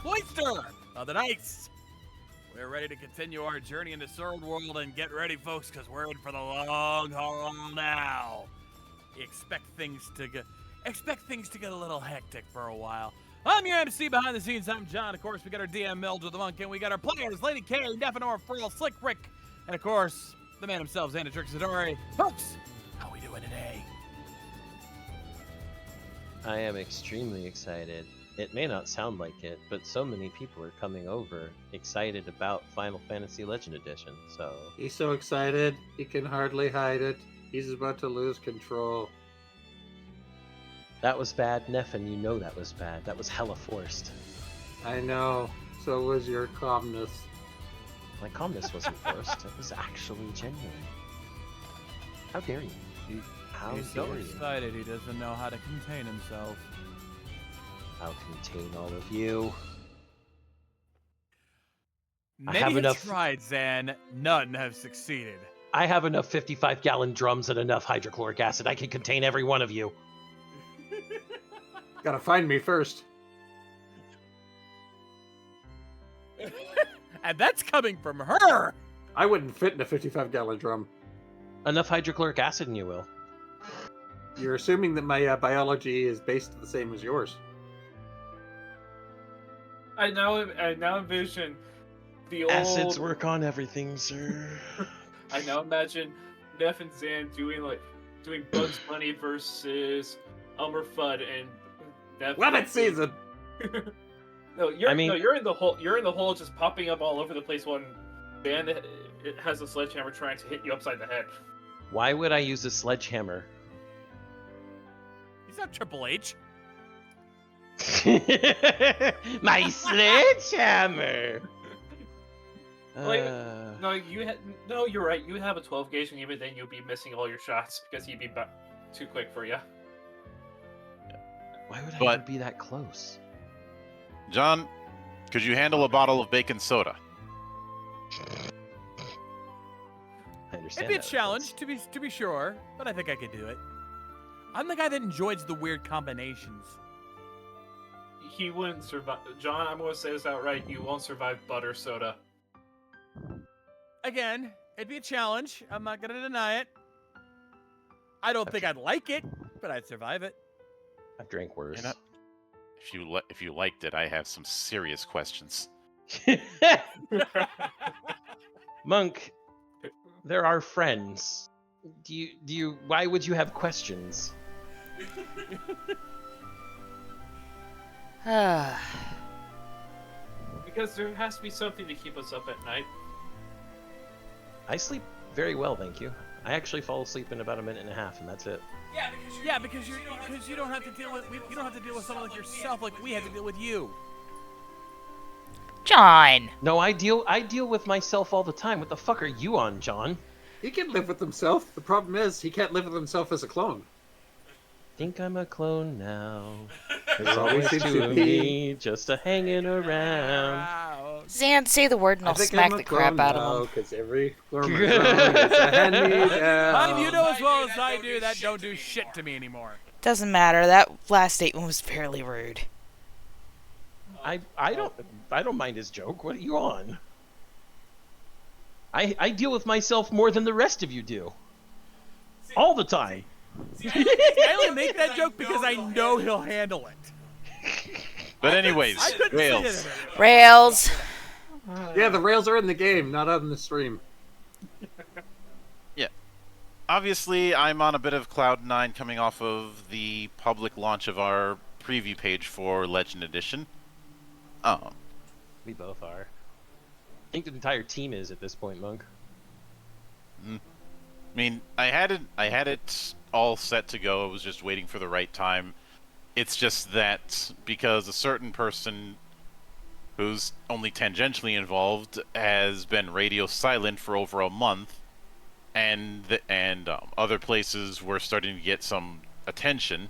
Cloister of the Knights. We're ready to continue our journey into Sword World, and get ready, folks, because we're in for the long haul now. Expect things to get a little hectic for a while. I'm your MC behind the scenes. I'm John. Of course, we got our DM Mildred the Monk, and we got our players, Lady K, Nephenor, Frill, Slick Rick, and of course, the man himself, Xanatrix Zadori. Folks, how we doing today? I am extremely excited. It may not sound like it, but so many people are coming over excited about Final Fantasy Legend Edition, so... He's so excited, he can hardly hide it. He's about to lose control. That was bad, Nephen, you know that was bad. That was hella forced. I know. So was your calmness. My calmness wasn't forced. It was actually genuine. How dare you? He's so excited he doesn't know how to contain himself. I'll contain all of you. Many have tried, Zan. None have succeeded. I have enough 55-gallon drums and enough hydrochloric acid. I can contain every one of you. Gotta find me first. And that's coming from her! I wouldn't fit in a 55-gallon drum. Enough hydrochloric acid and you will. You're assuming that my biology is based the same as yours. I now envision the old... Acids work on everything, sir. I now imagine Neff and Zan doing Bugs Bunny versus Elmer Fudd and Neff. Lemon season. You're in the hole. You're in the hole, just popping up all over the place. When Zan has a sledgehammer trying to hit you upside the head. Why would I use a sledgehammer? He's not Triple H. My sledgehammer. You're right. You have a 12 gauge, and even then you'll be missing all your shots because he'd be too quick for you. Why would I even be that close? John, could you handle a bottle of baking soda? I understand. It'd be a challenge, to be sure, but I think I could do it. I'm the guy that enjoys the weird combinations. He wouldn't survive. John, I'm going to say this outright. You won't survive butter soda. Again, it'd be a challenge. I'm not going to deny it. I don't think I'd like it, but I'd survive it. I've drank worse. If you liked it, I have some serious questions. Monk, they're our friends. Why would you have questions? Because there has to be something to keep us up at night. I sleep very well, thank you. I actually fall asleep in about a minute and a half, and that's it. Because you don't have to deal with someone like yourself like we had to deal with you. John. No, I deal with myself all the time. What the fuck are you on, John? He can live with himself. The problem is he can't live with himself as a clone. Think I'm a clone now. There's always two of me just a hanging around. Zan, say the word and I'll smack the crap out of him. Because every clone is a hand-me-down. You know as well as I do that don't do shit to me anymore. Doesn't matter. That last statement was fairly rude. I don't mind his joke. What are you on? I deal with myself more than the rest of you do. All the time. I only make that joke because I know he'll handle it. But anyways, Rails. Rails. Yeah, the rails are in the game, not on the stream. Yeah. Obviously, I'm on a bit of Cloud 9 coming off of the public launch of our preview page for Legend Edition. We both are. I think the entire team is at this point, Monk. I mean, I had it all set to go. I was just waiting for the right time. It's just that because a certain person who's only tangentially involved has been radio silent for over a month, and other places were starting to get some attention,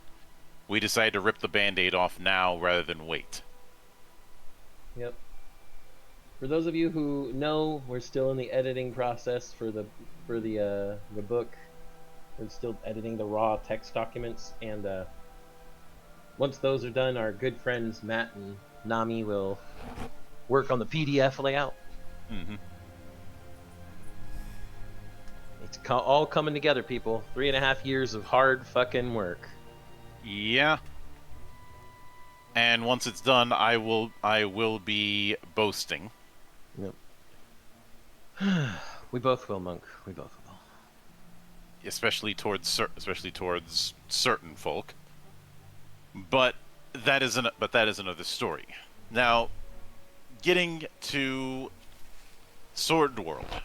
we decided to rip the Band-Aid off now rather than wait. Yep. For those of you who know, we're still in the editing process for the book. We're still editing the raw text documents, and once those are done, our good friends Matt and Nami will work on the PDF layout. Mm-hmm. It's all coming together, people. 3.5 years of hard fucking work. Yeah. And once it's done, I will be boasting. Yep. We both will, Monk. We both will. Especially towards certain folk. But that is another story. Now, getting to Sword World,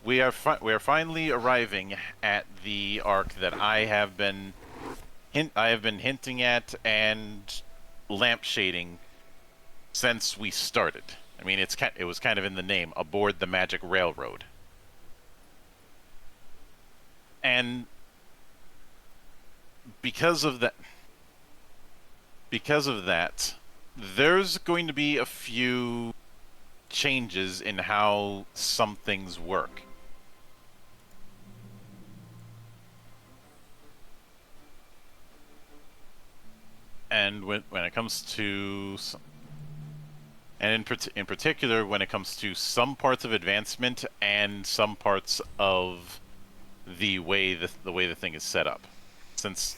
we are finally arriving at the arc that I have been hinting at and lampshading since we started. I mean, it was kind of in the name, Aboard the Magic Railroad. And because of that, there's going to be a few changes in how some things work. And when it comes to, and in particular when it comes to some parts of advancement and some parts of the way the thing is set up, since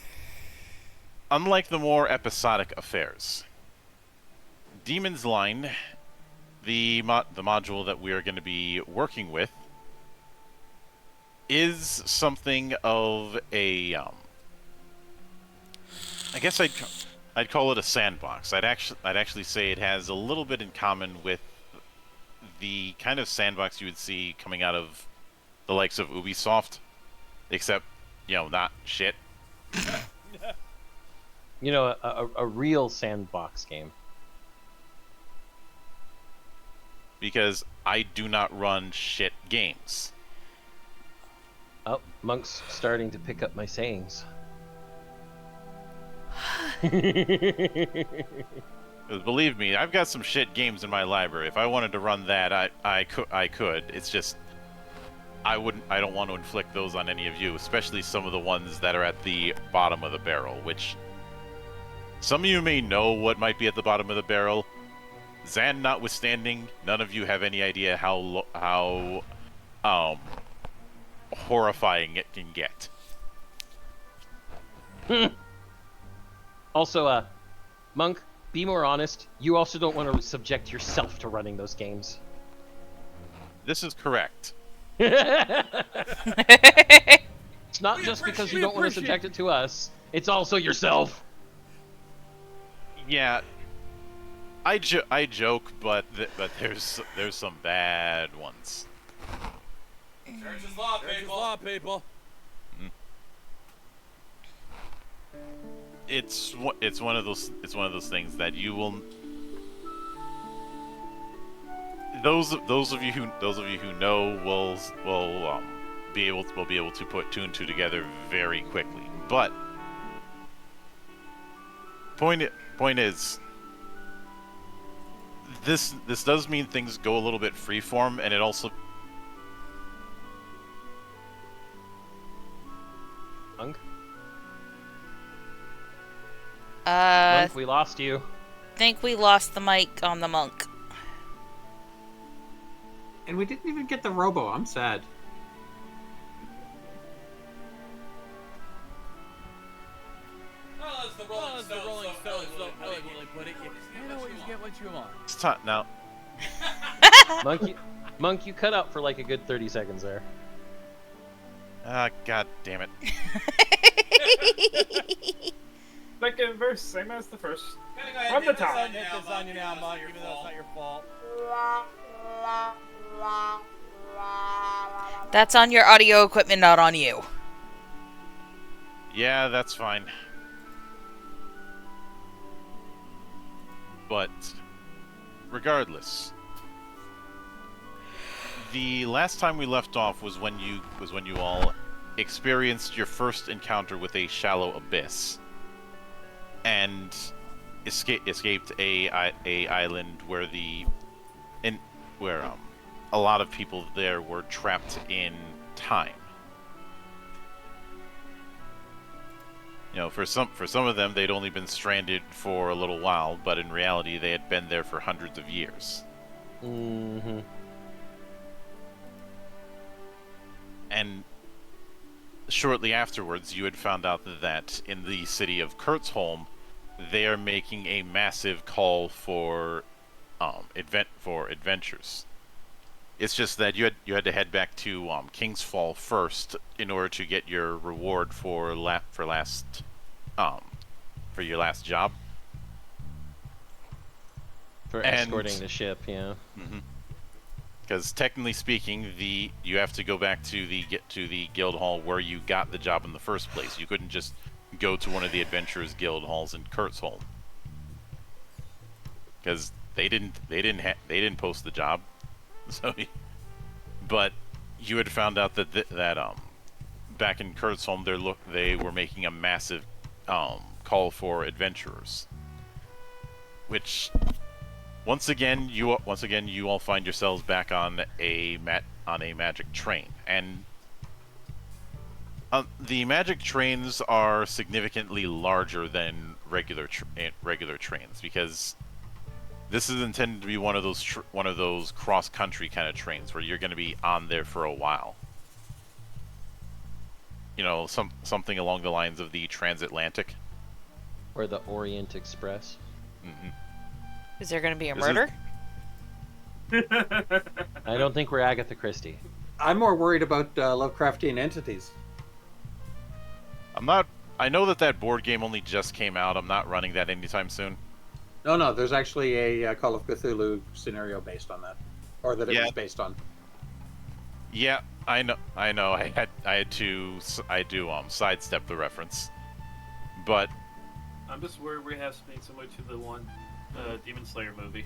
unlike the more episodic affairs, Demon's Line, the module that we are going to be working with, is something of a I guess I'd call it a sandbox. I'd actually say it has a little bit in common with the kind of sandbox you would see coming out of the likes of Ubisoft, except, not shit. A real sandbox game. Because I do not run shit games. Oh, Monk's starting to pick up my sayings. Believe me, I've got some shit games in my library. If I wanted to run that, I could. It's just I don't want to inflict those on any of you, especially some of the ones that are at the bottom of the barrel, which some of you may know what might be at the bottom of the barrel. Zan notwithstanding, none of you have any idea how horrifying it can get. Also, Monk, be more honest. You also don't want to subject yourself to running those games. This is correct. It's not just because you don't want to subject it to us. It's also yourself. Yeah, I joke, but there's some bad ones. Church is law, people. It's one of those things that you will. Those of you who know will be able to put two and two together very quickly. But point is, this does mean things go a little bit freeform, and it also. Monk? Monk, Monk, we lost you. think we lost the mic on the monk. And we didn't even get the robo. I'm sad. Well, as the Rolling Stones so elegantly put it, you can't always get what you want. It's time now. Monk, you cut out for like a good 30 seconds there. Ah, god damn it. Second verse, same as the first. Gotta From the top. Hit this on you now, Monk, even though it's not your fault. That's on your audio equipment, not on you. Yeah, that's fine. But regardless, the last time we left off was when you all experienced your first encounter with a shallow abyss and escaped a island where a lot of people there were trapped in time. You know, for some of them, they'd only been stranded for a little while, but in reality, they had been there for hundreds of years. Mm-hmm. And shortly afterwards, you had found out that in the city of Kurtzholm, they are making a massive call for adventures. It's just that you had to head back to King's Fall first in order to get your reward for your last job. For escorting the ship, yeah. Because technically speaking, you have to go back to the guild hall where you got the job in the first place. You couldn't just go to one of the adventurers guild halls in Kurtzholm, because they didn't post the job. So, but you had found out that back in Kurtzholm they were making a massive call for adventurers, which once again you all find yourselves back on a magic train, and the magic trains are significantly larger than regular trains, because this is intended to be one of those cross-country kind of trains where you're going to be on there for a while. You know, something along the lines of the Transatlantic. Or the Orient Express. Is there going to be a murder? I don't think we're Agatha Christie. I'm more worried about Lovecraftian entities. I know that board game only just came out. I'm not running that anytime soon. No, there's actually a Call of Cthulhu scenario based on that, or that it was based on. Yeah, I know. I had to sidestep the reference, but I'm just worried we have something similar to the one Demon Slayer movie.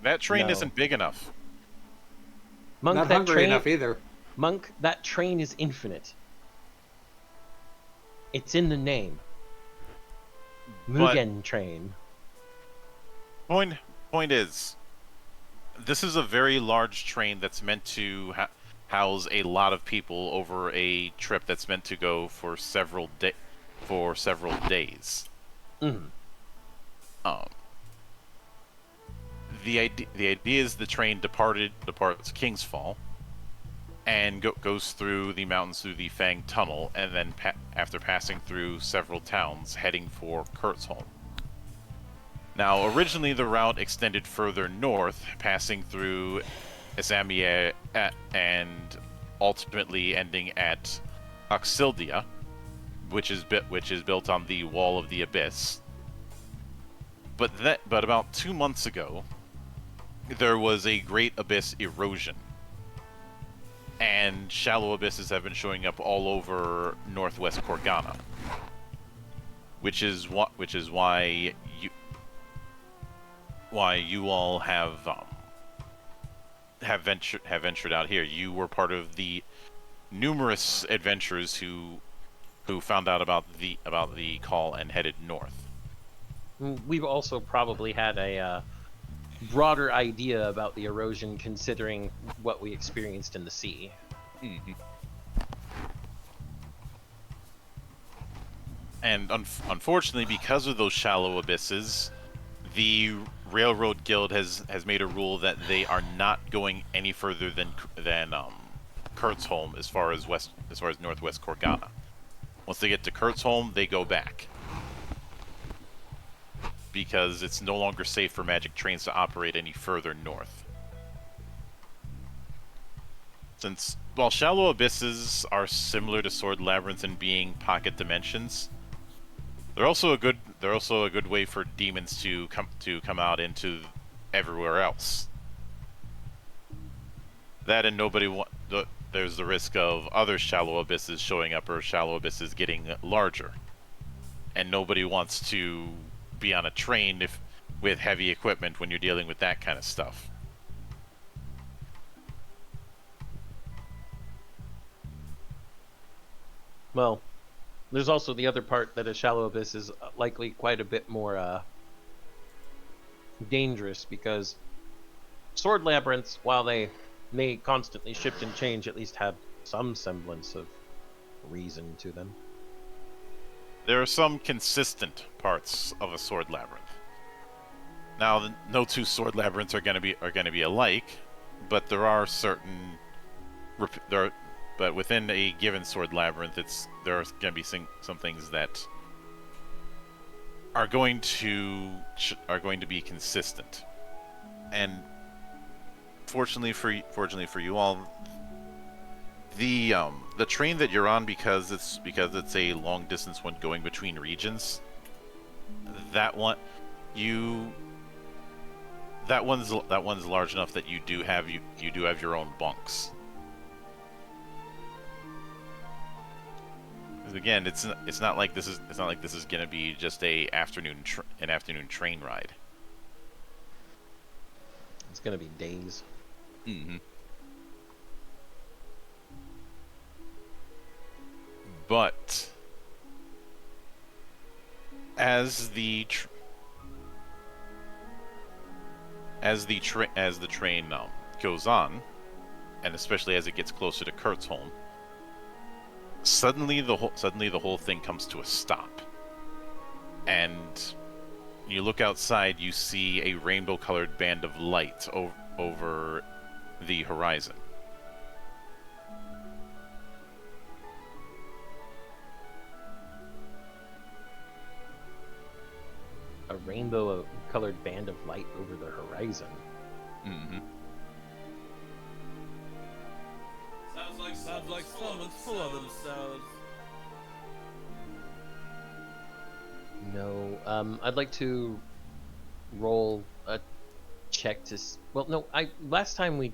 That train isn't big enough. Monk, not hungry enough either. Monk, that train is infinite. It's in the name. Mugen Train. Point is, this is a very large train that's meant to house a lot of people over a trip that's meant to go for several days. The idea is the train departs King's Fall and goes through the mountains through the Fang Tunnel, and then after passing through several towns, heading for Kurtzholm. Now, originally the route extended further north, passing through Izamia and ultimately ending at Oxildia, which is built on the Wall of the Abyss. But about 2 months ago, there was a great abyss erosion, and shallow abysses have been showing up all over northwest Korgana, which is why you all have ventured out here. You were part of the numerous adventurers who found out about the call and headed north. We've also probably had a broader idea about the erosion, considering what we experienced in the sea. And unfortunately, because of those shallow abysses, the Railroad Guild has made a rule that they are not going any further than Kurtzholm as far as northwest Korgana. Once they get to Kurtzholm, they go back, because it's no longer safe for magic trains to operate any further north. Since, while shallow abysses are similar to Sword Labyrinth in being pocket dimensions, They're also a good way for demons to come out into everywhere else. That and there's the risk of other shallow abysses showing up or shallow abysses getting larger. And nobody wants to be on a train with heavy equipment when you're dealing with that kind of stuff. Well, there's also the other part that a shallow abyss is likely quite a bit more dangerous, because sword labyrinths, while they may constantly shift and change, at least have some semblance of reason to them. There are some consistent parts of a sword labyrinth. Now, no two sword labyrinths are going to be alike, but there are certain but within a given sword labyrinth, there are going to be some things that are going to be consistent. And fortunately for you all, the train that you're on, because it's a long distance one going between regions, that one's large enough that you do have your own bunks. Again, it's not like this is going to be just an afternoon train ride. It's going to be days. Mm-hmm. But as the train goes on, and especially as it gets closer to Kurt's home, suddenly the whole thing comes to a stop. And you look outside, you see a rainbow-colored band of light over the horizon. A rainbow-colored band of light over the horizon. Mm-hmm. Sounds like someone's full of themselves. No, I'd like to roll a check to. Well, no, last time we.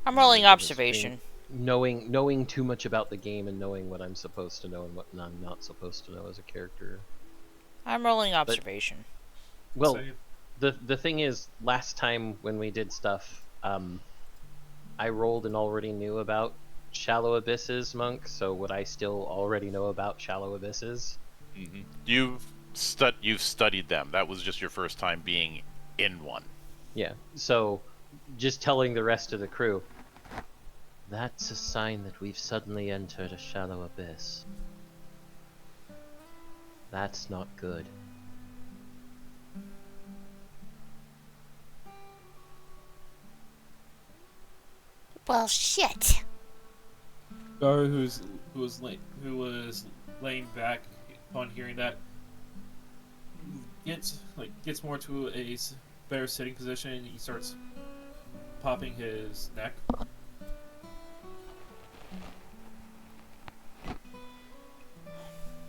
I'm rolling observation. Knowing too much about the game and knowing what I'm supposed to know and what I'm not supposed to know as a character. I'm rolling observation. Well, the thing is, last time when we did stuff, I rolled and already knew about shallow abysses, Monk. So would I still already know about shallow abysses? Mm-hmm. You've studied them. That was just your first time being in one. Yeah. So, just telling the rest of the crew. That's a sign that we've suddenly entered a shallow abyss. That's not good. Well, shit. Garu, who was laying back upon hearing that, gets more to a better sitting position. He starts popping his neck.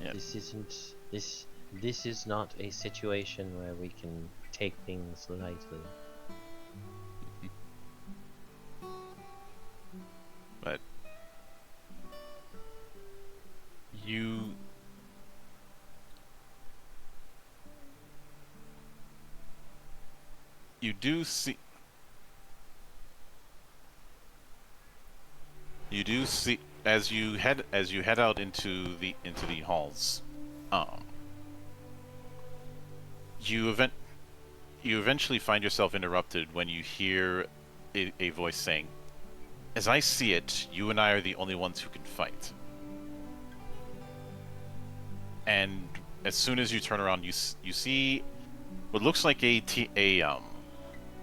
Yeah. This is not a situation where we can take things lightly. But you do see as you head out into the halls, you eventually find yourself interrupted when you hear a voice saying, "As I see it, you and I are the only ones who can fight." And as soon as you turn around, you see what looks like a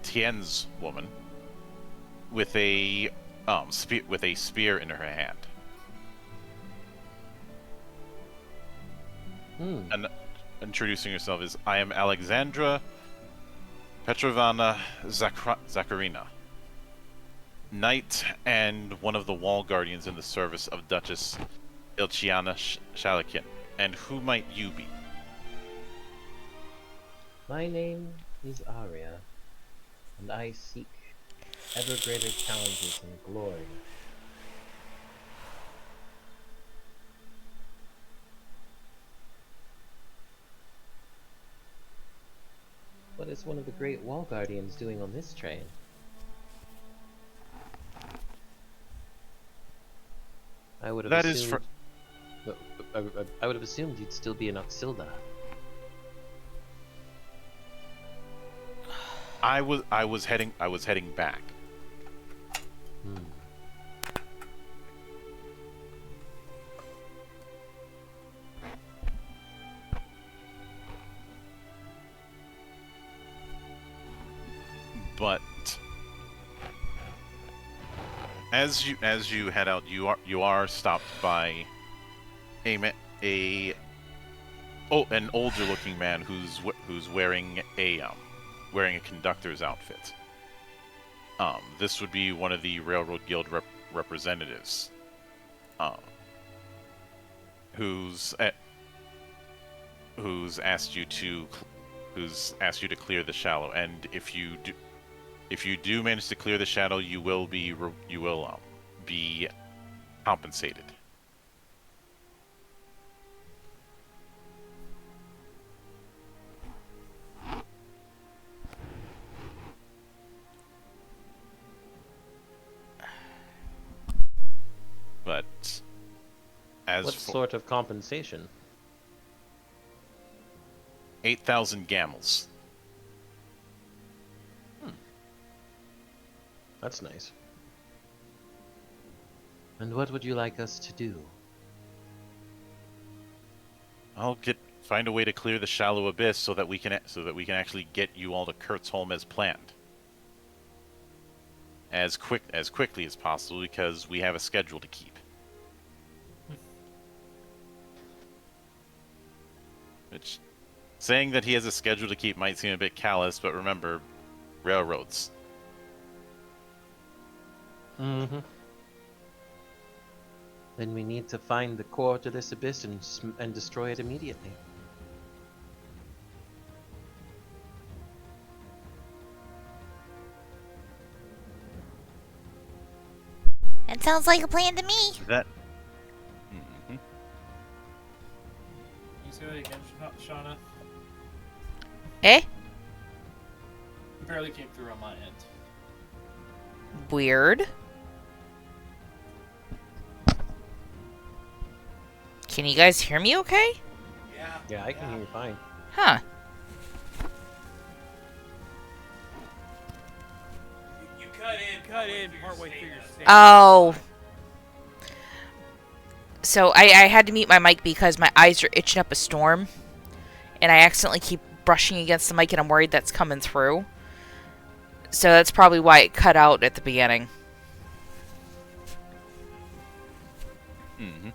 Tien's woman with a spear in her hand. And introducing herself is, "I am Alexandra Petrovna Zakharina, knight and one of the wall guardians in the service of Duchess Ilchiana Shalakin. And who might you be? My name is Arya, and I seek ever greater challenges and glory. What is one of the great wall guardians doing on this train? I would have That assumed. is I would have assumed you'd still be in Oxilda. I was heading back. Hmm. But as you head out, you are stopped by an older looking man who's wearing a conductor's outfit. This would be one of the Railroad Guild representatives, who's asked you to clear the shallow, and if you do manage to clear the shadow, you will be compensated. But What sort of compensation? 8,000 gamels. That's nice. And what would you like us to do? I'll find a way to clear the shallow abyss so that we can actually get you all to Kurtzholm as planned. As quickly as possible, because we have a schedule to keep. Which, saying that he has a schedule to keep might seem a bit callous, but remember, railroads. Mm-hmm. Then we need to find the core to this abyss and destroy it immediately. That sounds like a plan to me. That. Can you say that again, Shauna? Eh? You barely came through on my end. Weird. Can you guys hear me okay? Yeah, I can hear you fine. Huh. You cut in partway through your statement. Oh. So I had to mute my mic because my eyes are itching up a storm. And I accidentally keep brushing against the mic and I'm worried that's coming through. So that's probably why it cut out at the beginning. Mm-hmm.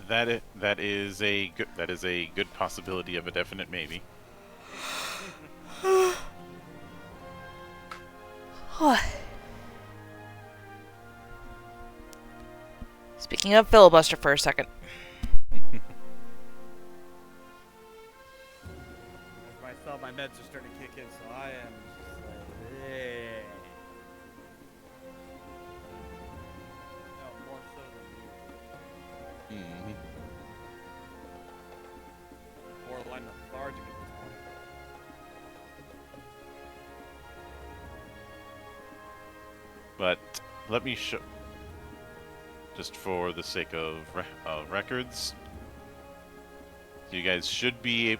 That is a good possibility of a definite maybe. Speaking of filibuster for a second. Myself, my meds are starting to kick in, so I am just like, hey. No, more so than you. Mm-hmm. Borderline lethargic at this point. But let me show, just for the sake of records, you guys should be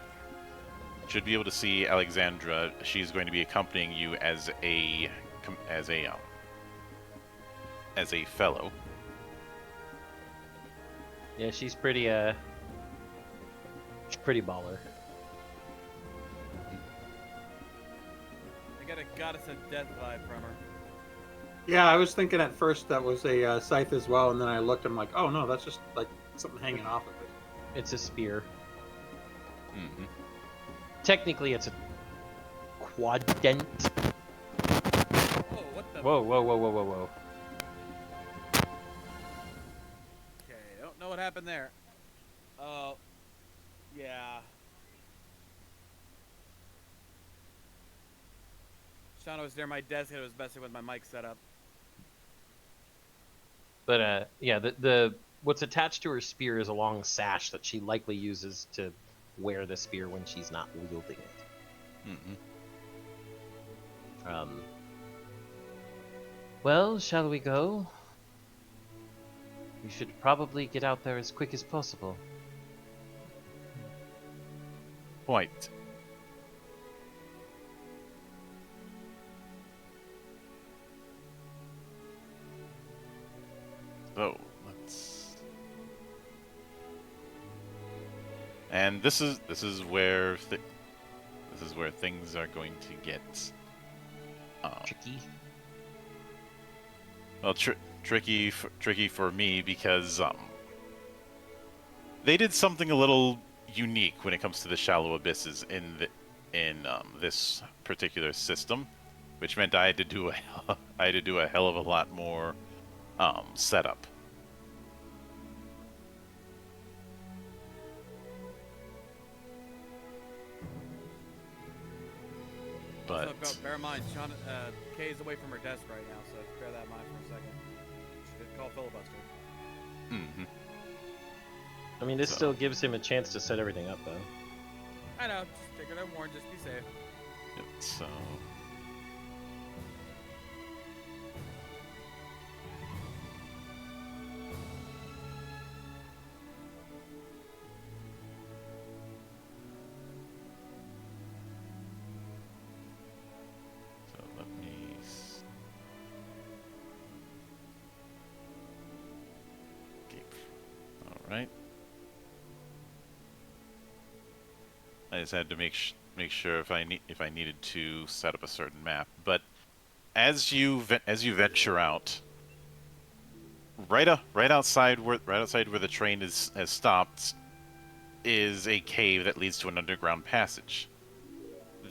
able to see Alexandra. She's going to be accompanying you as a fellow. Yeah, she's pretty baller. I got a goddess of death vibe from her. Yeah, I was thinking at first that was a scythe as well, and then I looked and I'm like, oh no, that's just like something hanging off of it. It's a spear. Mm-hmm. Technically, it's a quadrant. Whoa, what the? Whoa, whoa, whoa, whoa, whoa, whoa. happened there? Oh, yeah. Shauna was near my desk and it was messing with my mic setup. But yeah, the what's attached to her spear is a long sash that she likely uses to wear the spear when she's not wielding it. Well, shall we go? We should probably get out there as quick as possible. Quite. So let's. And this is where things are going to get Tricky. well tricky for me because they did something a little unique when it comes to the shallow abysses in this particular system, which meant I had to do a hell of a lot more setup. But Also, bear in mind, Shauna, Kay is away from her desk right now, so bear that in mind for a second. She did call filibuster. mm-hmm. I mean, this still gives him a chance to set everything up, though. I know, just take it and warn, just be safe. Yep, so let me. All right. I just had to make sure if I needed to set up a certain map. But as you venture out, right outside where the train has stopped, is a cave that leads to an underground passage.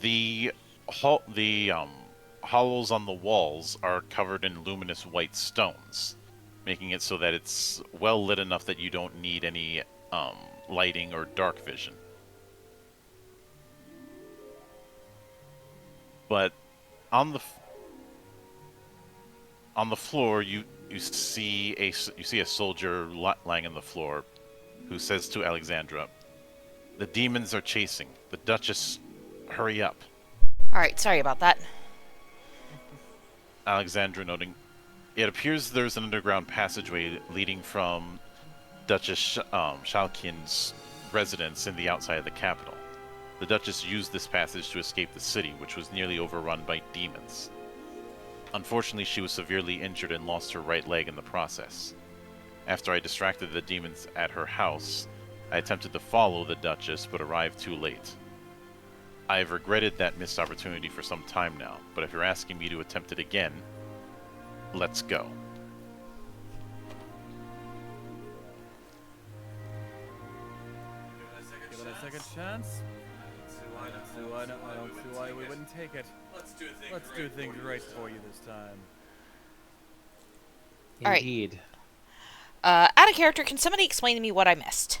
The hollows on the walls are covered in luminous white stones, making it so that it's well lit enough that you don't need any lighting or dark vision. But on the floor, you see a soldier lying on the floor, who says to Alexandra, "The demons are chasing the Duchess. Hurry up." All right, sorry about that. Alexandra noting, "It appears there's an underground passageway leading from Duchess Shalkin's residence in the outside of the capital. The Duchess used this passage to escape the city, which was nearly overrun by demons. Unfortunately, she was severely injured and lost her right leg in the process. After I distracted the demons at her house, I attempted to follow the Duchess, but arrived too late. I have regretted that missed opportunity for some time now, but if you're asking me to attempt it again, let's go." Give it a second chance. I don't see why we wouldn't take it. Let's do things right for you this time. All right. Indeed. Out of character, can somebody explain to me what I missed?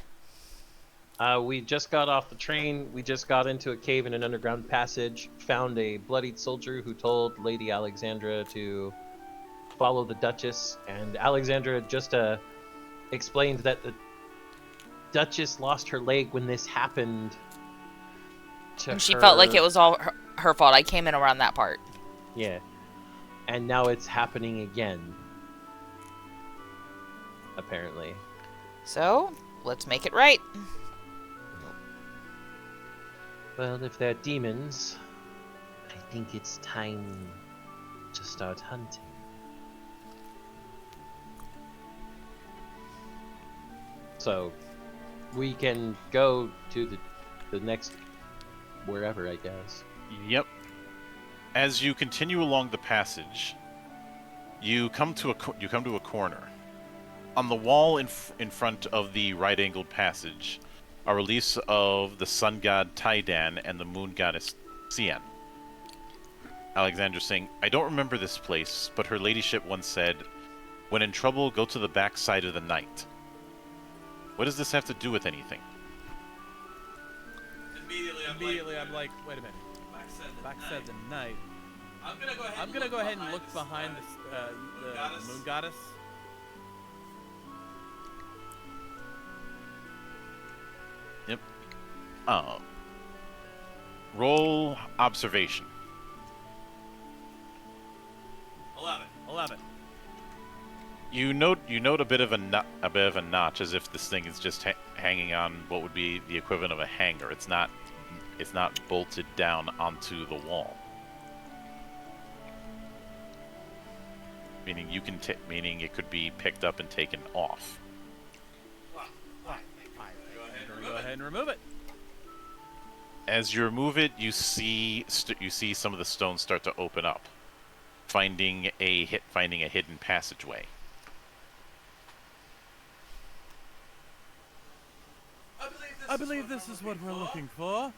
We just got off the train. We just got into a cave in an underground passage, found a bloodied soldier who told Lady Alexandra to follow the Duchess, and Alexandra just explained that the Duchess lost her leg when this happened. And she felt like it was all her fault. I came in around that part. Yeah. And now it's happening again. Apparently. So, let's make it right. Well, if they're demons, I think it's time to start hunting. So, we can go to the next wherever, I guess. Yep. As you continue along the passage, you come to a corner. On the wall in front of the right-angled passage, a reliefs of the sun god Taidan and the moon goddess Xian. Alexandra saying, "I don't remember this place, but her ladyship once said, 'When in trouble, go to the back side of the night.'" What does this have to do with anything? Immediately, I'm like, wait a minute. Back said the night. I'm gonna go ahead and look behind the moon goddess. Yep. Roll observation. 11. You note a bit of a notch, as if this thing is just hanging on what would be the equivalent of a hanger. It's not bolted down onto the wall. Meaning meaning it could be picked up and taken off. Go ahead and remove it. As you remove it, you see some of the stones start to open up, finding a hidden passageway. I believe this is what we're looking for.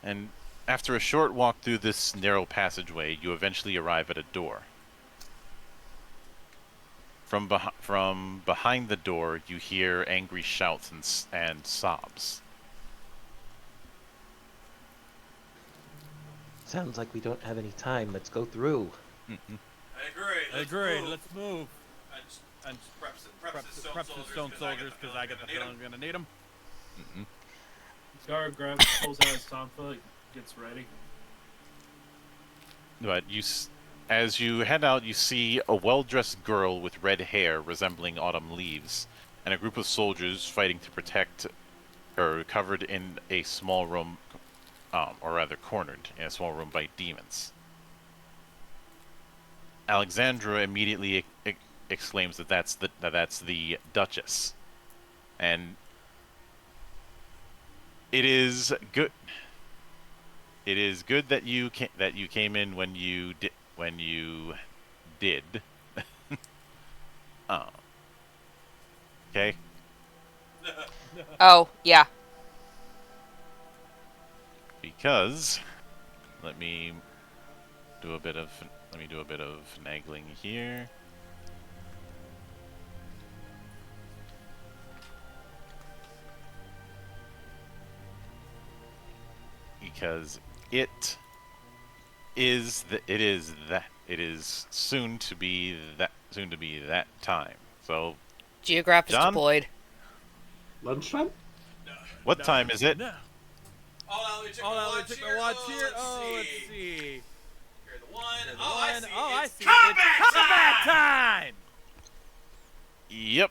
And after a short walk through this narrow passageway, you eventually arrive at a door. From behind the door, you hear angry shouts and sobs. Sounds like we don't have any time. Let's go through. Mm-hmm. I agree. Let's move. And prep the stone soldiers, because I get the feeling I'm gonna need them. Mm-hmm. Scar pulls out his tonfa, gets ready. But as you head out, you see a well-dressed girl with red hair resembling autumn leaves, and a group of soldiers fighting to protect her, covered in a small room, or rather cornered in a small room by demons. Alexandra immediately exclaims that that's the Duchess, and it is good. It is good that you came in when you did. Oh. Okay. Oh, yeah. Because let me do a bit of finagling here. Because it is soon to be that time. So Geograph is John? deployed. Lunchtime? what time is it? No. All out, we took the watch here. Oh, let's see. Here's the one. Oh, I see. It's combat time! Yep.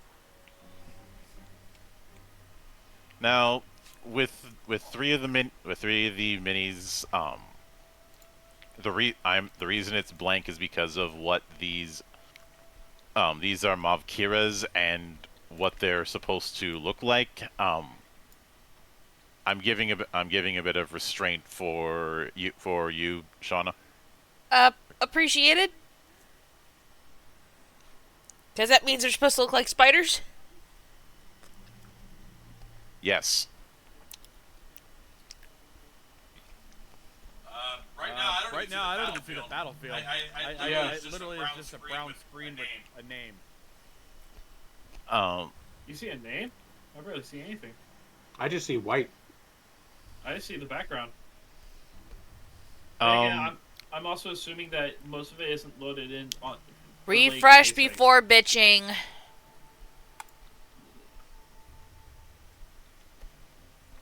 Now, with three of the minis, the reason it's blank is because of what these are Mavkiras and what they're supposed to look like. I'm giving a bit of restraint for you, Shauna. Appreciated. Because that means they're supposed to look like spiders? Yes. Right now, I don't even see the battlefield. It literally is just a brown screen with a name. You see a name? I barely see anything. I just see white. I just see the background. Um, I'm also assuming that most of it isn't loaded in on. Refresh before bitching.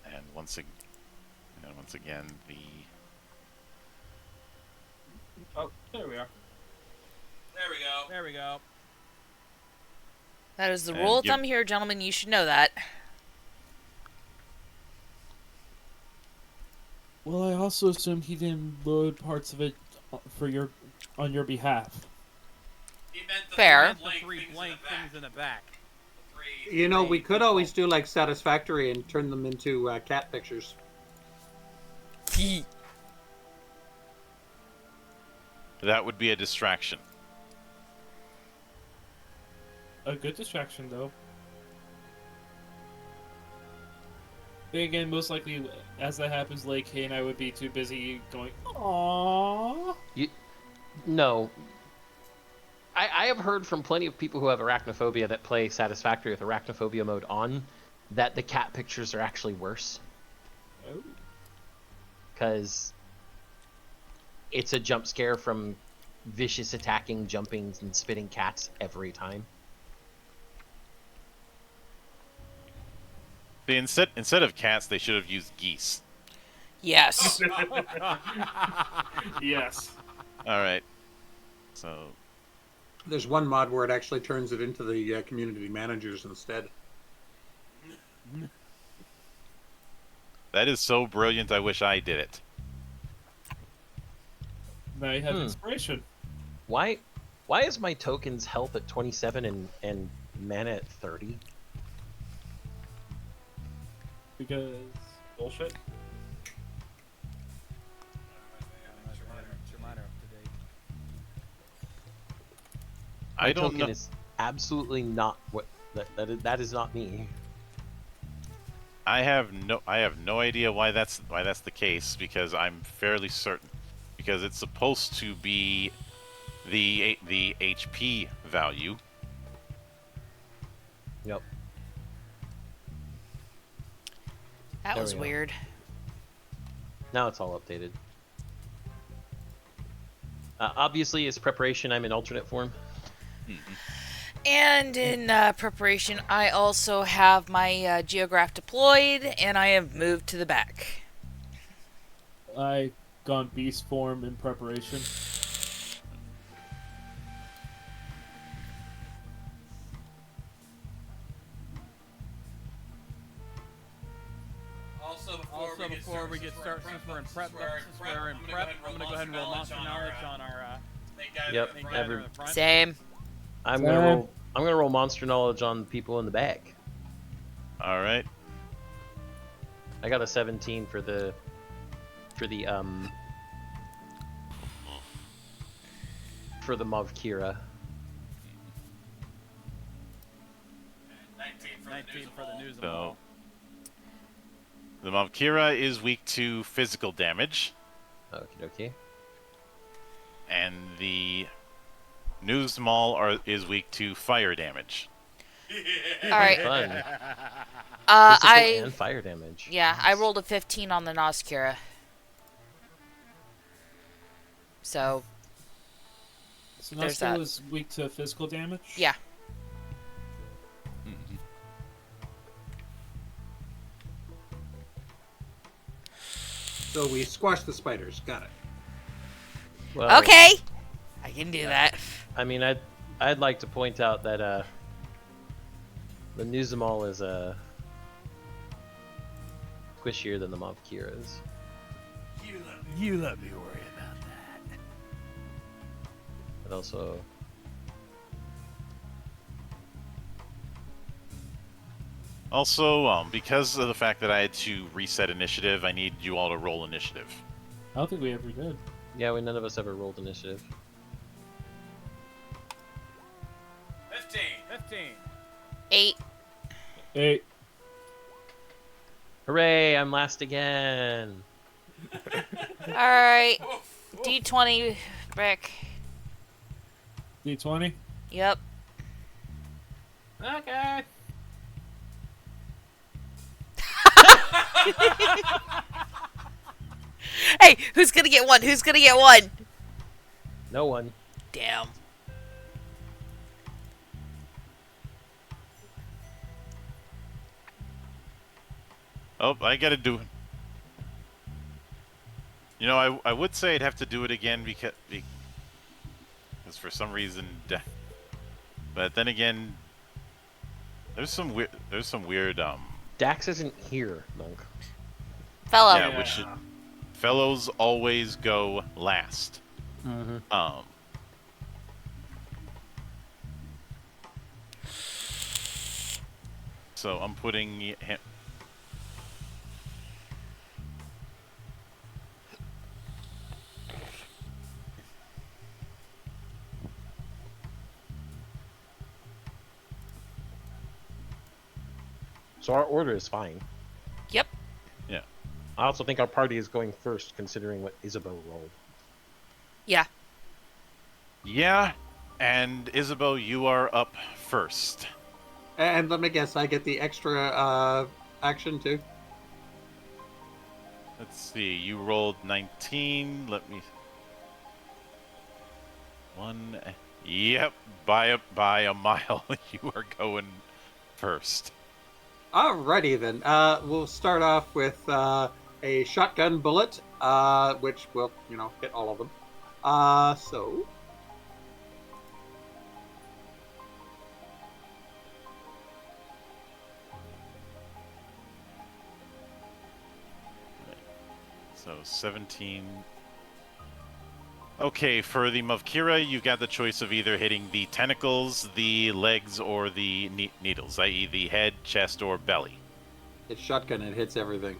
and once again, the Oh, there we are. There we go. That is the And rule of you- thumb here, gentlemen. You should know that. Well, I also assumed he didn't load parts of it on your behalf. Fair. The three blank things in the back. You know, we could always do like Satisfactory and turn them into cat pictures. that would be a distraction. A good distraction, though. Then again, most likely, as that happens, Lake Hay and I would be too busy going, aww. No. I have heard from plenty of people who have arachnophobia that play Satisfactory with arachnophobia mode on that the cat pictures are actually worse. Oh. Because it's a jump scare from vicious attacking, jumping, and spitting cats every time. Instead of cats, they should have used geese. Yes. Yes. All right. So There's one mod where it actually turns it into the community managers instead. that is so brilliant. I wish I did it. Now you have inspiration. Why is my token's health at 27 and mana at 30? Because Bullshit. I don't Token know. is absolutely not what that is not me. I have no idea why that's the case, because I'm fairly certain, because it's supposed to be the HP value. Yep. That There was we go. weird. Now it's all updated. Obviously, as preparation, I'm in alternate form. And in preparation, I also have my geograph deployed, and I have moved to the back. I gone beast form in preparation. Also, before we get started, since we're in prep, I'm gonna go ahead and roll monster knowledge on our Yep. main guy there in the front. Same. I'm gonna roll monster knowledge on the people in the back. All right. I got a 17 for the Mavkira. 19 for the news. So the Mavkira is weak to physical damage, Okie dokie. and the News Maul is weak to fire damage. All right. Fun. Physical I and fire damage. I rolled a 15 on the Noskira. So So There's Nostra that. was weak to physical damage? yeah. So we squash the spiders. Got it. Well, Okay. I can do that. I mean, I'd like to point out that the Nuzamal is squishier than the Mavkiras. You let me worry about that. But also, Also, because of the fact that I had to reset initiative, I need you all to roll initiative. I don't think we ever did. yeah, none of us ever rolled initiative. 15. 8. 8. Hooray! I'm last again. All right. D20, Rick. D20? Yep. Okay. Hey, who's gonna get one? Who's gonna get one? No one. Damn. Oh, I gotta do it. You know, I would say I'd have to do it again because for some reason, but then again, there's some weird Dax isn't here, Monk. Fellow. yeah, which fellows always go last. Mm-hmm. So I'm putting him. So our order is fine. Yep. Yeah. I also think our party is going first, considering what Isabeau rolled. Yeah. Yeah, And Isabeau, you are up first. And let me guess, I get the extra action too? Let's see, you rolled 19. Let me... One... Yep, by a mile, you are going first. Alrighty then. We'll start off with a shotgun bullet, which will, hit all of them. So... So 17. Okay, for the Mavkira, you got the choice of either hitting the tentacles, the legs, or the needles, i.e. the head, chest, or belly. It's shotgun, it hits everything.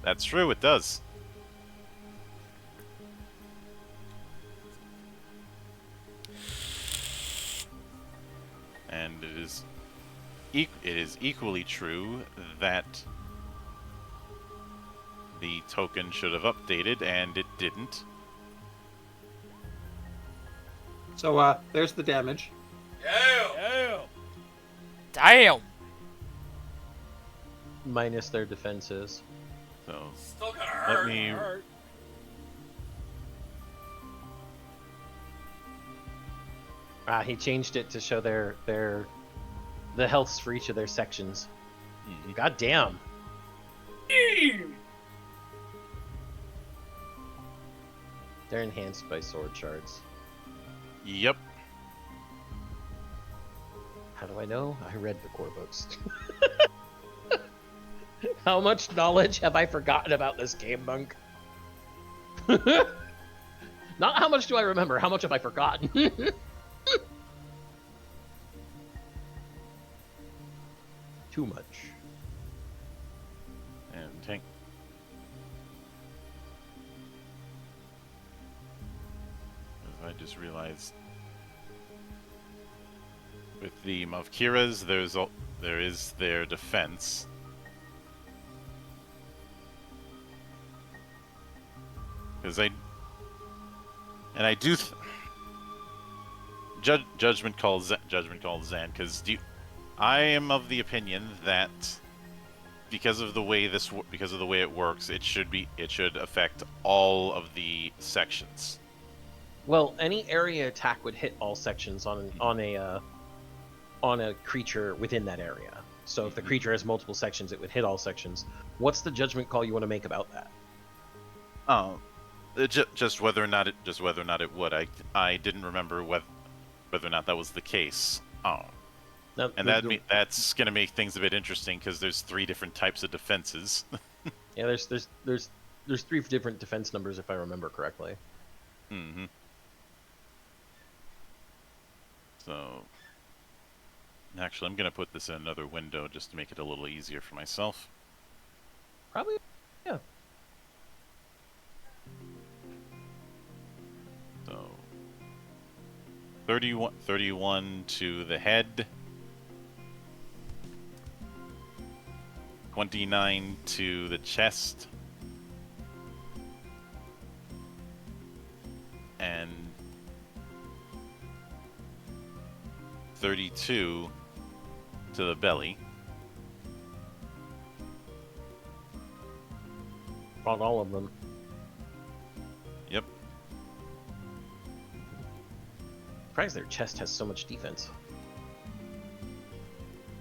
That's true, it does. And it is equally true that the token should have updated, and it didn't. So, there's the damage. Damn! Minus their defenses. So, Still gonna hurt. let me... He changed it to show the healths for each of their sections. Mhm. God damn. They're enhanced by sword shards. Yep. How do I know? I read the core books. How much knowledge have I forgotten about this game, Monk? Not how much do I remember, how much have I forgotten? Too much. And tank. I just realized with the Mavkiras, there is their defense. Because I do judgment calls Zan, because I am of the opinion that because of the way it works, it should affect all of the sections. Well, any area attack would hit all sections on a creature within that area. So if the creature has multiple sections, it would hit all sections. What's the judgment call you want to make about that? Just whether or not it would. I didn't remember whether or not that was the case. Now, And that's gonna make things a bit interesting because there's 3 different types of defenses. yeah, there's 3 different defense numbers if I remember correctly. Mm-hmm. So, actually, I'm gonna put this in another window just to make it a little easier for myself. Probably, yeah. So, 31 to the head. 29 to the chest. And 32 to the belly. On all of them. Yep. Surprised their chest has so much defense.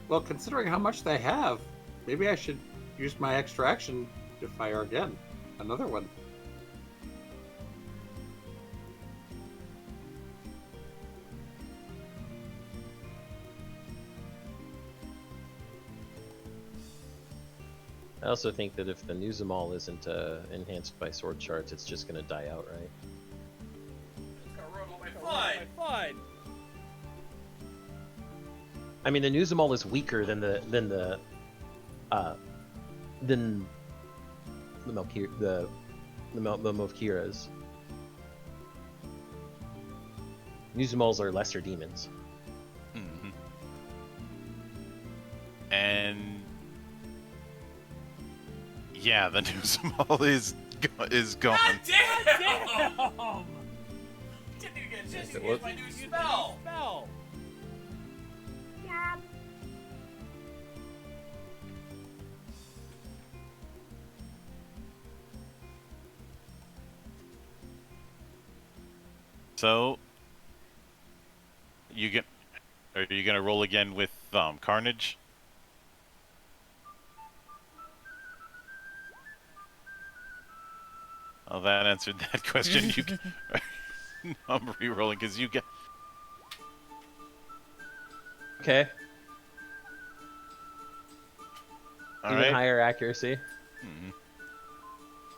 Well, considering how much they have, maybe I should use my extra action to fire again. Another one. I also think that if the Nuzamal isn't enhanced by sword shards, it's just going to die outright. Fine. I mean, the Nuzamal is weaker than the Movkiras. Nuzamals are lesser demons. Mm-hmm. And yeah, the Nuzamal is gone. God damn! Didn't Just it use was. my new spell. So, are you gonna roll again with Carnage? Oh, that answered that question. I'm re-rolling because you get. Okay. All Even right. higher accuracy.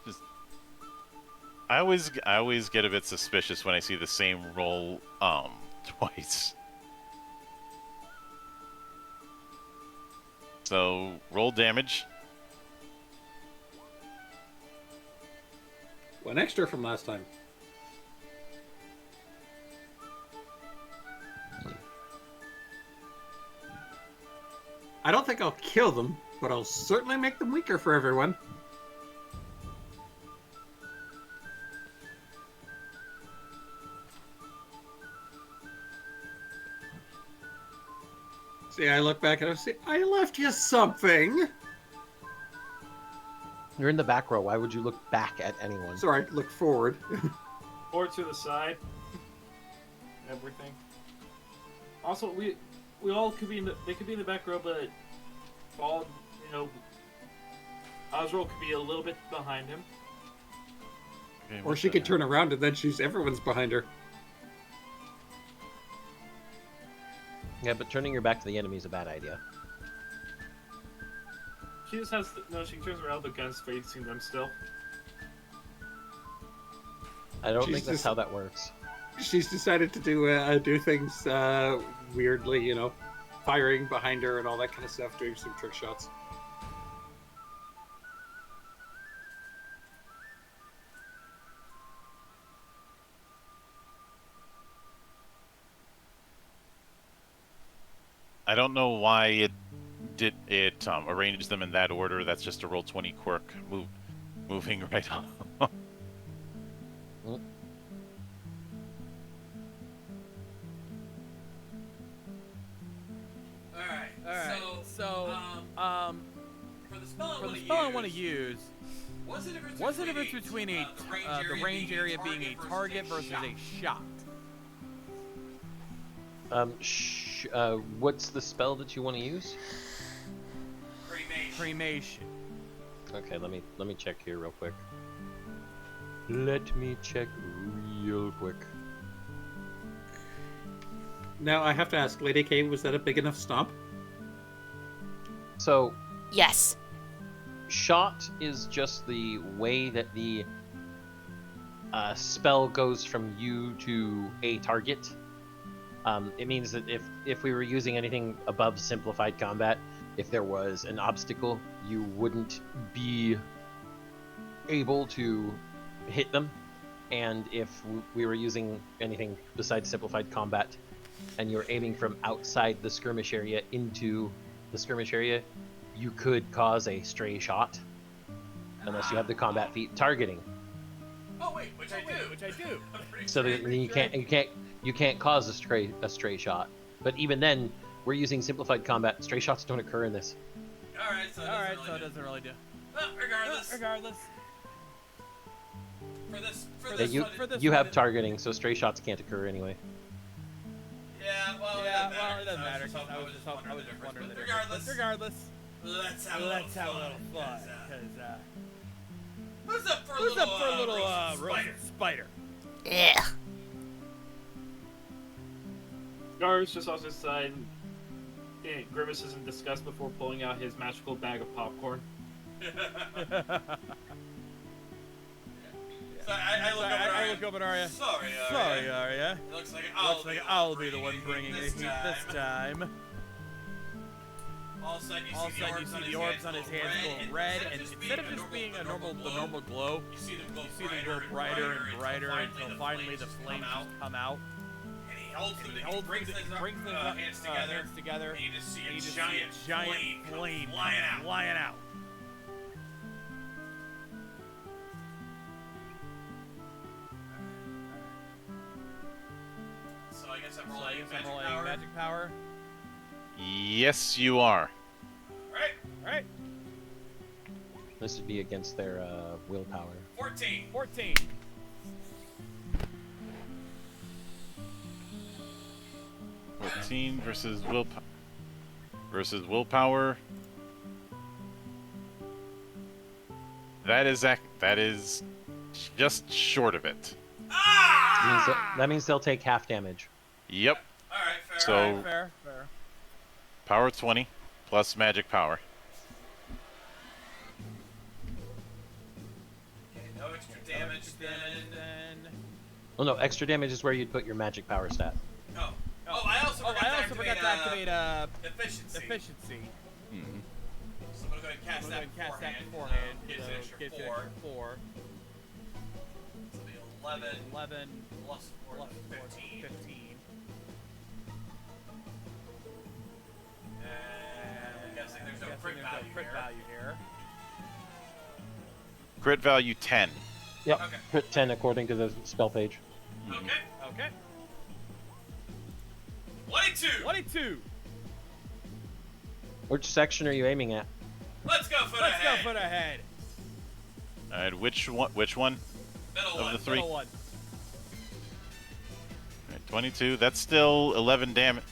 Just, I always get a bit suspicious when I see the same roll twice. So roll damage. 1 extra from last time. I don't think I'll kill them, but I'll certainly make them weaker for everyone. See, I look back and I say, I left you something. You're in the back row. Why would you look back at anyone? Sorry, look forward. Or to the side. Everything. Also, we all could be in the. They could be in the back row, but all Oswald could be a little bit behind him. Okay, Or she could turn around and then everyone's behind her. Yeah, but turning your back to the enemy is a bad idea. She just has she turns around, the gun's facing them still. I don't She's think that's just- how that works. She's decided to do things weirdly, firing behind her and all that kind of stuff, doing some trick shots. I don't know why it arranged them in that order. That's just a roll 20 quirk moving right on. Alright, so for the spell I want to use, what's the difference between the range area being a target versus a shot? What's the spell that you want to use? Cremation. Okay, let me check here real quick. Let me check real quick. Now, I have to ask, Lady K, was that a big enough stomp? So, Yes. shot is just the way that the spell goes from you to a target. It means that if we were using anything above simplified combat, if there was an obstacle, you wouldn't be able to hit them. And if we were using anything besides simplified combat, and you're aiming from outside the skirmish area into the skirmish area, you could cause a stray shot, unless you have the combat feat targeting. Oh wait, which I do. So that you can't cause a stray shot. But even then, we're using simplified combat. Stray shots don't occur in this. Alright, so it doesn't really do. Regardless. For this You one, have targeting, so stray shots can't occur anyway. Yeah, well, it doesn't matter. I was just wondering the difference. Regardless, let's have a little fun. Who's up for a little roasted spider? Yeah. Gar's just off his side, grimaces in disgust before pulling out his magical bag of popcorn. So I look up at Arya. Sorry, Arya. It looks like I'll be the one bringing the heat this time. All of a sudden, you see the orbs on his hands go red, and instead of just being the normal glow, you see them go brighter and brighter until finally the flames just come out. And he brings the hands together, and you just see a giant flame flying out. I'm rolling I'm magic rolling power. magic power. Yes, you are. Alright. This would be against their willpower. 14. 14. 14 versus willpower. That is just short of it. That means they'll take half damage. Yep. Alright, fair. So Fair. power 20 plus magic power. Okay, no extra damage then. Oh no, extra damage is where you'd put your magic power stat. Oh, I also forgot to activate efficiency. Mm-hmm. So I'm gonna go ahead and cast that beforehand. Gives an extra 4. So it'll be 11 plus 4, 15. And I'm guessing there's no crit value here. Crit value 10. Yep. Okay. Crit 10 according to the spell page. Okay. 22. Which section are you aiming at? Let's go foot ahead. All right, which one? Middle Of one. the three? Middle one. All right, 22. That's still 11 damage.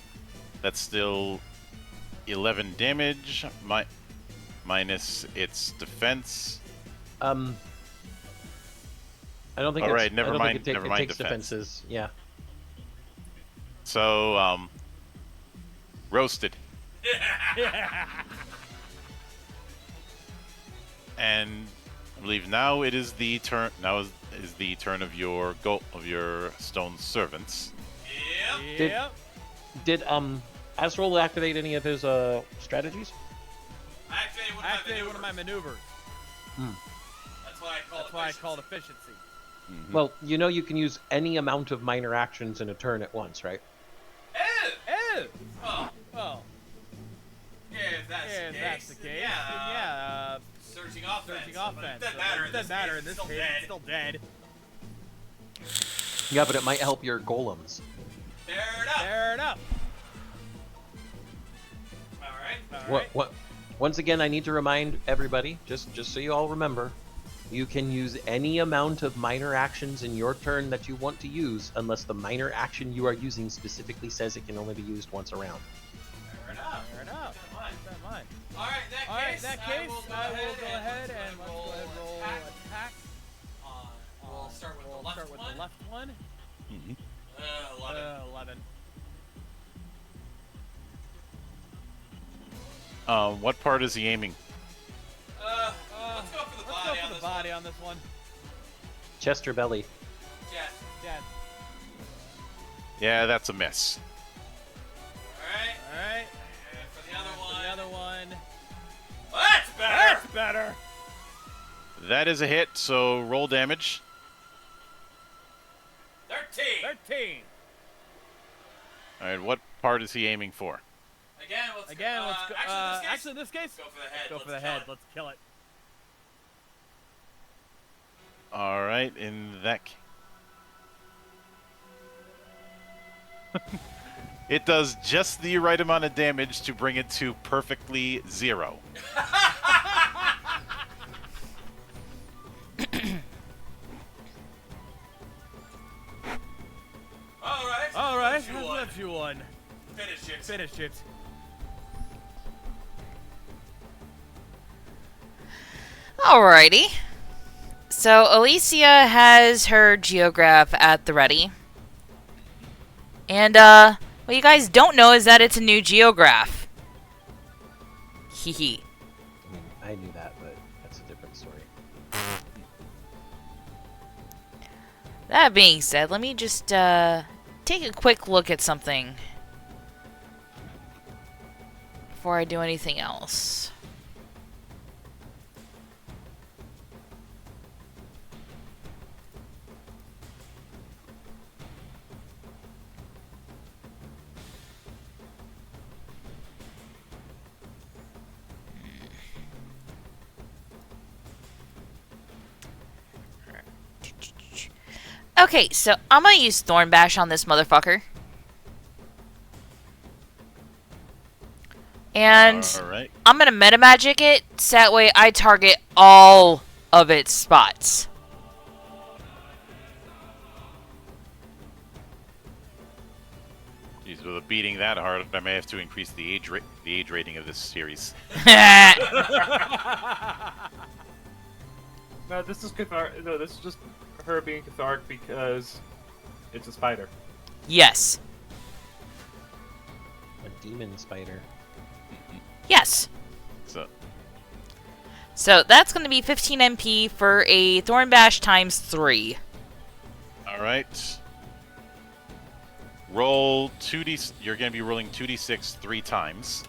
That's still 11 damage. Minus its defense. I don't think. All it's, right, never I don't mind- Think it, never it mind takes defense. defenses. Yeah. So, roasted. And I believe now it is the turn. Now is the turn of your stone servants. Yep. Did Asrol activate any of his strategies? I activated one of my maneuvers. That's why I called efficiency. Mhm. Well, you know you can use any amount of minor actions in a turn at once, right? Oh. Oh. Yeah, if that's the case, then yeah. Surging offense. But it doesn't matter. In this case, it's still dead. Yeah, but it might help your golems. Fair enough. All right. What? Once again, I need to remind everybody, just so you all remember, you can use any amount of minor actions in your turn that you want to use, unless the minor action you are using specifically says it can only be used once around. Fair enough. Keep that in mind. All right, in that case, I will go ahead and roll attack. We'll start with the left one. Mhm. 11. What part is he aiming? Let's go for the body on this one. Chest or belly? Chest. Yeah, that's a miss. All right. And for the other one. Well, that's better. That is a hit. So roll damage. 13. All right, what part is he aiming for? Again, let's go. Actually, in this case, go for the head. Let's kill it. All right, in that it does just the right amount of damage to bring it to perfectly 0. All right. That's you won. Finish it. Alrighty. So Alicia has her geograph at the ready. And what you guys don't know is that it's a new geograph. Hee hee. I mean, I knew that, but that's a different story. That being said, let me just take a quick look at something before I do anything else. Okay, so I'm gonna use Thorn Bash on this motherfucker. And All right. I'm gonna meta magic it, so that way I target all of its spots. Geez, with a beating that hard, I may have to increase the age rating of this series. No, this is cathartic. No, this is just her being cathartic because it's a spider. Yes. A demon spider. Yes. So, that's going to be 15 MP for a Thorn Bash times 3. all right. Roll 2d. You're going to be rolling 2d6 3 times.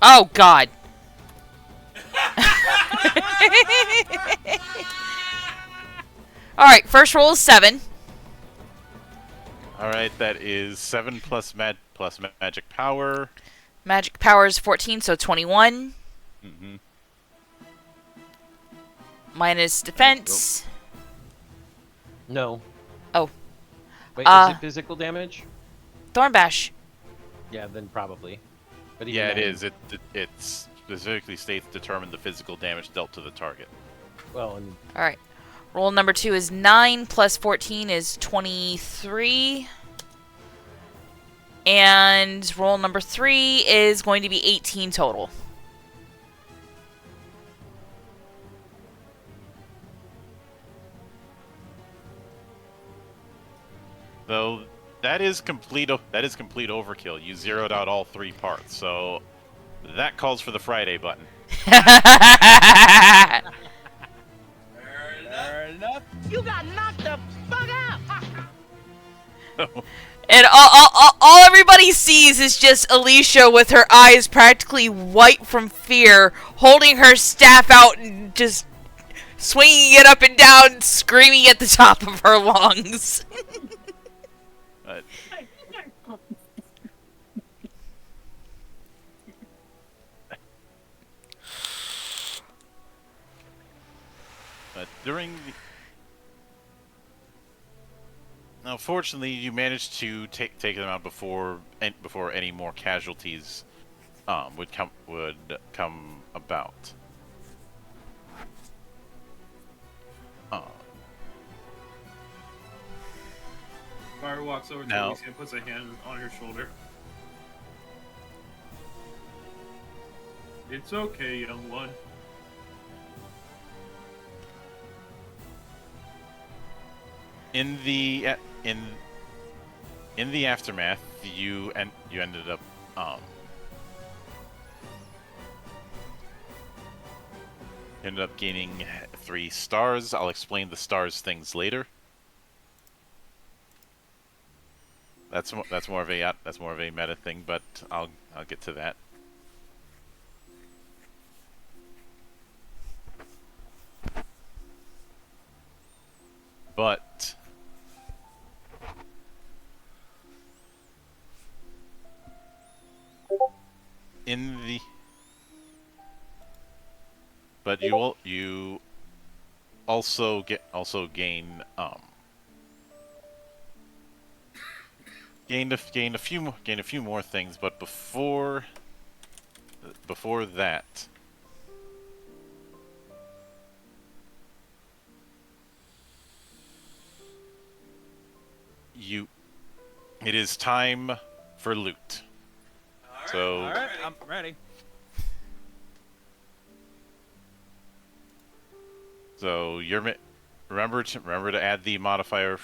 Oh god. Alright, first roll is 7. All right, that is 7 plus magic power. Magic power is 14, so 21. Mm-hmm. Minus defense. No. Oh. Wait, is it physical damage? Thorn Bash. Yeah, then probably. But even Yeah, it then- is. It specifically states determine the physical damage dealt to the target. Well, and Alright. Roll number 2 is 9 plus 14 is 23. And roll number 3 is going to be 18 total. Though that is complete overkill. You zeroed out all 3 parts, so that calls for the Friday button. Fair enough. And all everybody sees is just Alicia with her eyes practically white from fear, holding her staff out and just swinging it up and down, screaming at the top of her lungs. But during the... Now, fortunately, you managed to take them out before any more casualties would come about. Fire walks over to Now- Alicia and puts a hand on her shoulder. It's okay, young one. In the aftermath, you ended up gaining 3 stars. I'll explain the stars things later. That's more of a meta thing, but I'll get to that. But you also gain gained a few more things, but before that, it is time for loot. So All right, I'm ready. So remember to add the modifier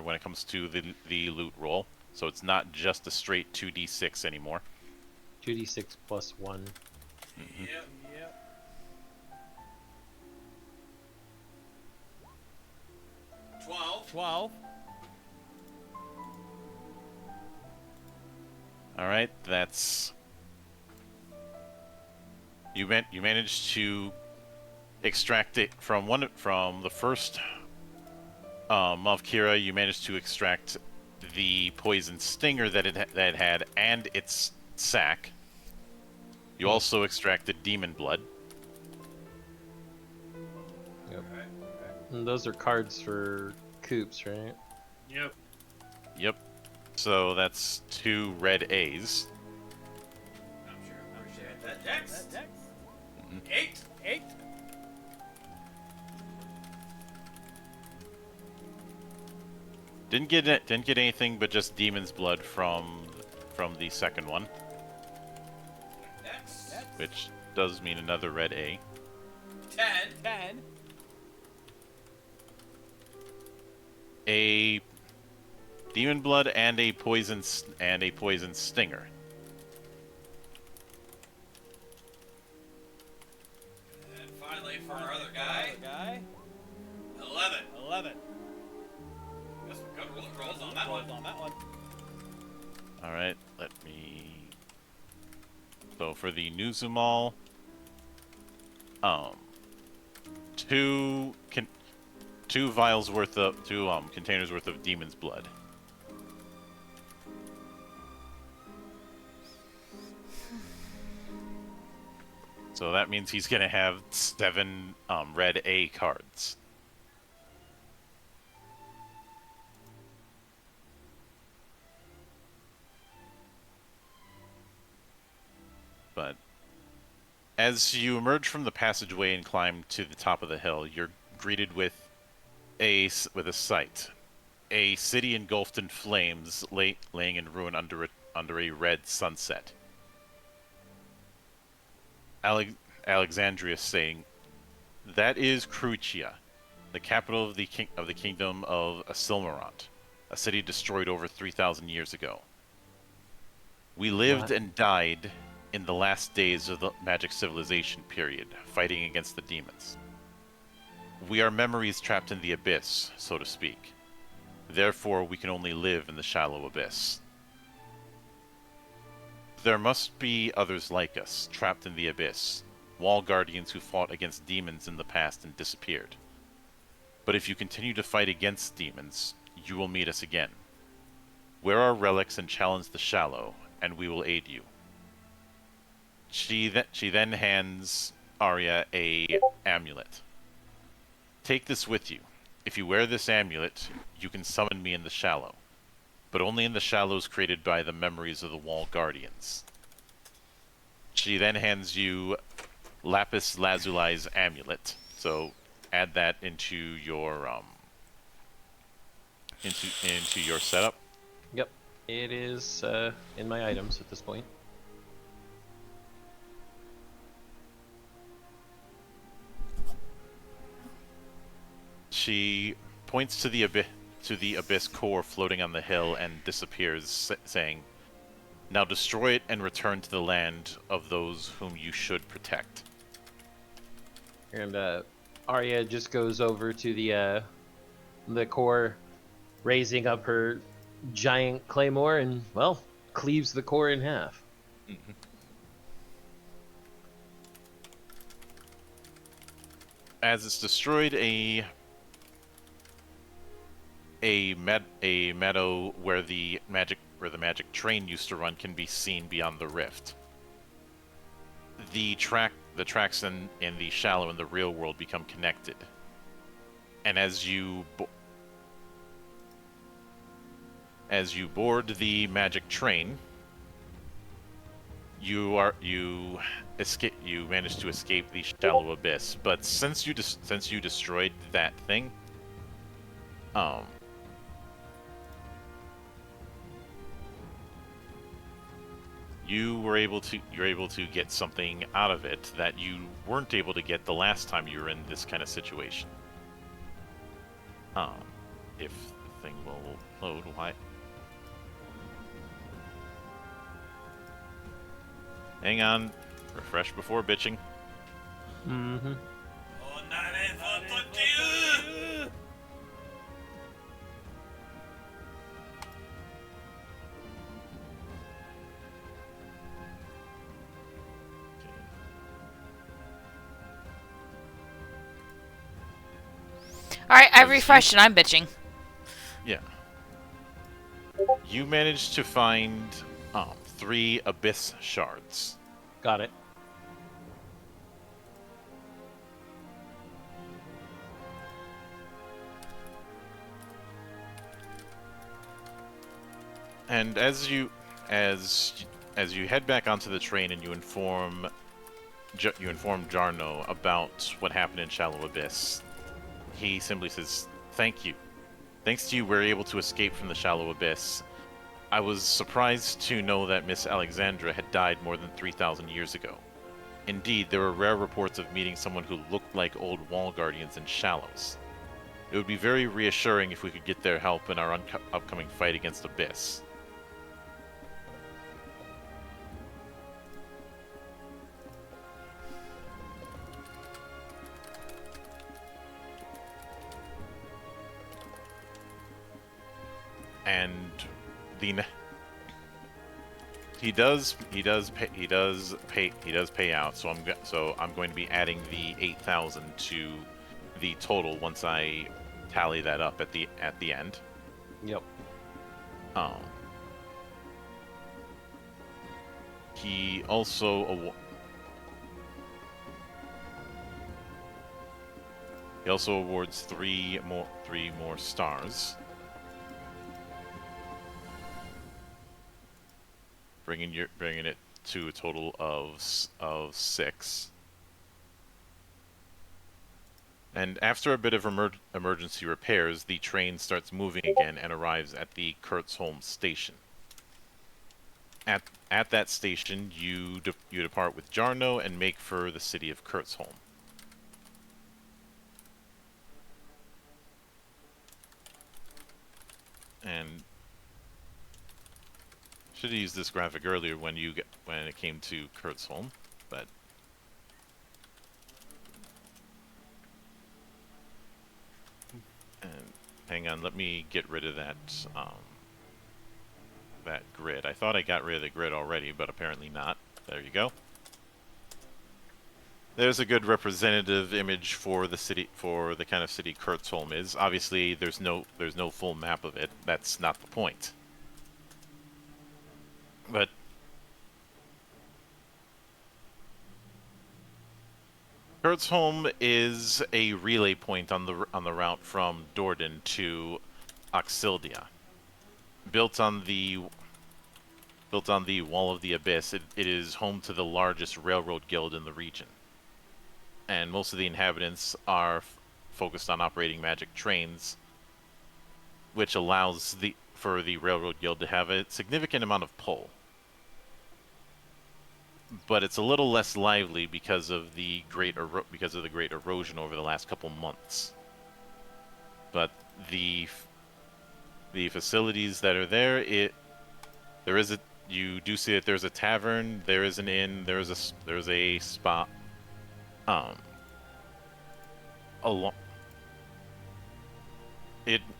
when it comes to the loot roll. So it's not just a straight 2d6 anymore. 2d6 plus 1. Yep. 12. All right, that's you managed to extract it from the first of Kira. You managed to extract the poison stinger that it had and its sac. You also extracted demon blood. Yep. And those are cards for coops, right? Yep. Yep. So that's 2 red A's. I'm sure I appreciate that. Next. Mhm. 8. 8. Didn't get anything but just demon's blood from the second one, Next. which does mean another red A. 10. 10. A demon blood and a poison stinger. And finally, for our other guy, 11. 11. Got some good rolls on that one. All right, let me. So for the Nuzumal, two vials worth of containers worth of demon's blood. So that means he's gonna have 7 red A cards. But as you emerge from the passageway and climb to the top of the hill, you're greeted with a sight: a city engulfed in flames, laying in ruin under a red sunset. Alexandria saying, "That is Crucia, the capital of the kingdom of Asilmarant, a city destroyed over 3,000 years ago. We lived What? and died in the last days of the magic civilization period, fighting against the demons. We are memories trapped in the abyss, so to speak. Therefore, we can only live in the shallow abyss. There must be others like us, trapped in the abyss, wall guardians who fought against demons in the past and disappeared. But if you continue to fight against demons, you will meet us again. Wear our relics and challenge the shallow, and we will aid you." She then hands Arya a amulet. "Take this with you. If you wear this amulet, you can summon me in the shallow, but only in the shallows created by the memories of the wall guardians." She then hands you Lapis Lazulai's amulet. So add that into your into your setup. Yep. It is in my items at this point. She points to the abyss core floating on the hill and disappears, saying, "Now destroy it and return to the land of those whom you should protect." And Arya just goes over to the core, raising up her giant claymore, and well, cleaves the core in half. Mhm. As it's destroyed, a meadow where the magic train used to run can be seen beyond the rift. The tracks in the shallow and the real world become connected, and as you board the magic train, you manage to escape the shallow abyss. But since you destroyed that thing, you're able to get something out of it that you weren't able to get the last time you were in this kind of situation. If the thing will load, why? Hang on, refresh before bitching. Mm-hmm. Oh, 94. Alright, I've refreshed and I'm bitching. Yeah. You managed to find 3 abyss shards. Got it. And as you head back onto the train and you inform Jarno about what happened in Shallow Abyss, he simply says, "Thank you. Thanks to you, we're able to escape from the Shallow Abyss. I was surprised to know that Miss Alexandra had died more than 3,000 years ago. Indeed, there were rare reports of meeting someone who looked like old wall guardians in Shallows. It would be very reassuring if we could get their help in our upcoming fight against Abyss." And he does pay out. So I'm going to be adding the 8,000 to the total once I tally that up at the end. Yep. He also awards three more stars, bringing it to a total of 6. And after a bit of emergency repairs, the train starts moving again and arrives at the Kurtzholm station. At that station, you depart with Jarno and make for the city of Kurtzholm. And should have used this graphic earlier when it came to Kurtzholm, but hang on, let me get rid of that grid. I thought I got rid of the grid already, but apparently not. There you go. There's a good representative image for the city, for the kind of city Kurtzholm is. Obviously, there's no full map of it. That's not the point. But Kurtzholm is a relay point on the route from Dorden to Oxildia. Built on the Wall of the Abyss, it is home to the largest railroad guild in the region. And most of the inhabitants are focused on operating magic trains, which allows for the railroad guild to have a significant amount of pull. But it's a little less lively because of the great erosion over the last couple months. But the facilities that are there, you do see that there's a tavern, there is an inn, there's a spa.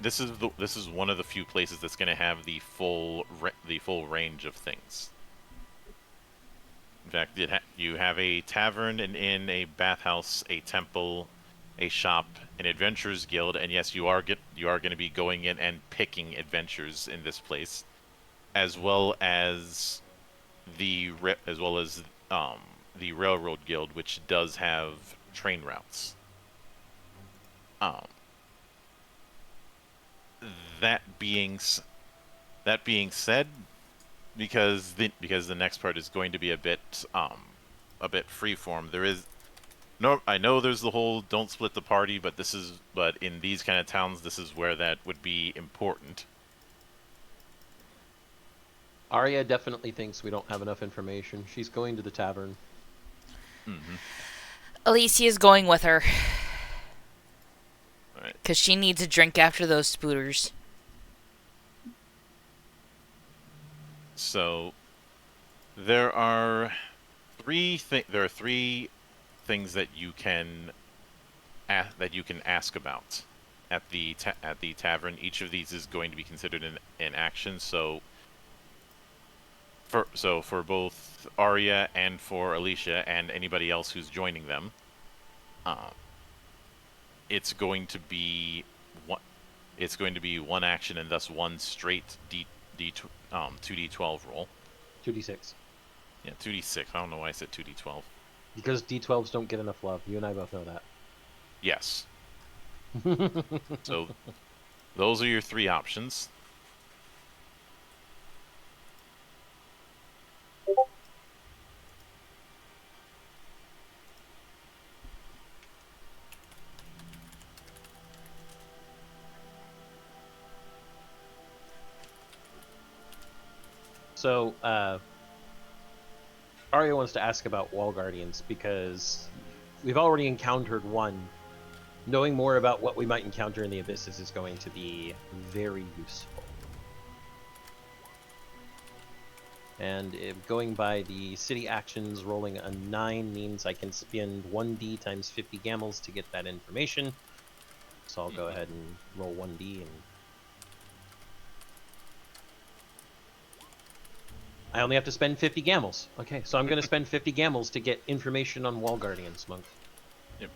This is one of the few places that's going to have the full range of things. In fact, you have a tavern, an inn, a bathhouse, a temple, a shop, an adventurers guild, and yes, you are going to be going in and picking adventures in this place, as well as the railroad guild, which does have train routes. That being said, because the next part is going to be a bit freeform. I know there's the whole don't split the party, but in these kind of towns, this is where that would be important. Arya definitely thinks we don't have enough information. She's going to the tavern. Mm-hmm. Alicia's going with her. All right. Because she needs a drink after those spooters. So, there are three things that you can ask about at the tavern. Each of these is going to be considered an action. So for both Arya and for Alicia and anybody else who's joining them, it's going to be one action and thus one straight 2d12 roll. 2d6. Yeah, 2d6. I don't know why I said 2d12. Because d12s don't get enough love. You and I both know that. Yes. So, those are your three options. So, Arya wants to ask about wall guardians because we've already encountered one. Knowing more about what we might encounter in the abysses is going to be very useful. And if going by the city actions, rolling a 9 means I can spend 1d times 50 gamels to get that information. So I'll go ahead and roll 1d, and I only have to spend 50 gamels. Okay, so I'm going to spend 50 gamels to get information on wall guardians, monk. Yep.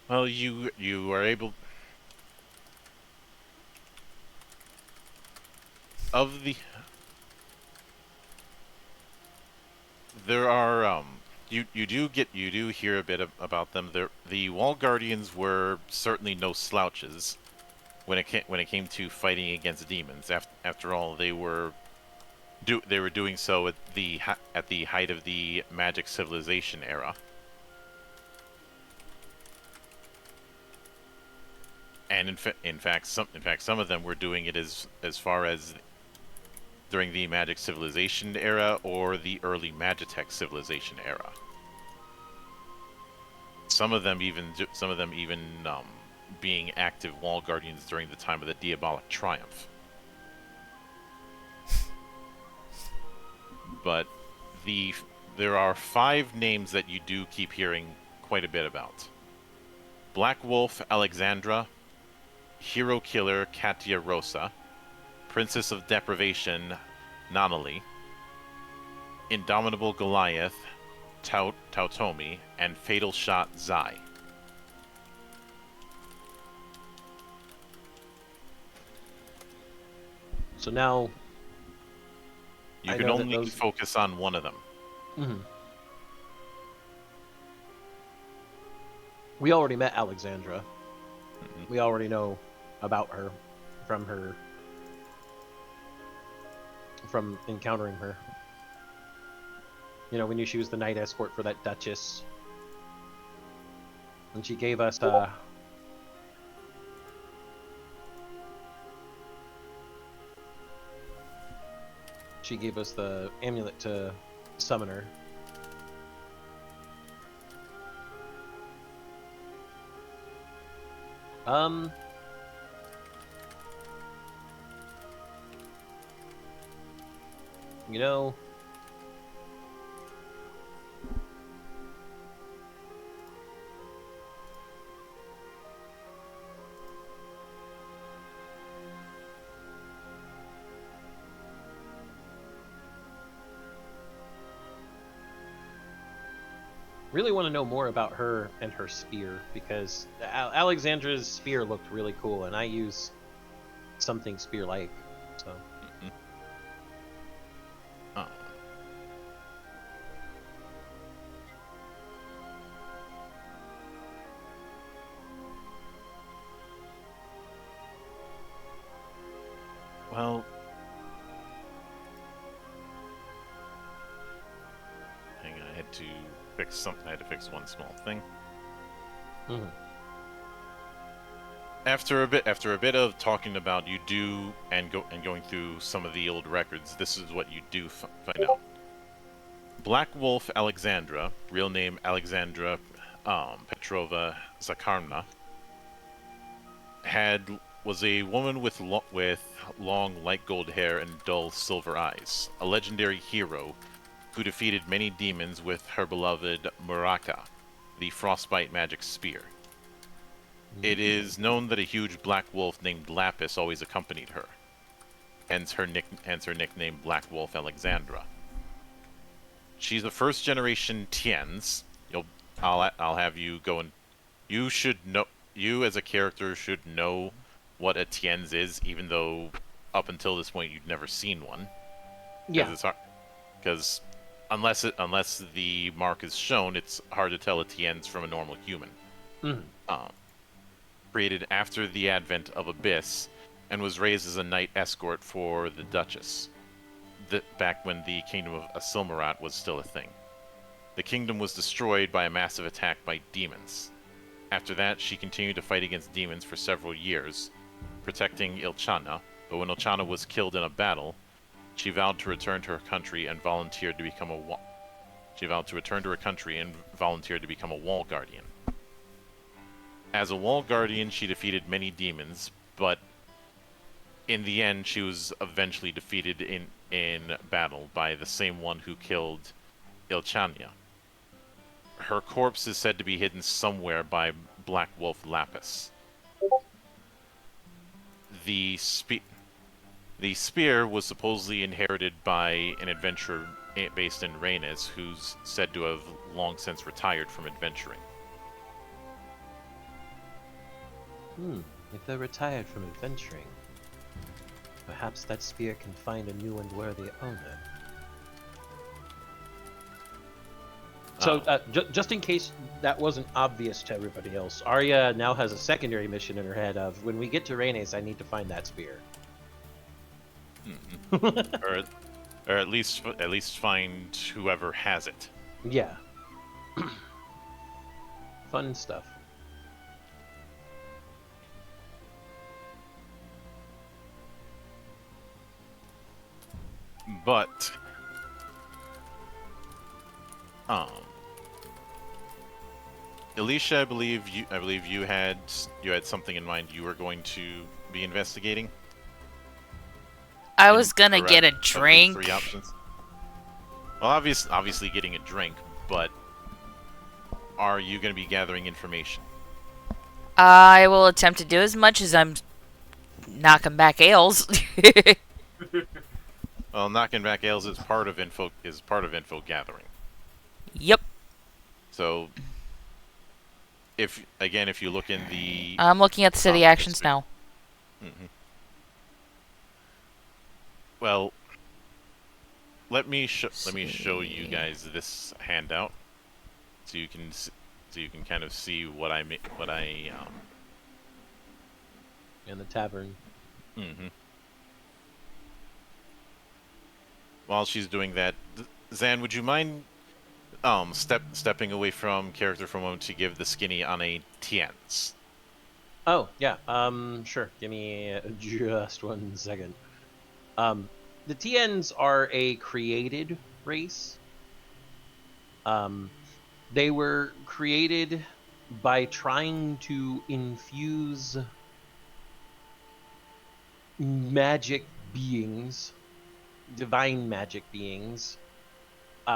Well, you are able of the there are you do hear a bit about them. The wall guardians were certainly no slouches when it came to fighting against demons. After all, they were doing so at the height of the magic civilization era. And in fact, some of them were doing it as far as during the Magic Civilization era or the early Magitech Civilization era. Some of them even being active wall guardians during the time of the Diabolic Triumph. But there are 5 names that you do keep hearing quite a bit about: Black Wolf Alexandra, Hero Killer Katia Rosa, Princess of Deprivation Nanali, Indomitable Goliath Tautomi, and Fatal Shot Zai. So now You I can know that only those- focus on one of them. Mhm. We already met Alexandra. Mhm. We already know about her from encountering her. You know, we knew she was the night escort for that Duchess. And she gave us the amulet to summon her. You know, really want to know more about her and her spear, because Alexandra's spear looked really cool, and I use something spear-like, so. Mhm. Uh, well, hang on, I had to fix something. I had to fix one small thing. Mhm. After a bit of talking about you do and going through some of the old records, this is what you do find out. Black Wolf Alexandra, real name Alexandra Petrova Zakharna, was a woman with long light gold hair and dull silver eyes, a legendary hero who defeated many demons with her beloved Muraka, the frostbite magic spear. It is known that a huge black wolf named Lapis always accompanied her, hence her nickname Black Wolf Alexandra. She's a first generation Tien's. I'll have you go and you should know. You as a character should know what a Tien's is, even though up until this point you'd never seen one. Yeah. Because unless the mark is shown, it's hard to tell a Tien's from a normal human. Mhm. Created after the advent of Abyss, and was raised as a knight escort for the Duchess. Back when the Kingdom of Asilmarat was still a thing. The kingdom was destroyed by a massive attack by demons. After that, she continued to fight against demons for several years, protecting Ilchana, but when Ilchana was killed in a battle, she vowed to return to her country and volunteered to become a wall guardian. As a wall guardian, she defeated many demons, but in the end, she was eventually defeated in battle by the same one who killed Ilchania. Her corpse is said to be hidden somewhere by Black Wolf Lapis. The spear was supposedly inherited by an adventurer based in Reynes, who's said to have long since retired from adventuring. If they're retired from adventuring, perhaps that spear can find a new and worthy owner. So, just in case that wasn't obvious to everybody else, Arya now has a secondary mission in her head of, when we get to Reynes, I need to find that spear. or at least find whoever has it. Yeah. Fun stuff. But Alicia, I believe you had something in mind you were going to be investigating. I was gonna Or, get a of these drink. 3 options. Well, obviously getting a drink, but are you going to be gathering information? I will attempt to do as much as I'm knocking back ales. Well, knocking back ales is part of info gathering. Yep. So, if you look in the I'm looking at the city actions now. Mm-hmm. Well, let me show you guys this handout, so you can kind of see what I In the tavern. Mm-hmm. While she's doing that, Zan, would you mind stepping away from character for a moment to give the skinny on a Tienz? Oh, yeah. Sure. Give me just 1 second. The Tiens are a created race. They were created by trying to infuse magic beings, divine magic beings,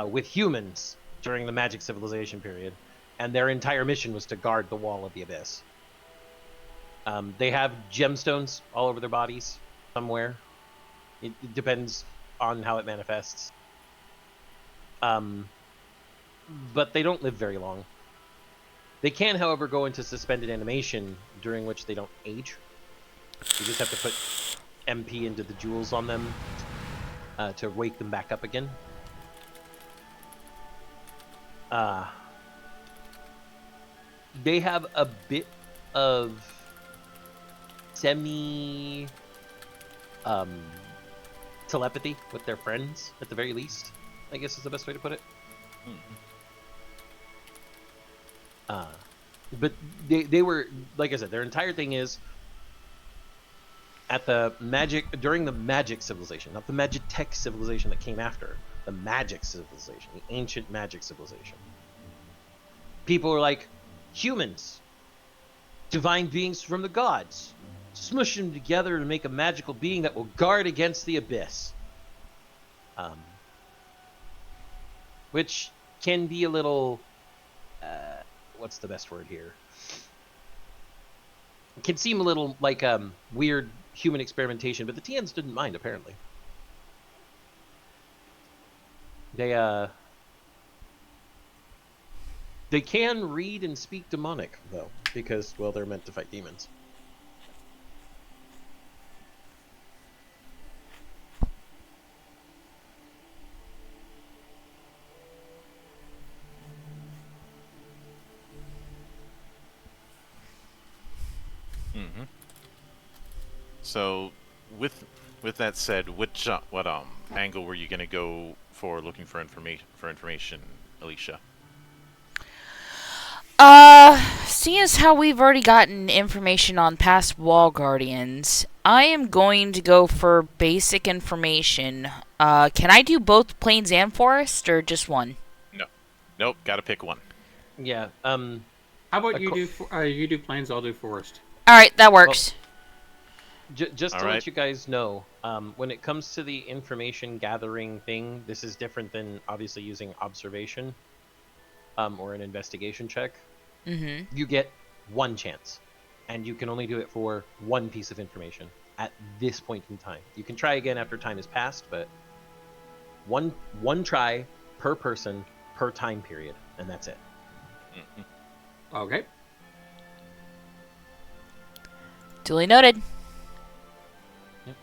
with humans during the magic civilization period, and their entire mission was to guard the wall of the abyss. They have gemstones all over their bodies somewhere. It depends on how it manifests. But they don't live very long. They can, however, go into suspended animation, during which they don't age. You just have to put MP into the jewels on them to wake them back up again. They have a bit of semi telepathy with their friends, at the very least, I guess is the best way to put it. But they were, like I said, their entire thing is during the magic civilization, not the Magitech civilization that came after, the magic civilization, the ancient magic civilization. People were like, humans, divine beings from the gods, smush them together to make a magical being that will guard against the abyss. Which can be a little, what's the best word here? It can seem a little like weird human experimentation, but the TNs didn't mind, apparently. They can read and speak demonic, though, because, well, they're meant to fight demons. Mm-hmm. So, with that said, what angle were you gonna go for looking for information, Alicia? Seeing as how we've already gotten information on past wall guardians, I am going to go for basic information. Can I do both plains and forest, or just one? Nope, gotta pick one. Yeah. How about you do plains, I'll do forest. Alright, that works. Just to Alright. let you guys know, when it comes to the information gathering thing, this is different than obviously using observation or an investigation check. Mm-hmm. You get one chance, and you can only do it for one piece of information at this point in time. You can try again after time has passed, but one try per person per time period, and that's it. Okay. Duly noted. Yep.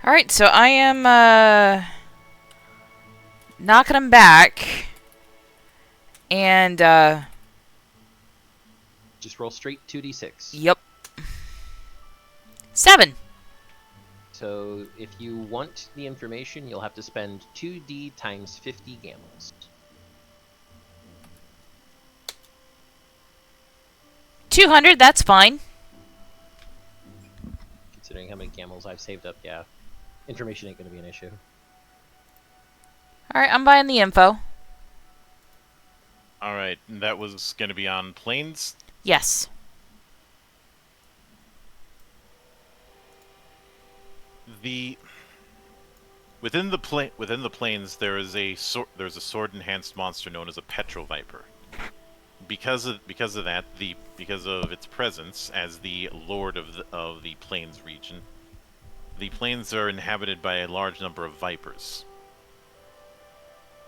Alright, so I am, knocking him back. And, Just roll straight 2d6. Yep. 7. So if you want the information, you'll have to spend 2d times 50 gambles. 200, that's fine. Considering how many gambles I've saved up, yeah. Information ain't going to be an issue. Alright, I'm buying the info. Alright, that was gonna be on plains. Yes. Within the plains there is there's a sword enhanced monster known as a Petro Viper. Because of its presence as the lord of the plains region, the plains are inhabited by a large number of vipers.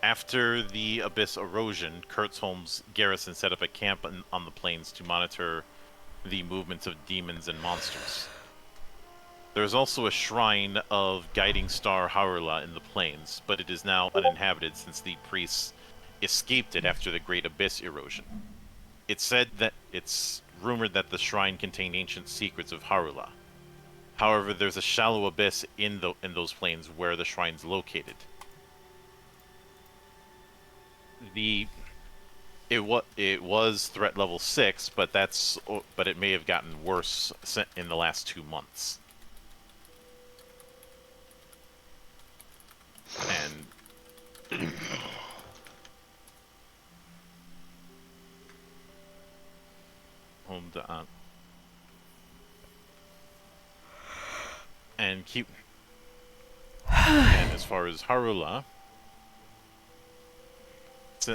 After the Abyss erosion, Kurtzholm's garrison set up a camp on the plains to monitor the movements of demons and monsters. There is also a shrine of Guiding Star Haurla in the plains, but it is now uninhabited since the priests escaped it after the Great Abyss erosion. It's rumored that the shrine contained ancient secrets of Haurla. However, there's a shallow abyss in those plains where the shrine's located. It was threat level 6, but it may have gotten worse in the last 2 months. And hold on. And as far as Haurla,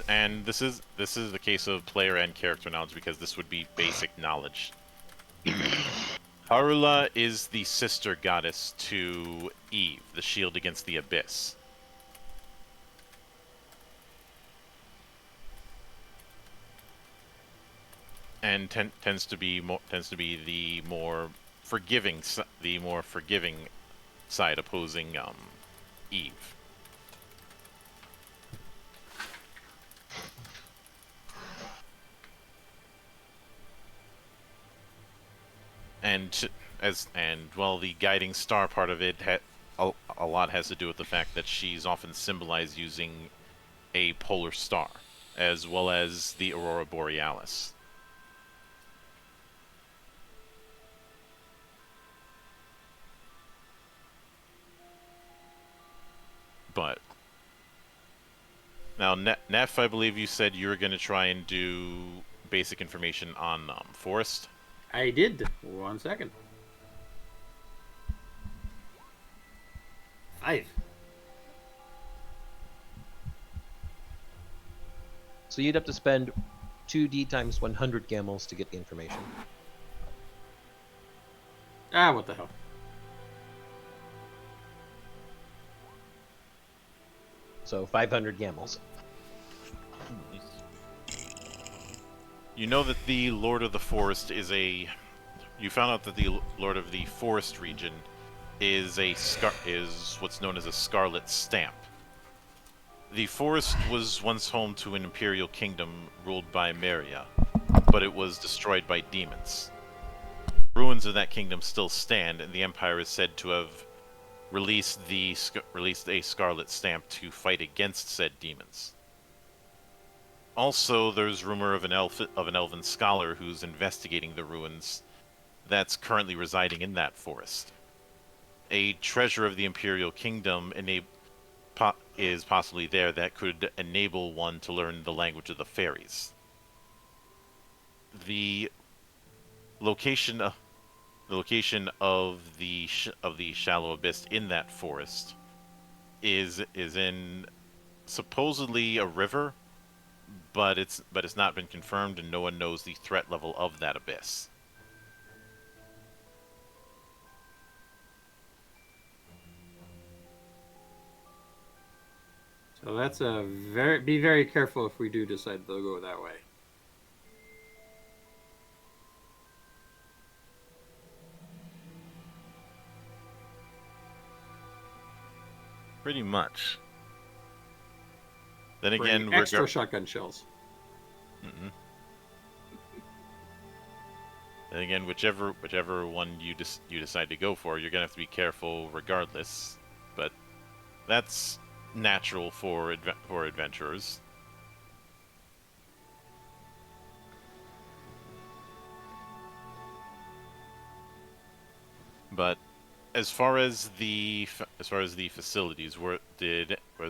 and this is the case of player and character knowledge because this would be basic knowledge. Haurla is the sister goddess to Eve, the shield against the abyss. And tends to be the more forgiving side opposing Eve. And the guiding star part of it a lot has to do with the fact that she's often symbolized using a polar star, as well as the aurora borealis. But now, Neff, I believe you said you were going to try and do basic information on Forest. I did. 1 second. 5. So you'd have to spend 2d times 100 gambles to get the information. What the hell? So 500 gambles. You know that the Lord of the Forest is a... You found out that the Lord of the Forest region is what's known as a Scarlet Stamp. The forest was once home to an imperial kingdom ruled by Meria, but it was destroyed by demons. Ruins of that kingdom still stand, and the Empire is said to have released a Scarlet Stamp to fight against said demons. Also, there's rumor of an elven scholar who's investigating the ruins that's currently residing in that forest. A treasure of the Imperial Kingdom is possibly there that could enable one to learn the language of the fairies. The location of the shallow abyss in that forest is in supposedly a river, but it's not been confirmed, and no one knows the threat level of that abyss. So that's a be very careful if we do decide to go that way. Pretty much. Then Bring again, extra shotgun shells. Mm-mm. Then again, whichever one you decide to go for, you're gonna have to be careful regardless. But that's natural for adventurers. But as far as the facilities, was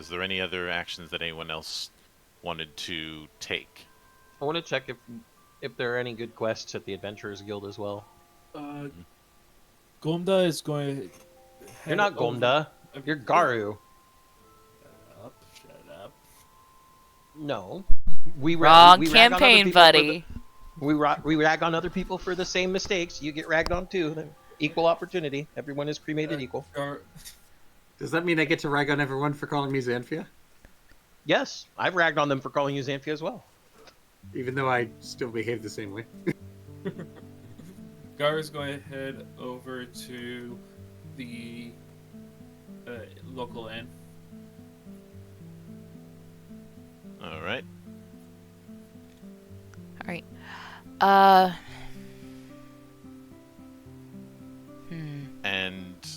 there any other actions that anyone else wanted to take? I want to check if there are any good quests at the Adventurers Guild as well. Gomda is going. You're not Gomda. You're Garu. Shut up. No. We Wrong we rag on other campaign, people buddy. we rag on other people for the same mistakes. You get ragged on too. Equal opportunity. Everyone is cremated equal. Does that mean I get to rag on everyone for calling me Xanthia? Yes, I've ragged on them for calling you Xanthia as well. Even though I still behave the same way. Gar is going to head over to the local inn. All right. All right. And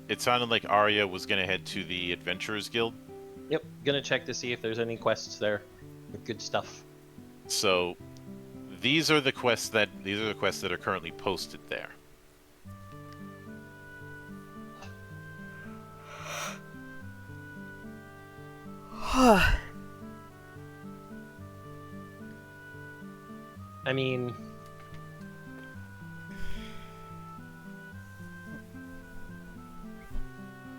it sounded like Arya was gonna head to the Adventurers Guild. Yep, gonna check to see if there's any quests there with good stuff. So these are the quests that are currently posted there. I mean,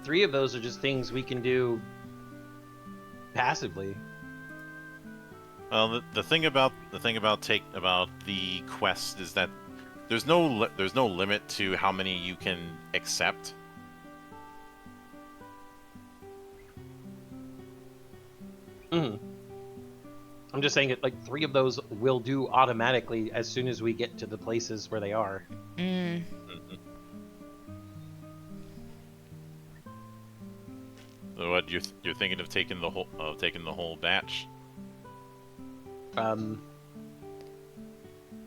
three of those are just things we can do passively. Well, the thing about the quest is that there's no limit to how many you can accept. I'm just saying it like three of those will do automatically as soon as we get to the places where they are. So what you're thinking of taking the whole batch?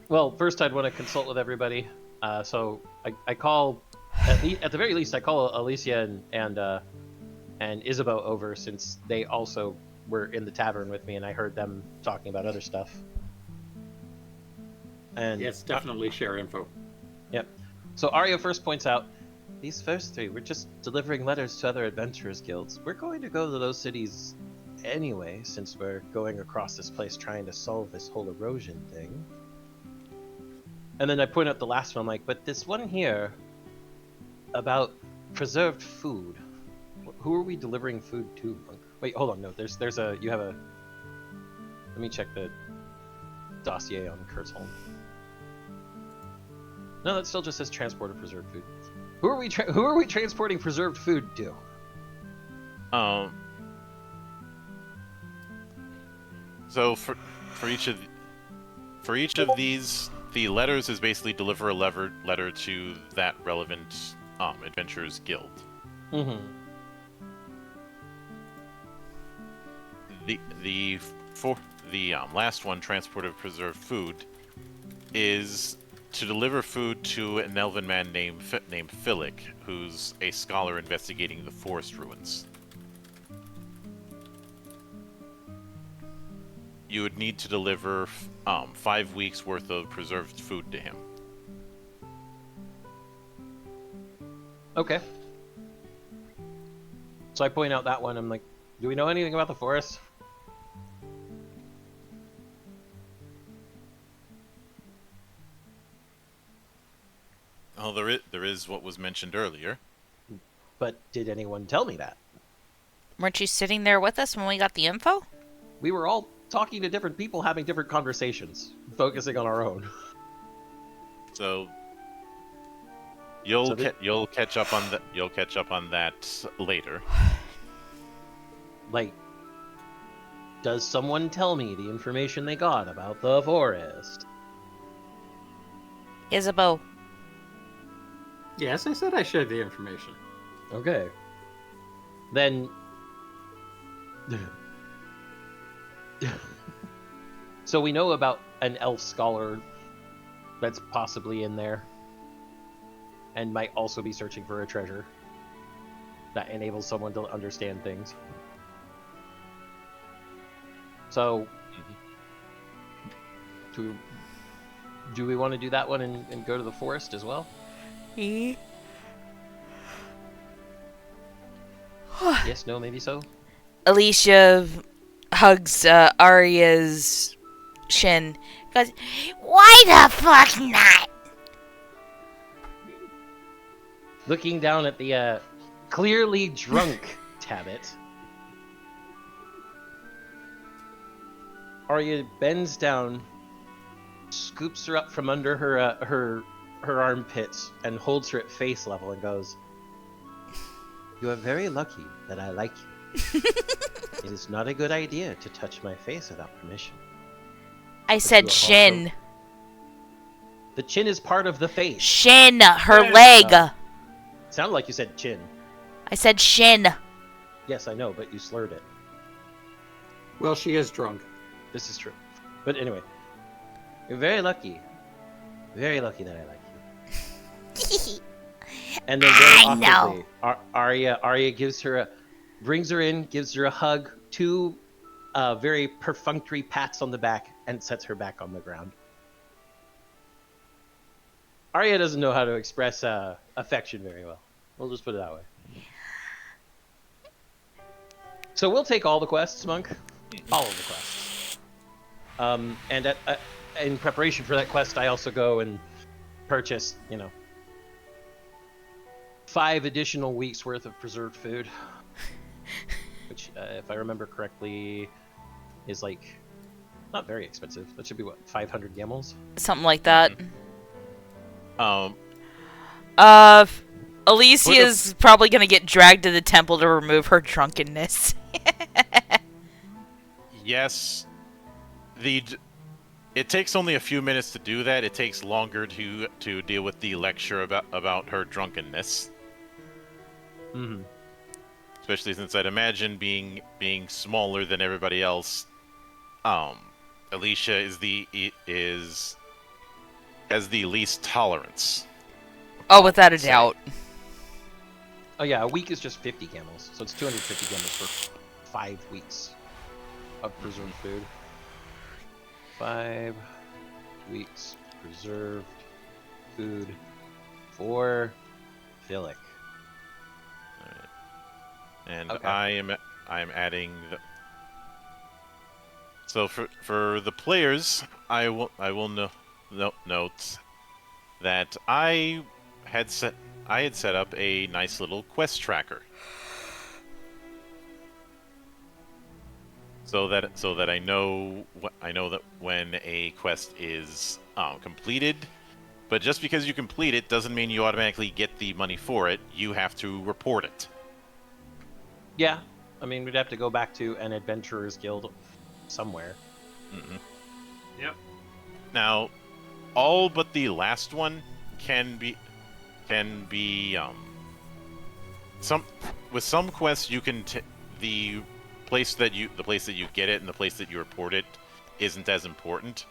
Well, first I'd want to consult with everybody. So I call at the very least I call Alicia and Isabeau over, since they also were in the tavern with me and I heard them talking about other stuff. And Yes, definitely share info. Yep. So Arya first points out, these first three, we're just delivering letters to other adventurers guilds. We're going to go to those cities anyway, since we're going across this place trying to solve this whole erosion thing. And then I point out the last one, I'm like, but this one here about preserved food. Who are we delivering food to, Monk? Wait, hold on, no, you have a... Let me check the dossier on Kurzholm. No, that still just says transport of preserved food. Who are we transporting preserved food to? So for each of these, the letters is basically deliver a letter to that relevant adventurers guild. Mm-hmm. The last one, transport of preserved food, is to deliver food to an elven man named Philic, who's a scholar investigating the forest ruins. you would need to deliver 5 weeks worth of preserved food to him. Okay. So I point out that one. I'm like, do we know anything about the forest? Oh, there is what was mentioned earlier. But did anyone tell me that? Weren't you sitting there with us when we got the info? We were all talking to different people, having different conversations, focusing on our own. So you'll So the- you'll catch up on that later. Like, does someone tell me the information they got about the forest? Isabeau. Yes, I said I shared the information. Okay. Then... So we know about an elf scholar that's possibly in there, and might also be searching for a treasure that enables someone to understand things. So, do we want to do that one and go to the forest as well? Yes, no, maybe so? Alicia hugs Arya's shin. Goes, why the fuck not? Looking down at the clearly drunk Tabit, Arya bends down, scoops her up from under her armpits, and holds her at face level and goes, "You are very lucky that I like you. It is not a good idea to touch my face without permission." I you said are shin. also- The chin is part of the face. Shin, her Shin. leg. Sounded like you said chin. I said shin. Yes, I know, but you slurred it. Well, she is drunk. This is true. But anyway, you're very lucky. Very lucky that I like you. And then very I know. awkwardly, Arya brings her in, gives her a hug, two very perfunctory pats on the back, and sets her back on the ground. Arya doesn't know how to express affection very well. We'll just put it that way. So we'll take all the quests, Monk. All of the quests. And in preparation for that quest, I also go and purchase, 5 additional weeks worth of preserved food, which, if I remember correctly, is like not very expensive. That should be 500 gemels. Something like that. Um, Alicia's probably gonna get dragged to the temple to remove her drunkenness. yes, it takes only a few minutes to do that. It takes longer to deal with the lecture about her drunkenness. Mm-hmm. Especially since I'd imagine being smaller than everybody else, Alicia has the least tolerance. Oh, without a doubt. Oh yeah, a week is just 50 camels, so it's 250 camels for 5 weeks of preserved food. 5 weeks preserved food for Philic. And Okay. I am adding the. So for the players, I will note that I had set up a nice little quest tracker. So that I know that when a quest is completed, but just because you complete it doesn't mean you automatically get the money for it. You have to report it. Yeah, I mean, we'd have to go back to an adventurer's guild somewhere. Mm-hmm. Yep. Now, all but the last one can be with some quests you can the place that you get it and the place that you report it isn't as important.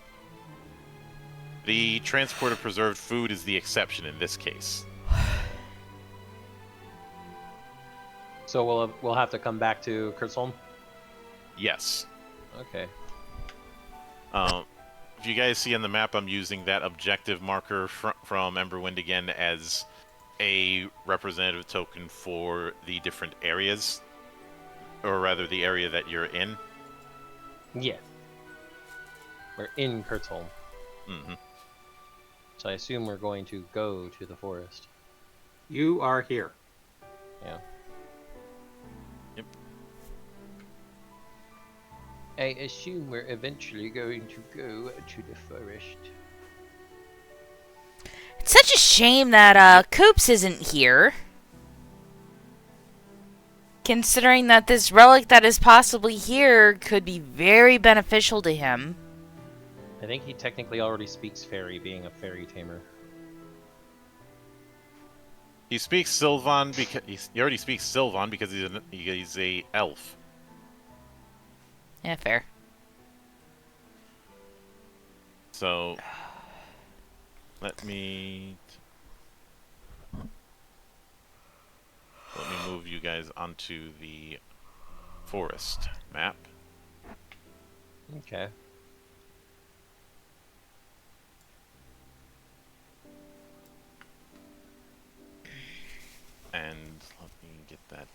The transport of preserved food is the exception in this case. So we'll have to come back to Kurtzholm? Yes. Okay. If you guys see on the map, I'm using that objective marker from Emberwind again as a representative token for the different areas, or rather the area that you're in. Yeah. We're in Kurtzholm. Mm-hmm. So I assume we're going to go to the forest. You are here. Yeah. Yep. I assume we're eventually going to go to the forest. It's such a shame that Coops isn't here. Considering that this relic that is possibly here could be very beneficial to him. I think he technically already speaks fairy, being a fairy tamer. He speaks Sylvan because he already speaks Sylvan because he's a elf. Yeah, fair. So let me move you guys onto the forest map. Okay. And let me get that.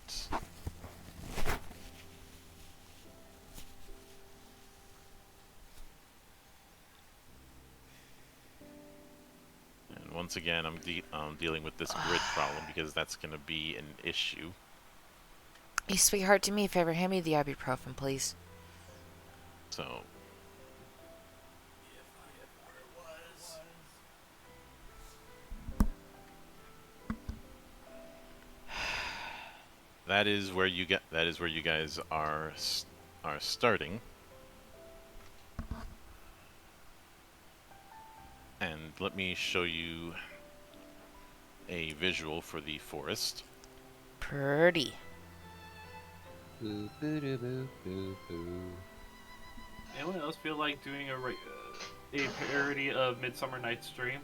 And once again, I'm dealing with this grid problem because that's going to be an issue. Hey, sweetheart, do me a favor. Hand me the ibuprofen, please. So that is where you guys are starting. And let me show you a visual for the forest. Pretty. Boo boo doo boo boo boo. Anyone else feel like doing a parody of Midsummer Night's Dream?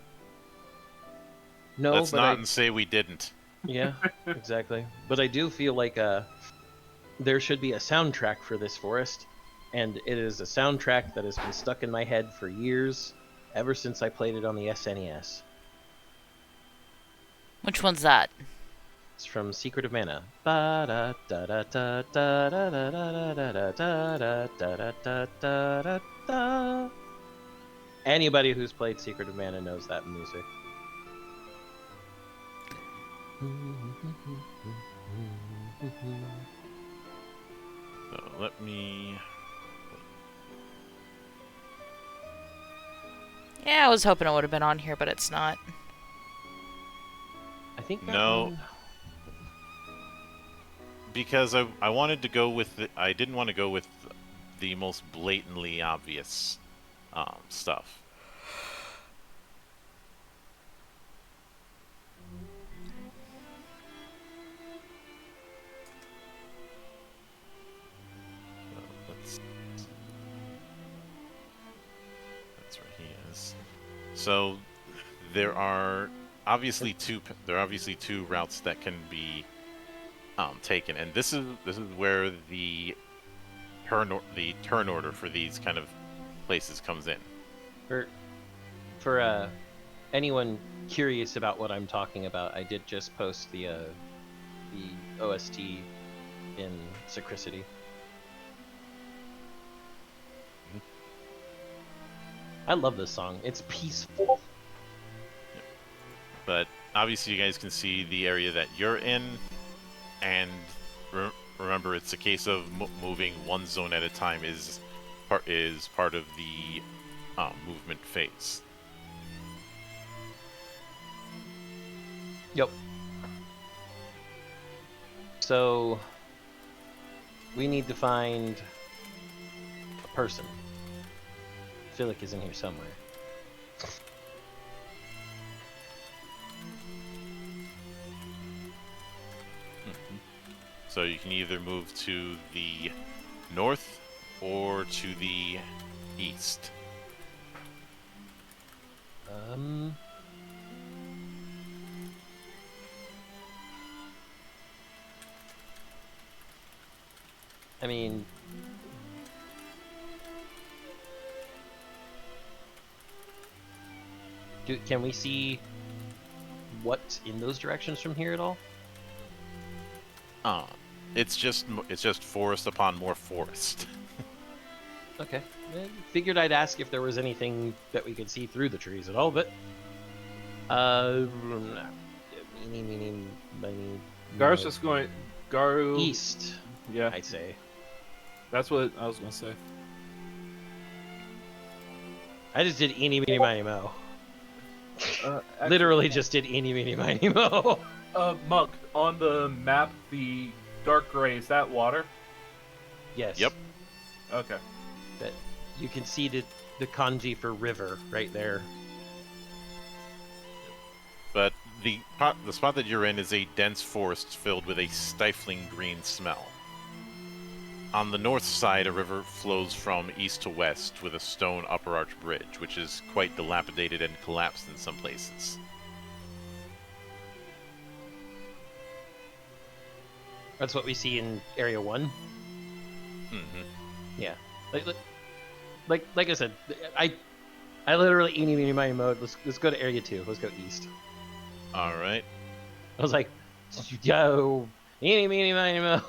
No, Let's but not and say we didn't. Yeah, exactly. But I do feel like there should be a soundtrack for this forest, and it is a soundtrack that has been stuck in my head for years, ever since I played it on the SNES. Which one's that? It's from Secret of Mana. Ba da da da da da da da da da da da da da da da da. Anybody who's played Secret of Mana knows that music. So let me. Yeah, I was hoping it would have been on here, but it's not. I think that No. one... Because I wanted to go with I didn't want to go with the most blatantly obvious stuff. That's where he is. So there are obviously two routes that can be taken, and this is where the turn order for these kind of places comes in. For anyone curious about what I'm talking about, I did just post the OST in Sacricity. I love this song. It's peaceful. But obviously, you guys can see the area that you're in, and remember, it's a case of moving one zone at a time is part of the movement phase. Yep. So we need to find a person. Philic is in here somewhere. So you can either move to the north or to the east. I mean, Can we see what's in those directions from here at all? It's just forest upon more forest. Okay. Figured I'd ask if there was anything that we could see through the trees at all, but meeny, Garu's just going. Garu. east, Yeah, I'd say. that's what I was gonna say. I just did eeny, meeny, miny, mo. Actually, Literally just did eeny, meeny, miny, mo. Monk, on the map, the dark gray, is that water? Yes. Yep. Okay. But you can see the kanji for river right there. But the spot that you're in is a dense forest filled with a stifling green smell. On the north side, a river flows from east to west with a stone upper arch bridge, which is quite dilapidated and collapsed in some places. That's what we see in Area 1. Mm-hmm. Yeah. Like I said, I literally eeny, meeny, miny, mo. Let's go to Area 2. Let's go east. All right. I was like, yo, eeny, meeny, miny, mo.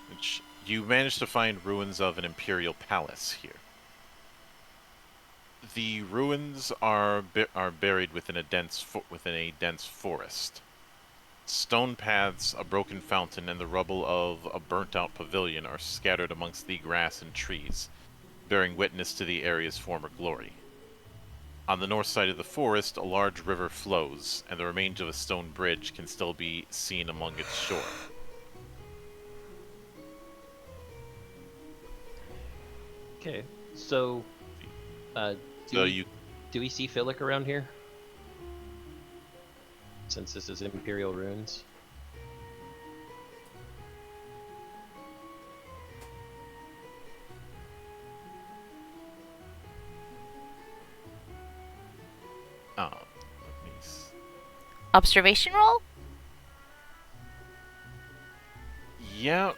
Which you managed to find ruins of an imperial palace here. The ruins are buried within a dense forest. Stone paths, a broken fountain, and the rubble of a burnt-out pavilion are scattered amongst the grass and trees, bearing witness to the area's former glory. On the north side of the forest, a large river flows, and the remains of a stone bridge can still be seen along its shore. Okay, so, do we see Philic around here? Since this is Imperial Ruins. Let me see. Observation roll? Yeah.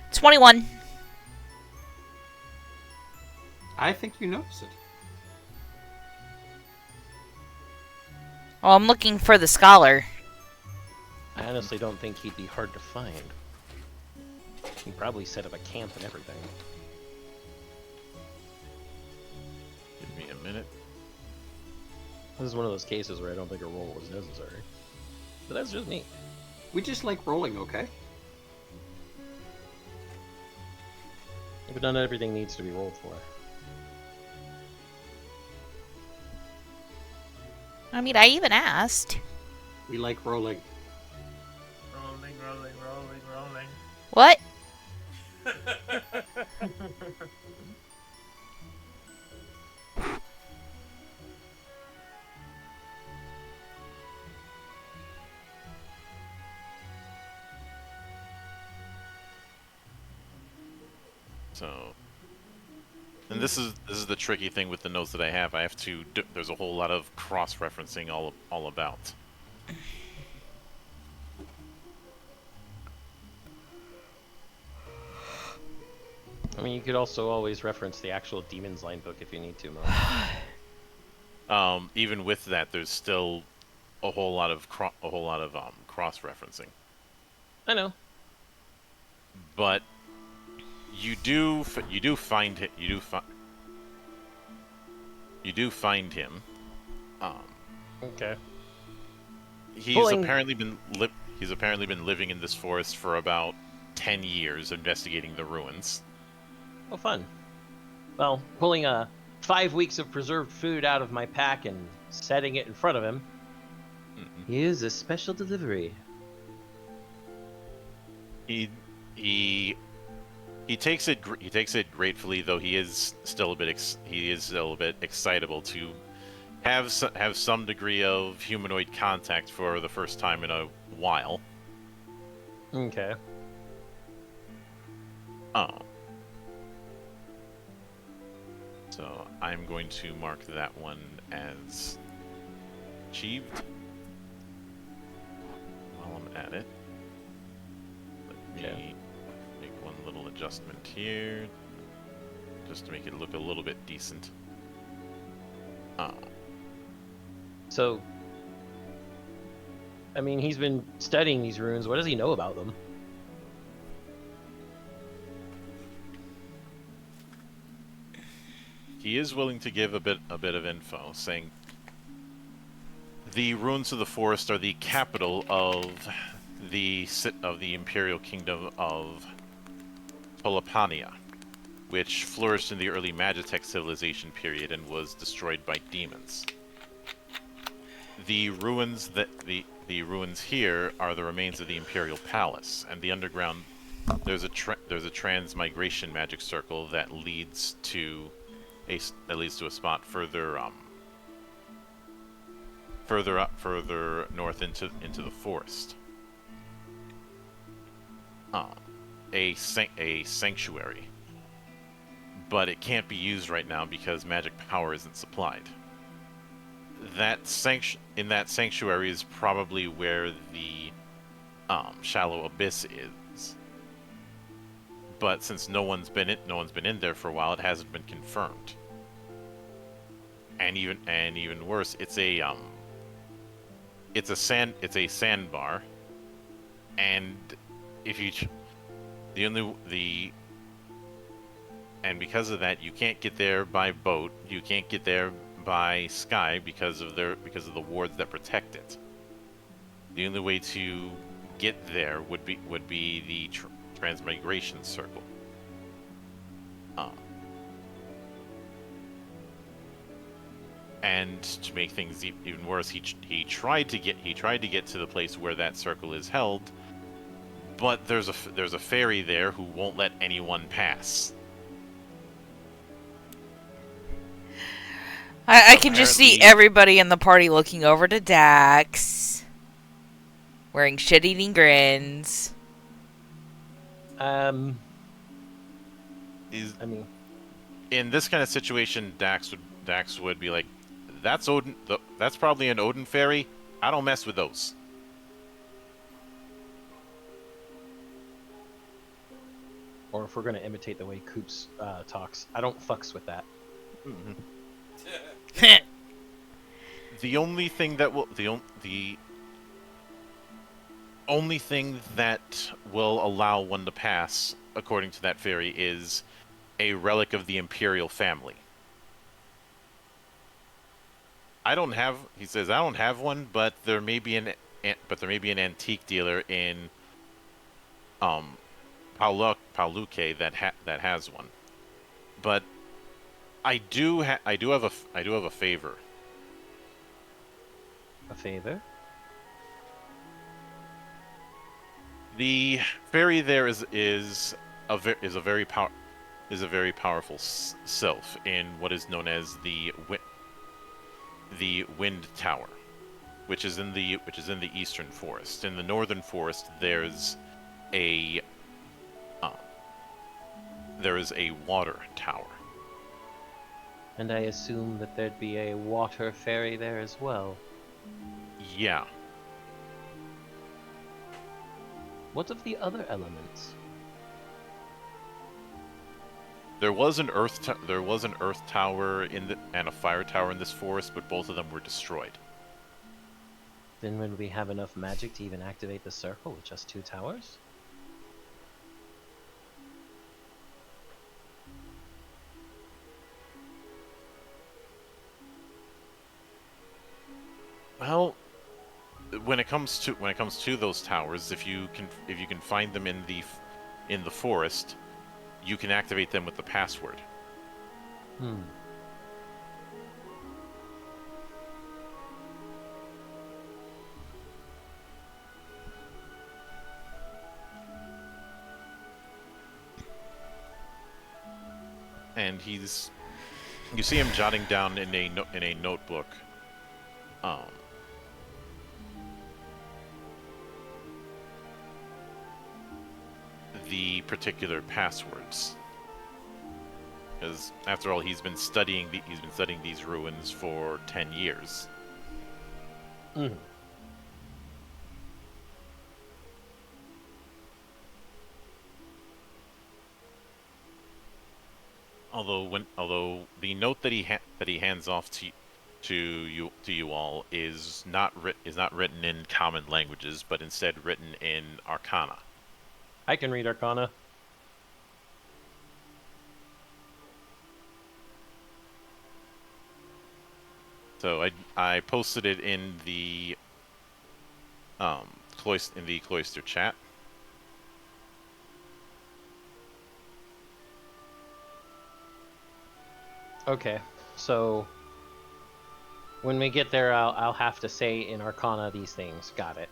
It's 21. I think you notice it. Well, I'm looking for the scholar. I honestly don't think he'd be hard to find. He probably set up a camp and everything. Give me a minute. This is one of those cases where I don't think a roll was necessary. But that's just me. We just like rolling, okay? But not everything needs to be rolled for. I mean, I even asked. We like rolling. Rolling, rolling, rolling, rolling. What? So, and this is the tricky thing with the notes that I have. I have to. There's a whole lot of cross-referencing all about. I mean, you could also always reference the actual Demon's Line book if you need to, Mo. Even with that, there's still a whole lot of cross-referencing. I know. But you do find him. Okay. He's apparently been living in this forest for about 10 years, investigating the ruins. Oh, fun. Well, pulling 5 weeks of preserved food out of my pack and setting it in front of him. Mm-hmm. Here's a special delivery. He takes it gratefully, though he is still a bit excitable to have some degree of humanoid contact for the first time in a while. Okay. So I'm going to mark that one as achieved. While I'm at it, let me make one little adjustment here, just to make it look a little bit decent. So, I mean, he's been studying these runes. What does he know about them? He is willing to give a bit of info, saying the ruins of the forest are the capital of the Imperial Kingdom of Pelopania, which flourished in the early Magitech civilization period and was destroyed by demons. The ruins the ruins here are the remains of the Imperial Palace, and the underground there's a transmigration magic circle that leads to a spot further further north into the forest. A sanctuary, but it can't be used right now because magic power isn't supplied. In that sanctuary is probably where the shallow abyss is. But since no one's been in there for a while, it hasn't been confirmed. And even worse, it's a sandbar, and if you and because of that, you can't get there by boat. You can't get there by sky because of the wards that protect it. The only way to get there would be the transmigration circle. And to make things even worse, he tried to get to the place where that circle is held, but there's a fairy there who won't let anyone pass. I can just see Apparently- everybody in the party looking over to Dax, wearing shit-eating grins. I Is mean, in this kind of situation, Dax would be like, "That's Odin. That's probably an Odin fairy. I don't mess with those." or if we're gonna imitate the way Coops talks, I don't fucks with that. The only thing that will allow one to pass, according to that fairy, is a relic of the Imperial family. He says, I don't have one, but there may be an antique dealer in Paluque that has one. But I do have a favor. A favor? The fairy there is a very powerful sylph in what is known as the Wind Tower, which is in the eastern forest. In the northern forest, there is a water tower. And I assume that there'd be a water fairy there as well. Yeah. What of the other elements? There was an earth tower and a fire tower in this forest, but both of them were destroyed. Then would we have enough magic to even activate the circle with just 2 towers? Well, when it comes to those towers, if you can find them in the forest, you can activate them with the password. And you see him jotting down in a notebook. The particular passwords. because after all, he's been studying these ruins for 10 years. Mhm. Although the note that he hands off to you all is not written in common languages, but instead written in Arcana. I can read Arcana. So I posted it in the Cloister chat. Okay, so when we get there, I'll have to say in Arcana these things. Got it.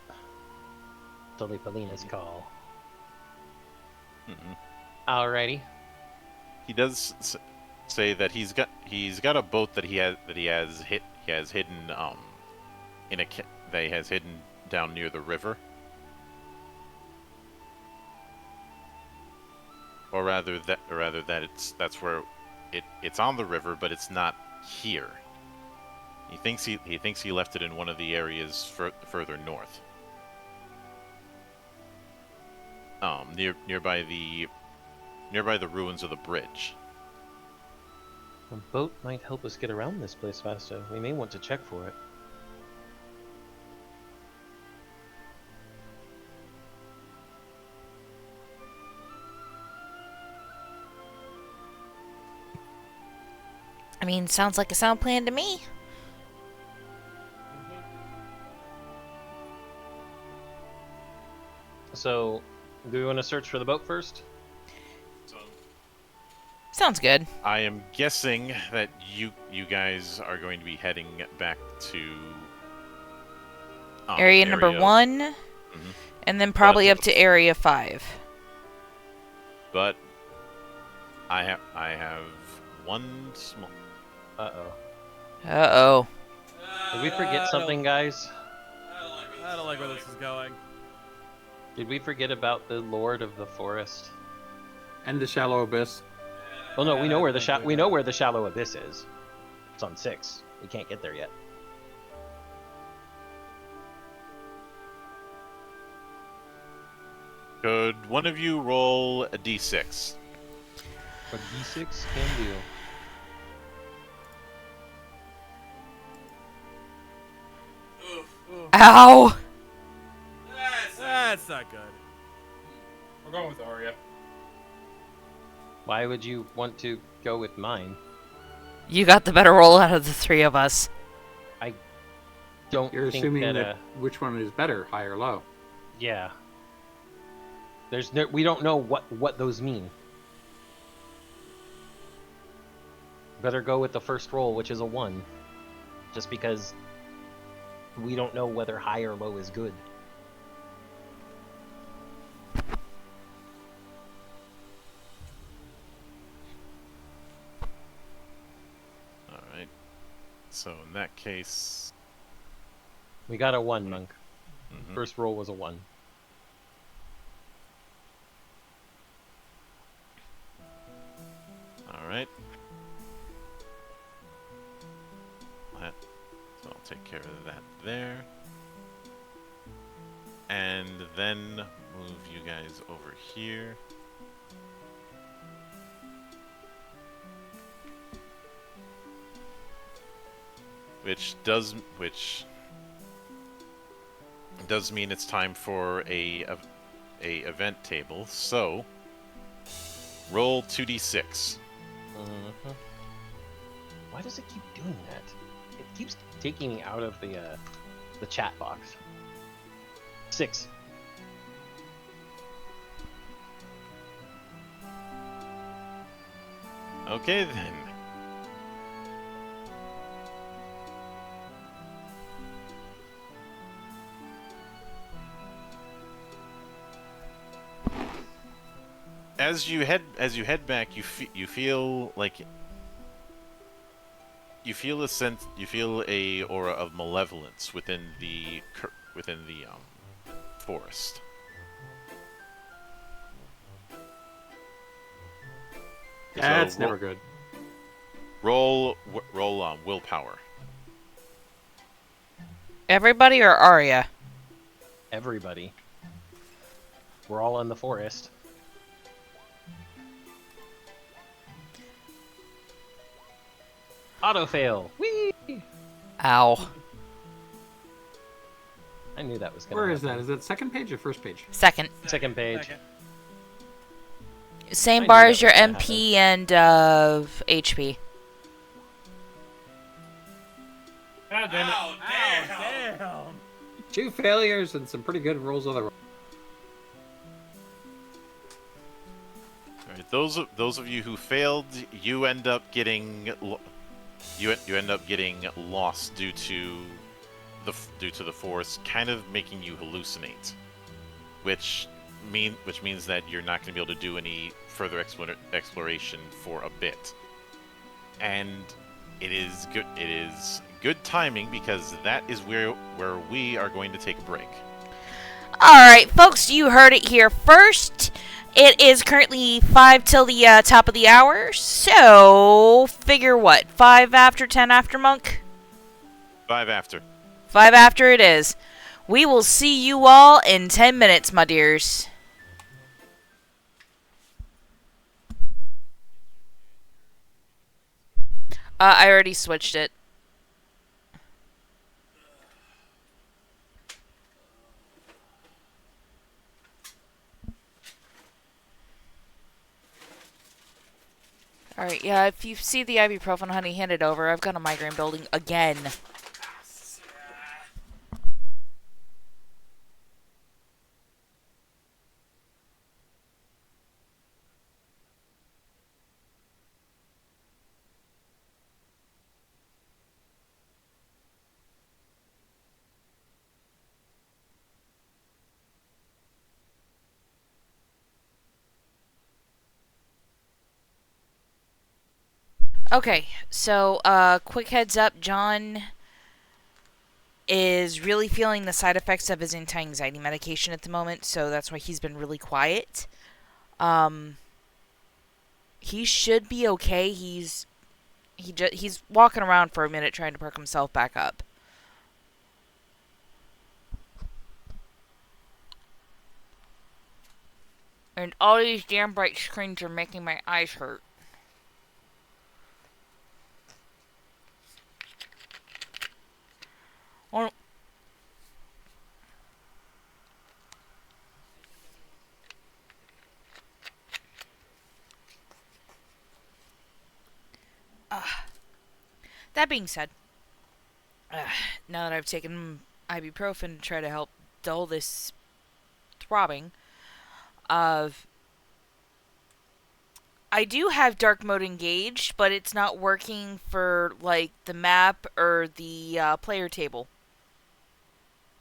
Tolipalina's call. Mm-mm. Alrighty. He does say that he's got a boat that he has hidden that he has hidden down near the river, or rather that that's where it's on the river, but it's not here. He thinks he left it in one of the areas further north, nearby the ruins of the bridge. A boat might help us get around this place faster. We may want to check for it. I mean, sounds like a sound plan to me. So, do we want to search for the boat first? Sounds good. I am guessing that you guys are going to be heading back to Area number 1, Mhm. and then probably But- up to Area 5. But I have one small. Uh-oh. Uh-oh. Did we forget something, guys? I don't like where this is going. Did we forget about the Lord of the Forest? And the shallow abyss. Well, no, we know where the think we know where the shallow abyss is. It's on 6. We can't get there yet. Could one of you roll a d6? What D6 can do. Ow! That's not good. We're going with Arya. Why would you want to go with mine? You got the better roll out of the 3 of us. Don't You're think assuming that, that which one is better, high or low. yeah. We don't know what those mean. Better go with the first roll, which is a 1. Just because we don't know whether high or low is good. All right. So in that case, We got a 1, Monk. mhm. First roll was a 1. All right. So I'll take care of that there. And then move you guys over here. Which does mean it's time for a event table. So roll 2d6. Mhm. Why does it keep doing that? It keeps taking me out of the chat box. 6. Okay then. As you head back, you feel like you feel a aura of malevolence within the forest. That's So roll- never good. Roll willpower. Everybody or Arya? Everybody. We're all in the forest. Auto fail. Whee! Ow. I knew that was gonna Where happen. is that? Is that second page or first page? Second. Second page. Second. Same I bar knew as that your was gonna MP and HP. God damn it. Ow, damn. 2 failures and some pretty good rolls otherwise. All right, those of you who failed, you end up getting you end up getting lost due to the force kind of making you hallucinate, which means that you're not going to be able to do any further exploration for a bit. And it is good timing because that is where we are going to take a break. Alright, folks, you heard it here first. It is currently 5 till the top of the hour, so figure what? 5 after, 10 after, Monk? 5 after. 5 after it is. We will see you all in 10 minutes, my dears. I already switched it. Alright, yeah, if you see the ibuprofen, honey, hand it over. I've got a migraine building again. Okay, so, quick heads up, John is really feeling the side effects of his anti-anxiety medication at the moment, so that's why he's been really quiet. He should be okay. He's walking around for a minute trying to perk himself back up. And all these damn bright screens are making my eyes hurt. Well, that being said, now that I've taken ibuprofen to try to help dull this throbbing, I do have dark mode engaged, but it's not working for, like, the map or the player table.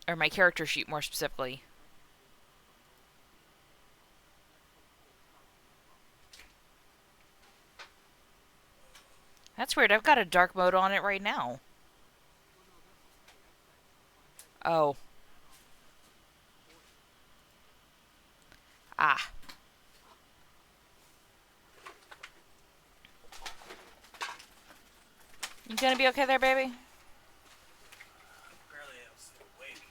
Or my character sheet, more specifically. That's weird. I've got a dark mode on it right now. Oh. Ah. You gonna be okay there, baby? Barely able to stay awake.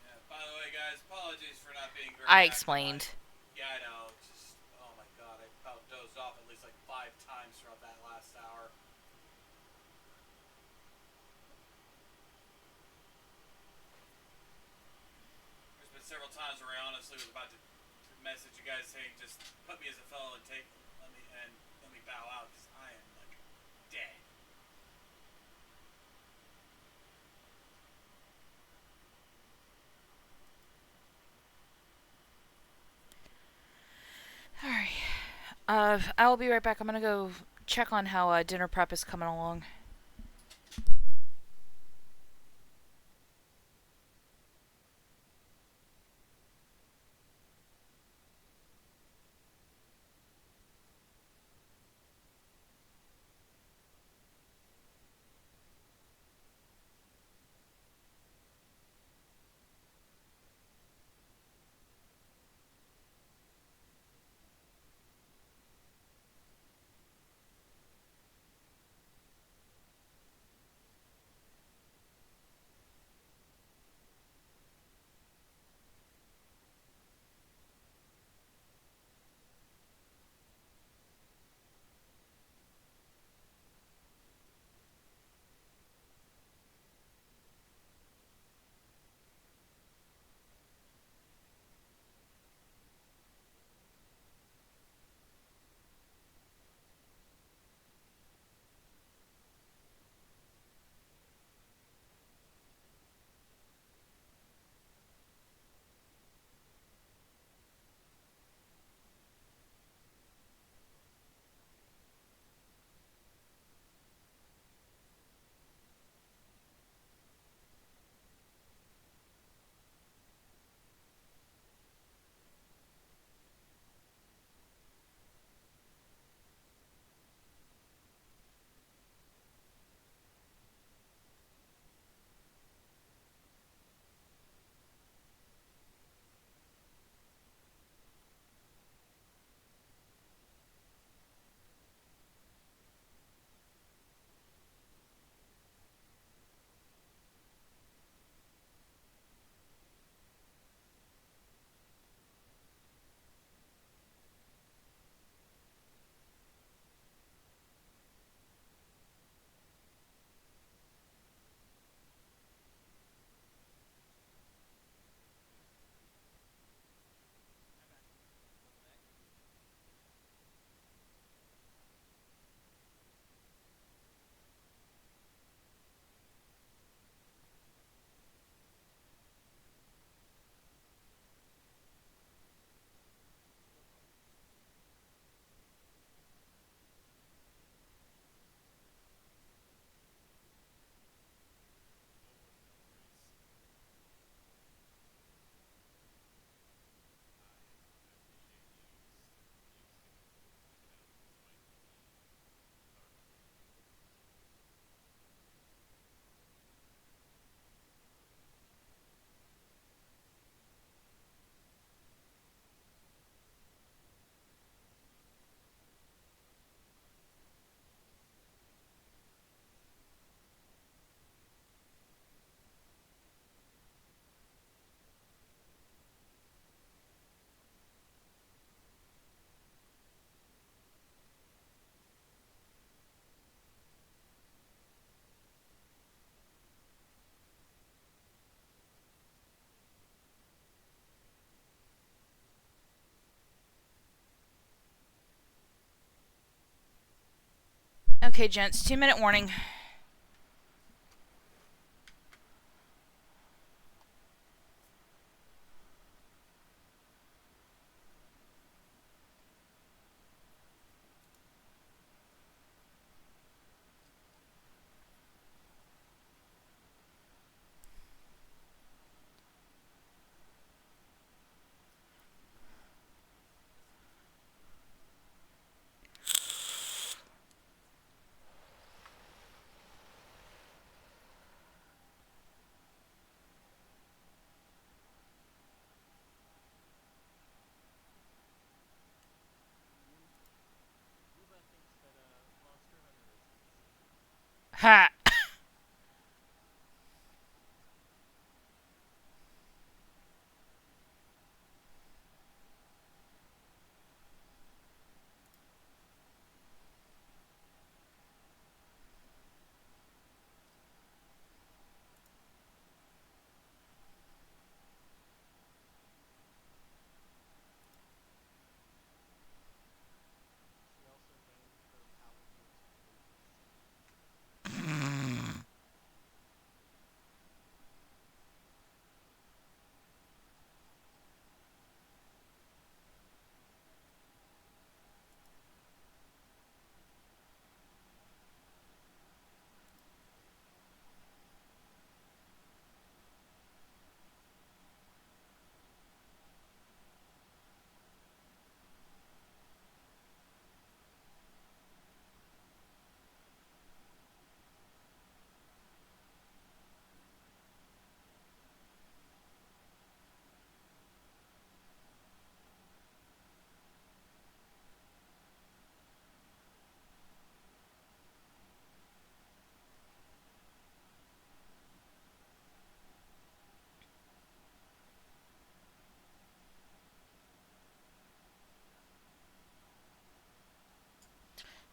Yeah, by the way, guys, apologies for not being very I active. explained. Yeah, I know. Just, oh my god, I about dozed off at least like 5 times throughout that last hour. There's been several times where I honestly was about to message you guys saying just put me as a fellow and let me bow out because I am like dead. Alright. I will be right back. I'm gonna go check on how dinner prep is coming along. Okay, gents, 2-minute warning. Ha!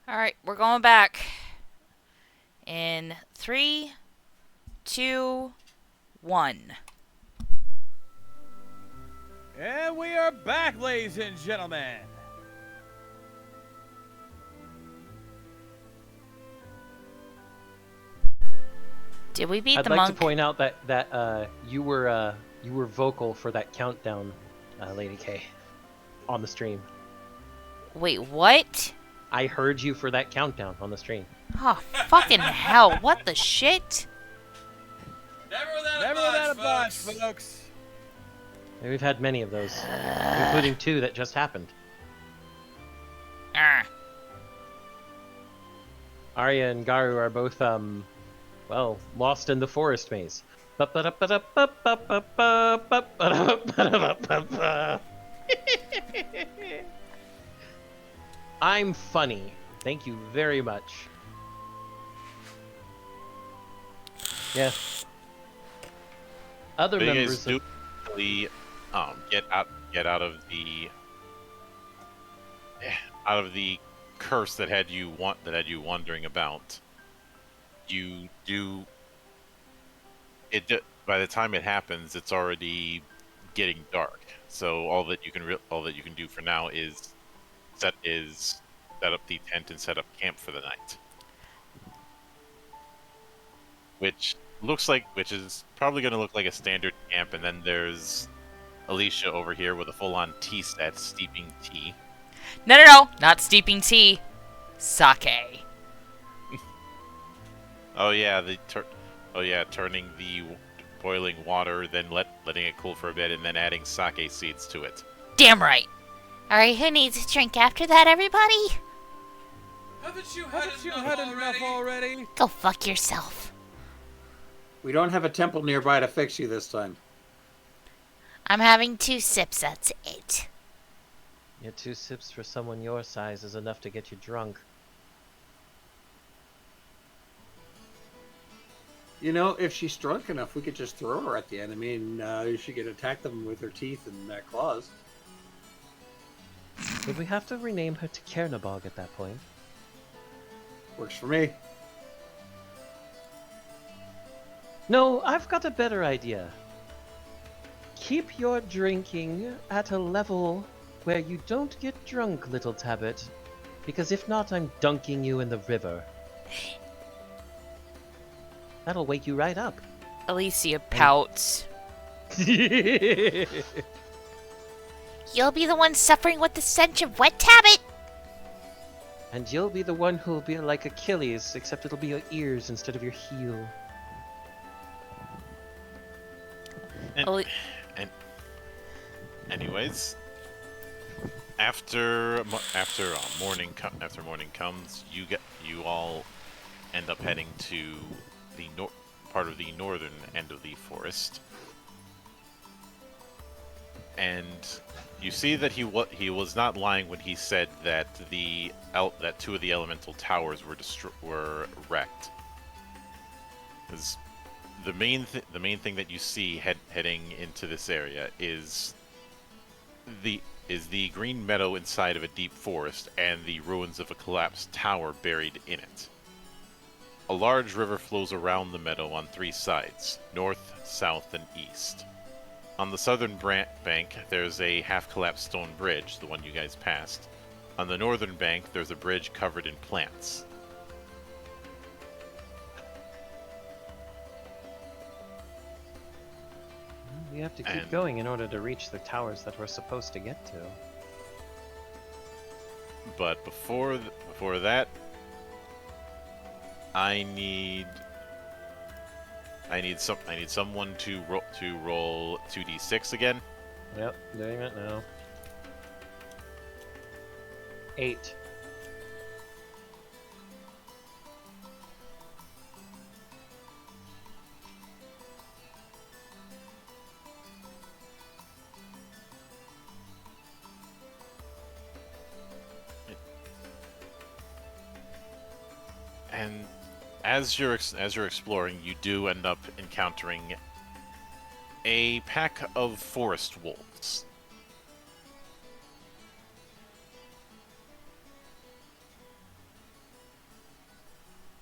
Alright, we're going back. In 3, 2, 1. And we are back, ladies and gentlemen. Did we beat I'd the like monk? to point out that you were vocal for that countdown, Lady K, on the stream. Wait, what? I heard you for that countdown on the stream. Oh, fucking hell. What the shit? Never without Never a without a bunch, bunch, folks. And we've had many of those, including 2 that just happened. Ah. Arya and Garu are both, well, lost in the forest maze. I'm funny. Thank you very much. Yeah. Other But you members guys do really get out of the curse that had you wondering about. You do it. By the time it happens, it's already getting dark. So all that you can do for now is set up the tent and set up camp for the night. Which is probably going to look like a standard camp, and then there's Alicia over here with a full-on tea set, steeping tea. No, not steeping tea. Sake. Oh yeah, turning the boiling water, then letting it cool for a bit, and then adding sake seeds to it. Damn right. Alright, who needs a drink after that, everybody? Haven't you Haven't you had had enough already? Go fuck yourself. We don't have a temple nearby to fix you this time. I'm having 2 sips, that's it. Yeah, 2 sips for someone your size is enough to get you drunk. You know, if she's drunk enough, we could just throw her at the enemy and she could attack them with her teeth and claws. Would we have to rename her to Kernabog at that point? Works for me. No, I've got a better idea. Keep your drinking at a level where you don't get drunk, little Tabbit. Because if not, I'm dunking you in the river. That'll wake you right up. Alicia pouts. You'll be the one suffering with the stench of wet Tabit. And you'll be the one who'll be like Achilles, except it'll be your ears instead of your heel. Ali- Anyways, after morning comes, you all end up heading to the part of the northern end of the forest, and you see that he was not lying when he said that that two of the elemental towers were wrecked. 'Cause the main thing that you see heading into this area is the green meadow inside of a deep forest and the ruins of a collapsed tower buried in it. A large river flows around the meadow on 3 sides: north, south, and east. On the southern bank, there's a half-collapsed stone bridge, the one you guys passed. On the northern bank, there's a bridge covered in plants. We have to keep going in order to reach the towers that we're supposed to get to. But before that, I need someone to roll 2d6 again. Yep, doing it now. 8. And as you're exploring, you do end up encountering a pack of forest wolves.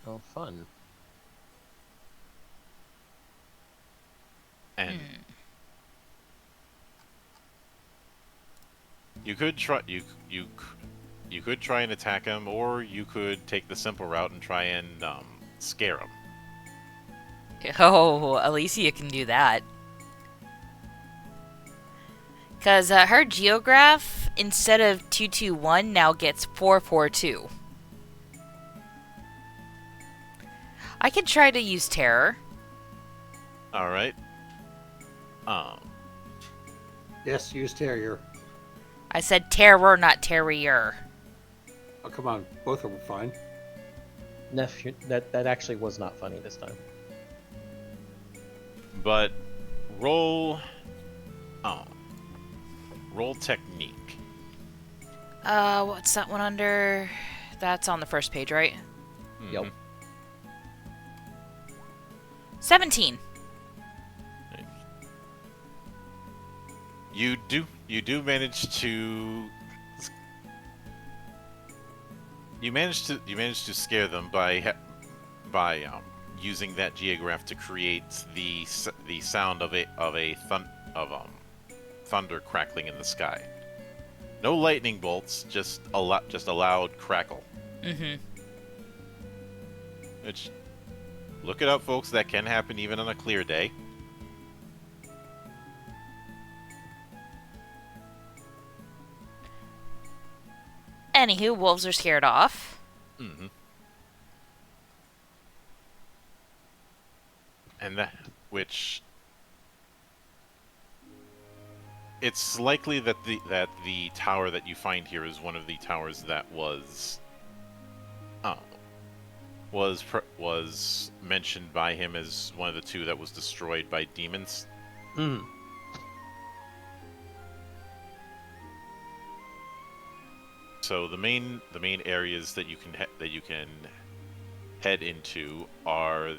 Oh, fun. And you could try you could try and attack them, or you could take the simple route and try and scare them. Oh, Alicia can do that. Because her geograph, instead of 221, now gets 442. I can try to use terror. All right. Yes, use Terrier. I said terror, not terrier. Oh, come on. Both of them fine. Nephew, that actually was not funny this time. But roll technique. What's that one under? That's on the first page, right? Yep. 17. You do manage to scare them by using that geograph to create the sound of thunder crackling in the sky. No lightning bolts, just a loud crackle. Mm-hmm. Which, look it up, folks. That can happen even on a clear day. Anywho, wolves are scared off. Mm-hmm. And which it's likely that the tower that you find here is one of the towers that was mentioned by him as one of the 2 that was destroyed by demons. Hmm. So the main areas that you can head into are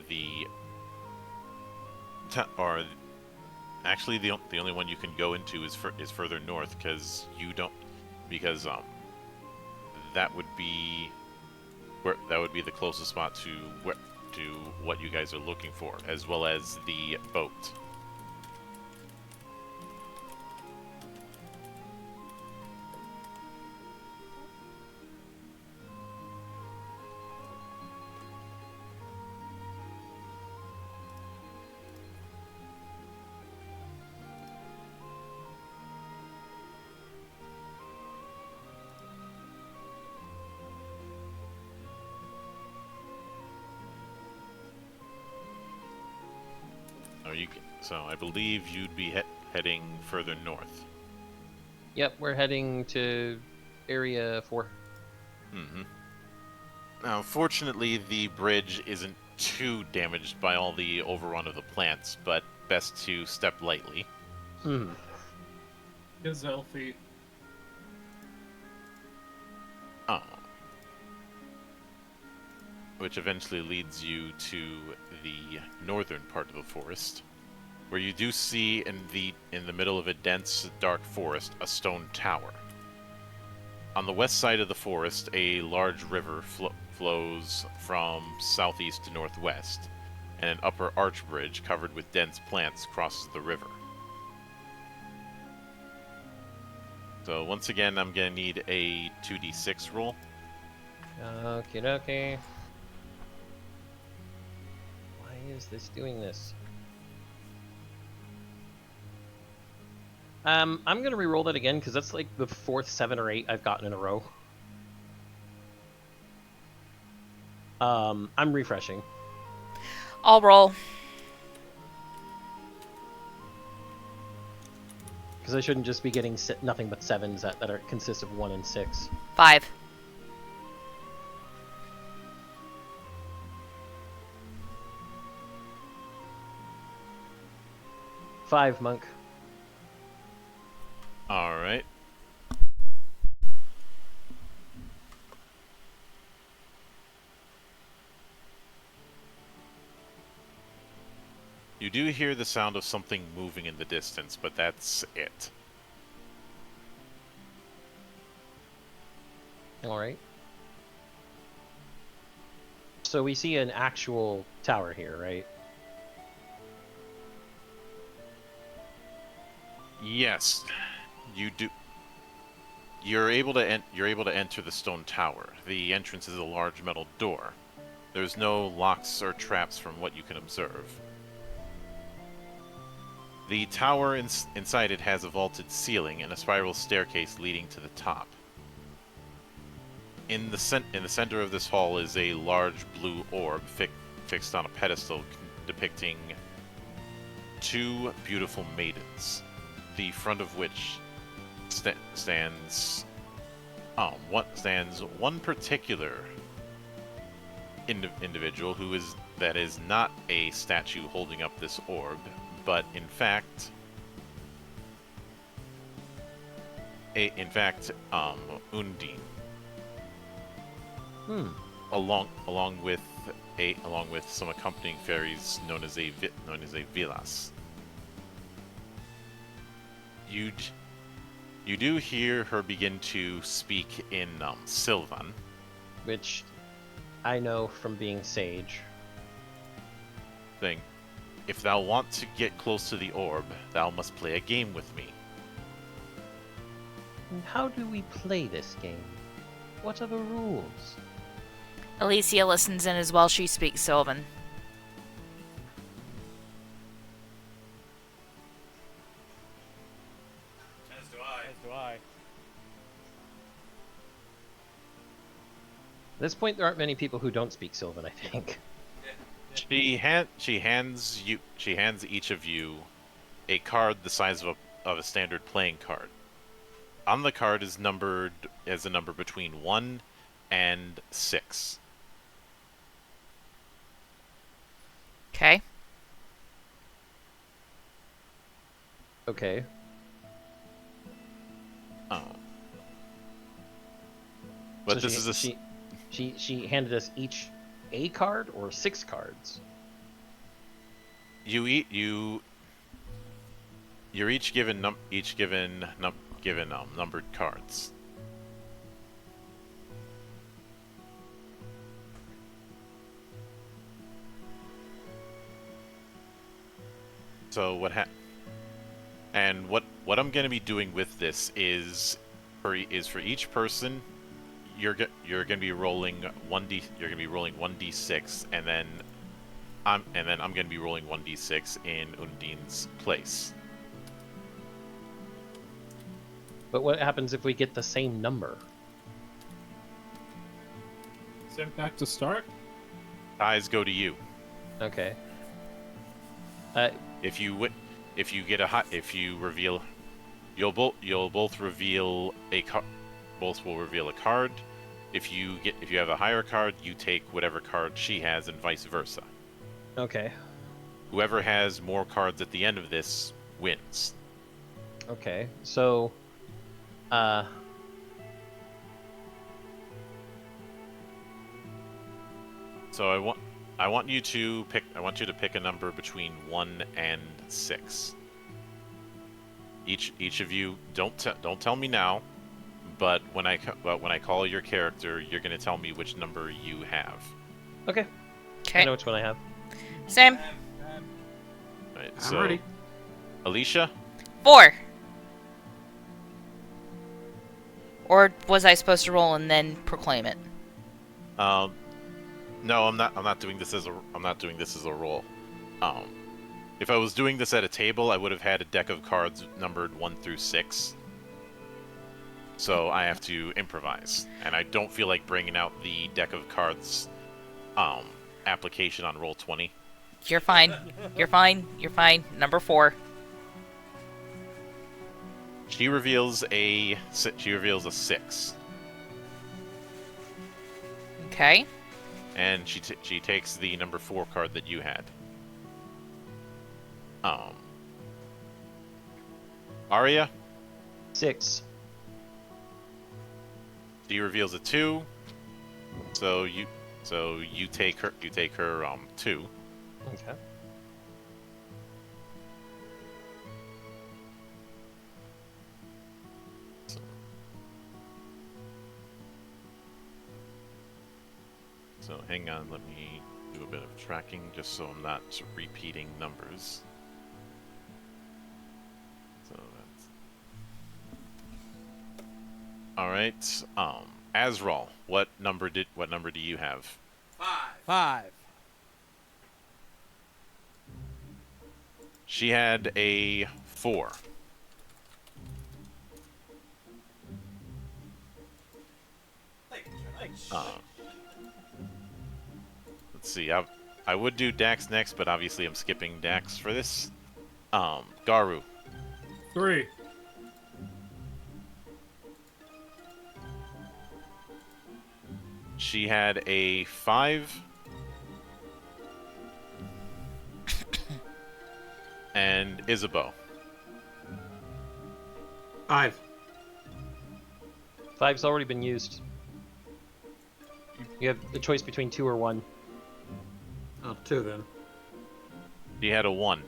actually the only one you can go into is further north, because that would be the closest spot to what you guys are looking for, as well as the boat. So I believe you'd be heading further north. Yep, we're heading to Area 4. Mm-hmm. Now, fortunately, the bridge isn't too damaged by all the overrun of the plants, but best to step lightly. Hmm. Gazelle feet. Which eventually leads you to the northern part of the forest, where you do see in the middle of a dense, dark forest a stone tower. On the west side of the forest, a large river flows from southeast to northwest, and an upper arch bridge covered with dense plants crosses the river. So once again, I'm gonna need a 2d6 roll. Okie dokie. Why is this doing this? I'm gonna re-roll that again because that's like the 4th 7 or 8 I've gotten in a row. I'm refreshing. I'll roll. Because I shouldn't just be getting nothing but 7s that are consist of 1 and 6. 5. Five, monk. Alright. You do hear the sound of something moving in the distance, but that's it. Alright. So we see an actual tower here, right? Yes, you do. You're able to enter the stone tower. The entrance is a large metal door. There's no locks or traps from what you can observe. The tower inside it has a vaulted ceiling and a spiral staircase leading to the top. In the center of this hall is a large blue orb fixed on a pedestal depicting two beautiful maidens, the front of which stands one particular individual that is not a statue holding up this orb, but in fact Undine. Along with some accompanying fairies known as a Vilas. You do hear her begin to speak in Sylvan, Which I know from being sage. saying, "If thou want to get close to the orb, thou must play a game with me." And how do we play this game? What are the rules? Alicia listens in as well. She speaks Sylvan. As do I. At this point, there aren't many people who don't speak Sylvan, I think. She hands each of you a card the size of a standard playing card. On the card is numbered as a number between 1 and 6. Okay. Okay. But So this is a she handed us each a card or 6 cards. you're each given numbered cards. So what I'm going to be doing with this is for each person you're going to be rolling 1d6 and then I'm going to be rolling 1d6 in Undine's place. But what happens if we get the same number? Sent back to start. Ties go to you. Okay. If you get a hot, if you reveal, you'll both reveal a card. Both will reveal a card. If you have a higher card, you take whatever card she has, and vice versa. Okay. Whoever has more cards at the end of this wins. Okay. So, So I want you to pick a number between 1 and 6. Each of you don't tell me now, but when I call your character, you're going to tell me which number you have. okay. I Okay. know which one I have. Same. Right, I'm so, ready. Alicia, 4. Or was I supposed to roll and then proclaim it? no, I'm not doing this as a roll. If I was doing this at a table, I would have had a deck of cards numbered 1 through 6. So I have to improvise, and I don't feel like bringing out the deck of cards application on Roll20. You're fine. You're fine. You're fine. Number 4. She reveals a 6, Okay. and she takes the number 4 card that you had. Arya, 6. she reveals a 2, so you take her 2. Okay. So hang on, let me do a bit of tracking just so I'm not repeating numbers. So that's all right. Azrael, what number do you have? 5. She had a 4. Let's see. I would do Dax next, but obviously I'm skipping Dax for this. Garu. 3. She had a 5. And Isabeau. 5. 5's already been used. You have the choice between 2 or 1. Oh, 2 then. She had a 1.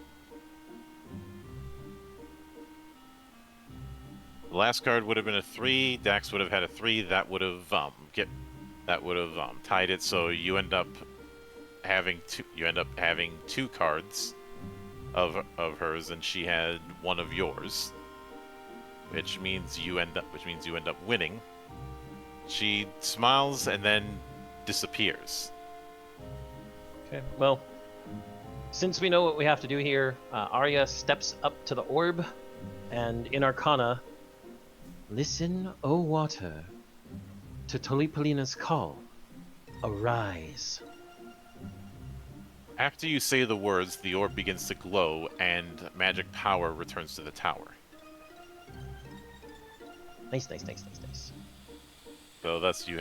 The last card would have been a 3. Dax would have had a 3. That would have tied it. So you end up having 2. You end up having 2 cards of hers, and she had 1 of yours, which means you end up winning. She smiles and then disappears. Okay, well, since we know what we have to do here, Arya steps up to the orb, and in Arcana, listen, O water, to Tolipolina's call. Arise. After you say the words, the orb begins to glow, and magic power returns to the tower. Nice. So thus you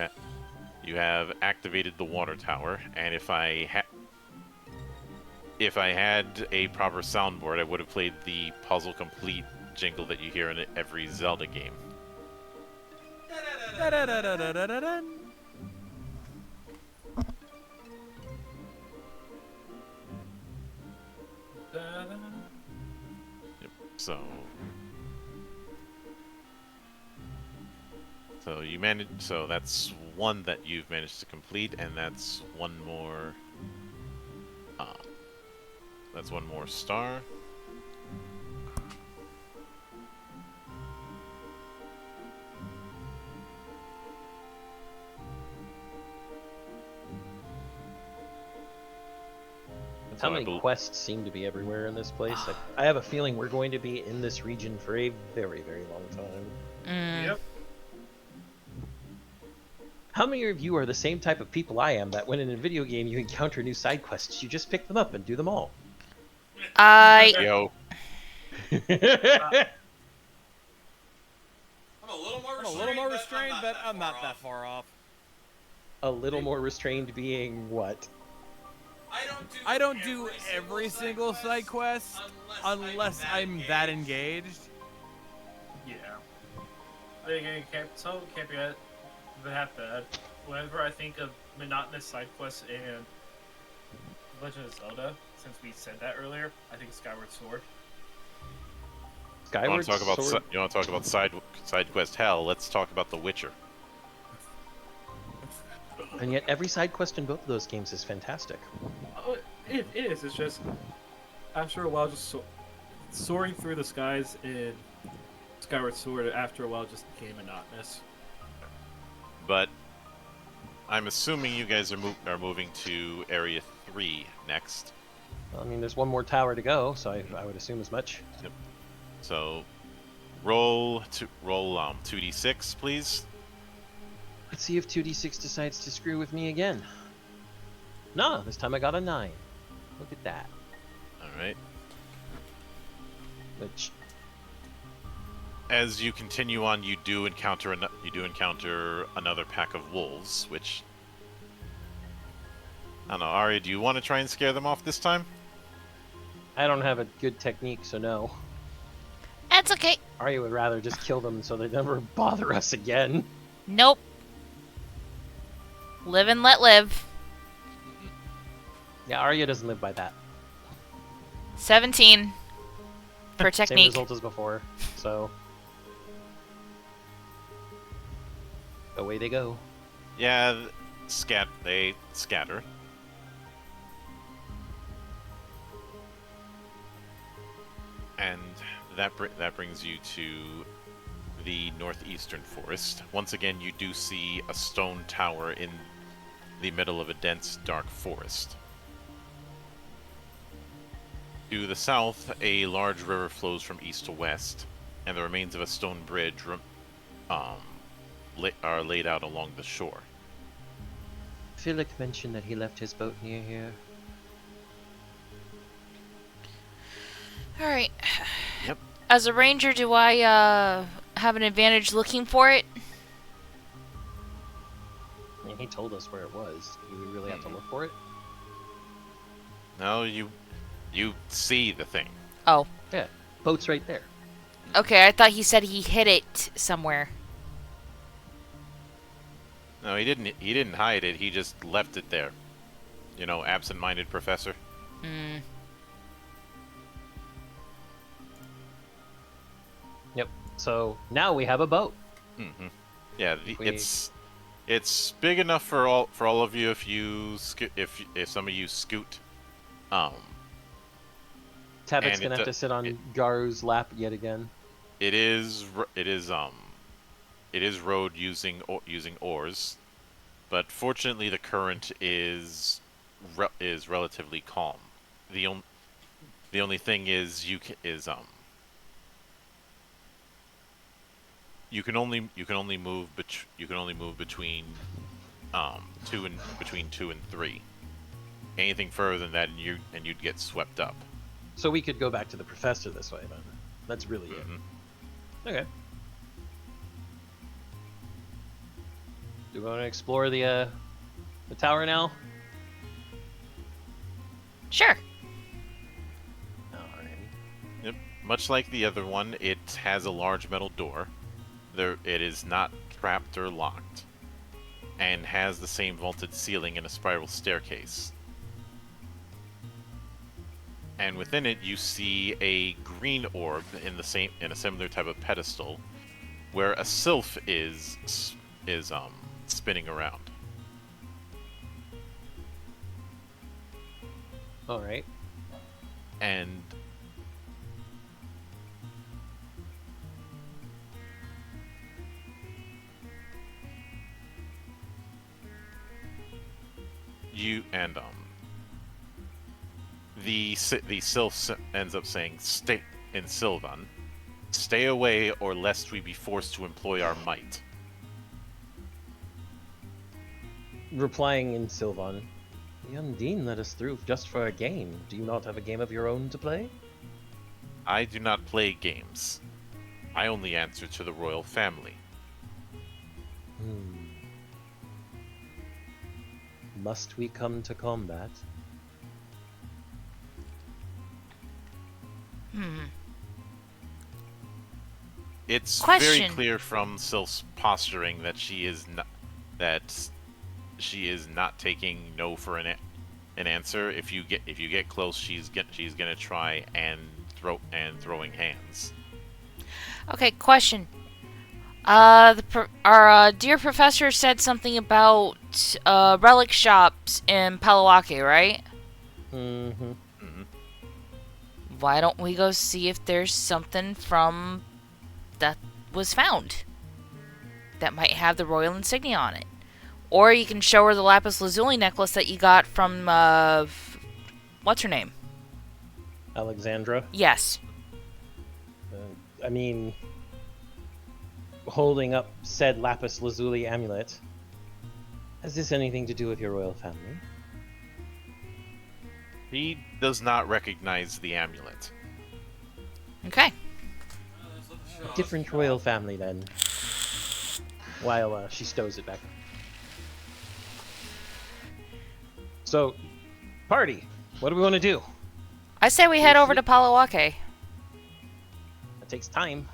have activated the water tower, and if I had a proper soundboard, I would have played the Puzzle Complete jingle that you hear in every Zelda game. Yep. So you managed. So that's 1 that you've managed to complete, and that's 1 more. That's 1 more star. How many quests seem to be everywhere in this place? I have a feeling we're going to be in this region for a very, very long time. Yep. How many of you are the same type of people I am, that when in a video game you encounter new side quests, you just pick them up and do them all? I Yo, I'm a little more I'm a restrained, little more restrained, but I'm not far that off. far off. A little more restrained being what? I don't do every single side quest unless I'm that engaged. Yeah. I think it can't be that bad. Whenever I think of monotonous side quests and Legend of Zelda, since we said that earlier, I think Skyward Sword. you want Skyward to talk about Sword. you want to talk about side quest hell? Let's talk about The Witcher. And yet every side quest in both of those games is fantastic. Oh, it is. It's just after a while, just soaring through the skies in Skyward Sword. After a while, just became monotonous. But I'm assuming you guys are moving to Area 3 next. I mean, there's one more tower to go, so I would assume as much. Yep. So roll 2d6, please. Let's see if 2d6 decides to screw with me again. No, this time I got a 9. Look at that. All right. Which, As you continue on, you do encounter another pack of wolves, which I don't know. Arya, do you want to try and scare them off this time? I don't have a good technique, so no. That's okay. Arya would rather just kill them so they never bother us again. Nope. Live and let live. Yeah, Arya doesn't live by that. 17 for Same technique. result as before, so away they go. Yeah, they scatter. And that brings you to the northeastern forest. Once again, you do see a stone tower in the middle of a dense, dark forest. To the south, a large river flows from east to west, and the remains of a stone bridge are laid out along the shore. Philip mentioned that he left his boat near here. Alright. Yep. As a ranger, do I have an advantage looking for it? I mean, he told us where it was. Do we really have to look for it? No, you see the thing. Oh. Yeah, boat's right there. Okay, I thought he said he hid it somewhere. No, he didn't. He didn't hide it. He just left it there. You know, absent-minded professor. Hmm. Yep. So now we have a boat. Mm-hmm. Yeah, We- it's big enough for all of you if some of you scoot. Tabit's And gonna have to sit on Garu's lap yet again. it is rowed using oars, but fortunately the current is relatively calm. The only thing is you can only move between 2 and 3. Anything further than that, and you'd get swept up. So we could go back to the professor this way, then. That's really Mhm. it. Okay. Do we want to explore the tower now? Sure. Alrighty. Yep. Much like the other one, it has a large metal door. It is not trapped or locked, and has the same vaulted ceiling and a spiral staircase. And within it, you see a green orb in a similar type of pedestal, where a sylph is spinning around. Alright. And the sylph ends up saying, "Stay in Sylvan, stay away, or lest we be forced to employ our might." Replying in Sylvan. The Undine let us through just for a game. Do you not have a game of your own to play? I do not play games. I only answer to the royal family. Must we come to combat? It's very Question. clear from Sylph's posturing that she is not taking no for an answer. If you get close, she's gonna try and throwing hands. Okay, question. Our dear professor said something about relic shops in Palawake, right? Mm-hmm. Why don't we go see if there's something from that was found that might have the royal insignia on it? Or you can show her the lapis lazuli necklace that you got from what's her name? Alexandra? Yes. I mean, holding up said lapis lazuli amulet. Has this anything to do with your royal family? He does not recognize the amulet. Okay. Different royal family then. While she stows it back. So, party. What do we want to do? I say we head over to Palawake. That takes time.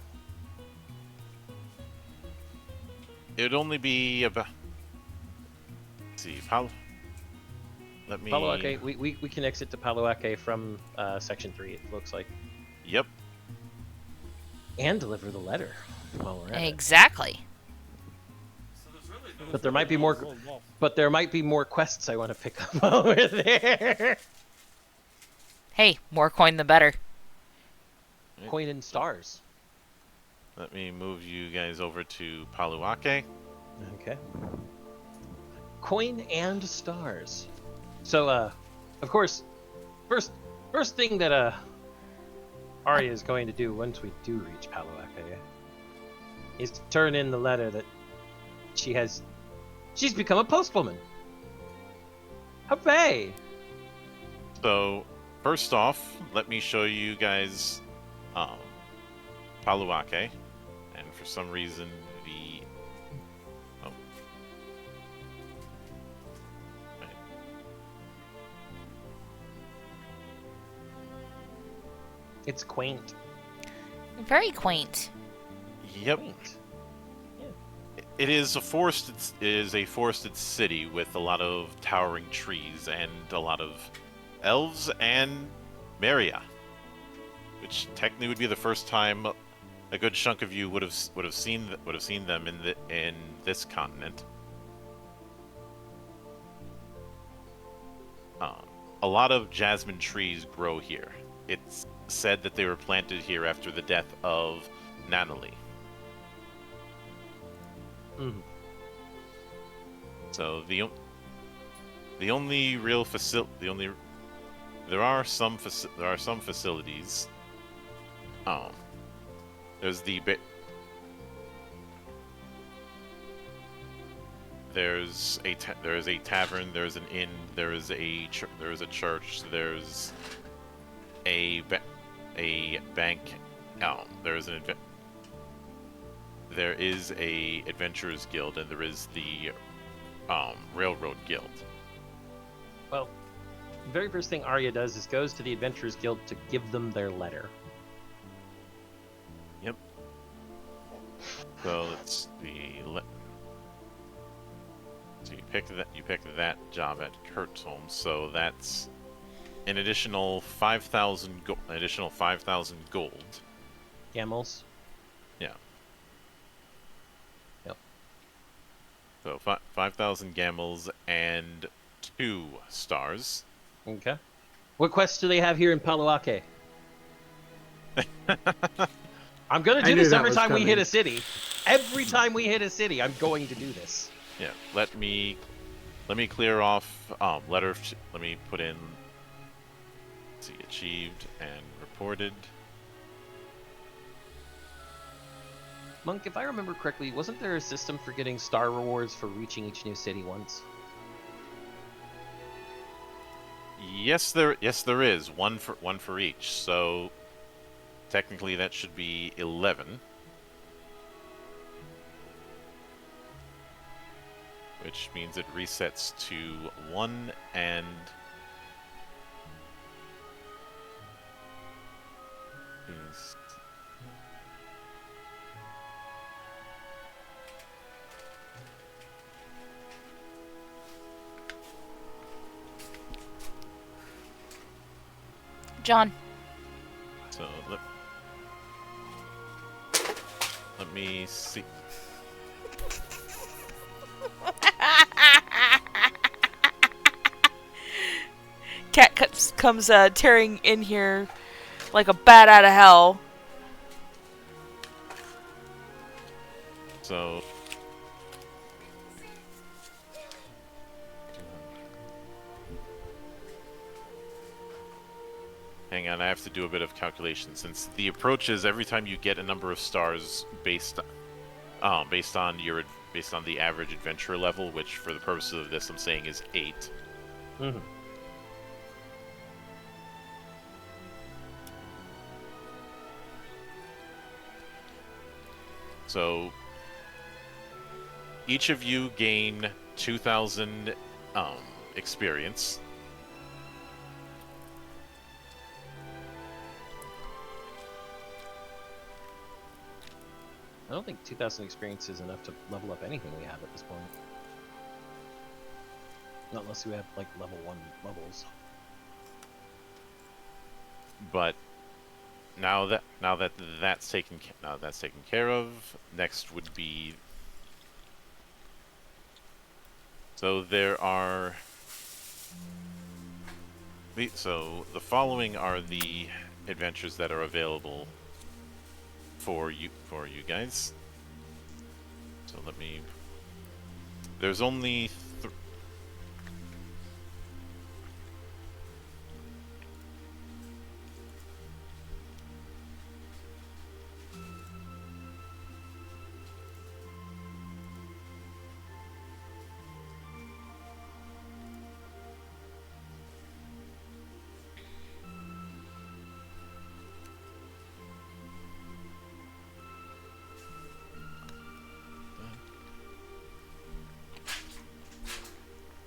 It'd only be about. Let's see, Let me. Palawake, we can exit to Palawake from Section 3, it looks like. Yep. And deliver the letter while we're at it. Exactly. So there's really no But there might be more. But there might be more quests I want to pick up while we're there. Hey, more coin the better. Coin and stars. Let me move you guys over to Paluake. Okay. Coin and stars. So, of course, first thing that Arya is going to do once we do reach Paluake is to turn in the letter that she's become a postwoman. Hooray! So, first off, let me show you guys Paluake. And for some reason, the... Oh. Right. It's quaint. Very quaint. Yep. Quaint. It is a forested city with a lot of towering trees and a lot of elves and Maria, which technically would be the first time a good chunk of you would have seen them in this continent. A lot of jasmine trees grow here. It's said that they were planted here after the death of Nanali. Mm. So the only real there are some facilities. There's a tavern, there's an inn, there is a church, there's a bank. There is a adventurers guild, and there is the railroad guild. Well, the very first thing Arya does is goes to the Adventurers Guild to give them their letter. Yep. So let's see. So you pick that job at Kurt's home. So that's an additional 5,000 gold. Gamels. Yeah. Yep. So 5,000 gamels and 2 stars. Okay. What quests do they have here in Paluake? I'm gonna I do knew this that every was time we hit coming. a city. Every time we hit a city, I'm going to do this. Yeah. Let me clear off letter. Let me put in. Let's see, achieved and reported. Monk, if I remember correctly, wasn't there a system for getting star rewards for reaching each new city once? Yes, there is one for each. So technically, that should be 11, which means it resets to 1 and. Is John. so let me see. Cat comes tearing in here like a bat out of hell. So hang on, I have to do a bit of calculation since the approach is every time you get a number of stars based on the average adventure level, which for the purposes of this I'm saying is 8. Mm-hmm. So each of you gain 2,000 experience. I don't think 2,000 experience is enough to level up anything we have at this point. Not unless we have like level 1 levels. But now that's taken care of, next would be. So there are. So the following are the adventures that are available for you guys. So let me. There's only.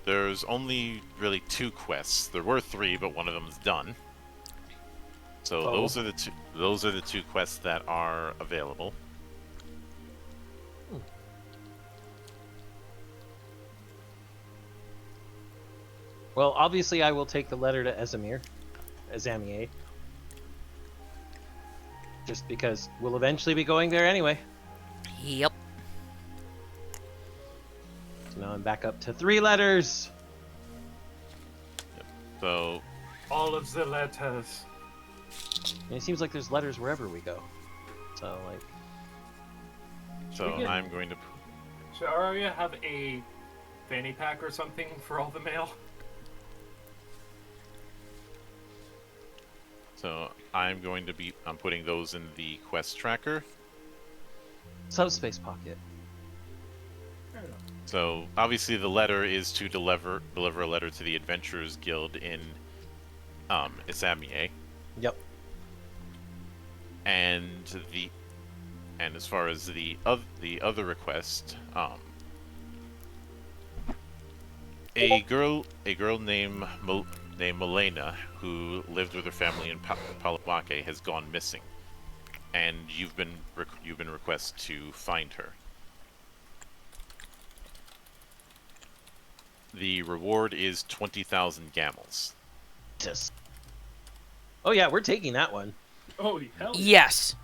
There's only really 2 quests. There were 3, but one of them is done. So those are the two quests that are available. Well, obviously I will take the letter to Azamier. Just because we'll eventually be going there anyway. Yep. So now I'm back up to 3 letters. So All of the letters. And it seems like there's letters wherever we go. So like. I'm going to. Should Aria have a fanny pack or something for all the mail? So I'm putting those in the quest tracker. Subspace pocket. So obviously the letter is to deliver a letter to the Adventurers Guild in Isamier. Yep. And as far as the other request, a girl named Milena, who lived with her family in Palawake, has gone missing, and you've been requested to find her. The reward is 20,000 gamels. Just. Oh yeah, we're taking that one. Oh, hell yeah. Yes.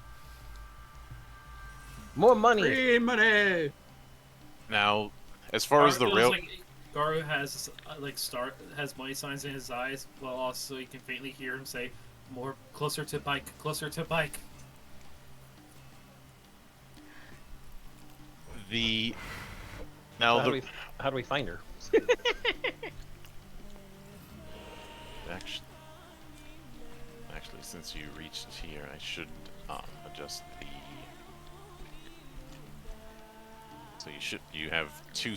More money. Free money. Now, as far as the rail, Garu has has money signs in his eyes, while also you can faintly hear him say, "More closer to bike, closer to bike." How do we find her? Actually, since you reached here, I should adjust the. So you have 2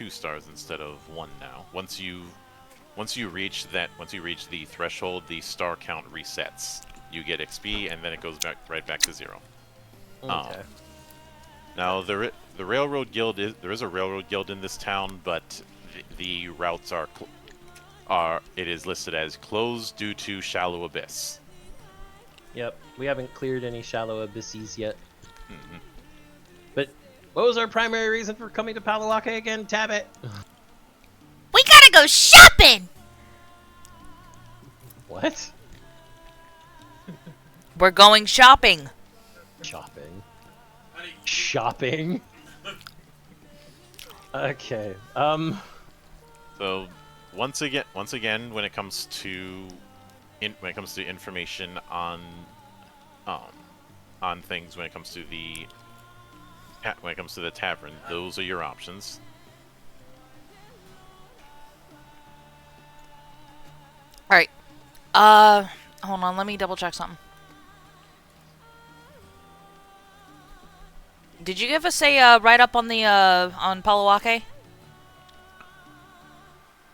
stars instead of 1 now. Once once you reach the threshold, the star count resets. You get XP, and then it goes right back to 0. Okay. Now there is a railroad guild in this town, but the routes it is listed as closed due to shallow abyss. Yep. We haven't cleared any shallow abysses yet. Hmm. But what was our primary reason for coming to Palawake again, Tabit? We gotta go shopping! What? We're going shopping. Shopping. How do you- Shopping? Okay. So once again, when it comes to information on things, when it comes to the tavern, those are your options. Alright. Hold on, let me double check something. Did you give us a write-up on the on Palawake?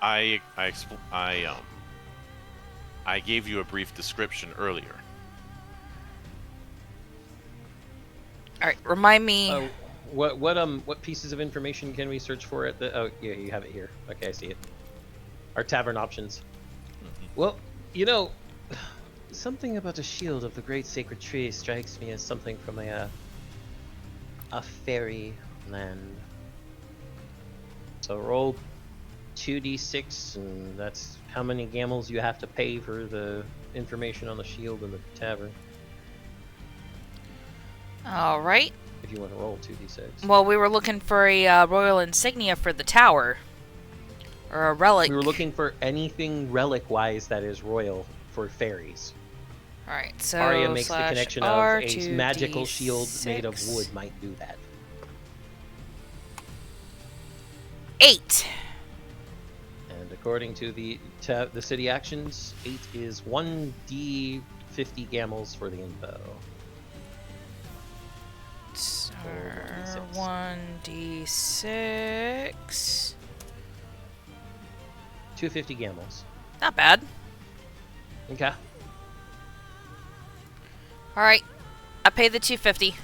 I gave you a brief description earlier. Alright, remind me. What pieces of information can we search for at the? Oh, yeah, you have it here. Okay, I see it. Our tavern options. Well, you know, something about a shield of the great sacred tree strikes me as something from a fairy land. So roll 2d6, and that's how many gamels you have to pay for the information on the shield in the tavern. Alright. If you want to roll 2d6. Well, we were looking for a royal insignia for the tower. Or a relic. We were looking for anything relic-wise that is royal for fairies. Alright, so Arya makes the connection of a R2D6. magical shield made of wood might do that. 8. And according to the city actions, 8 is 1d50 gamels for the info. So, 1d6. 1d6. 250 gamels. Not bad. Okay. Alright. I pay the 250.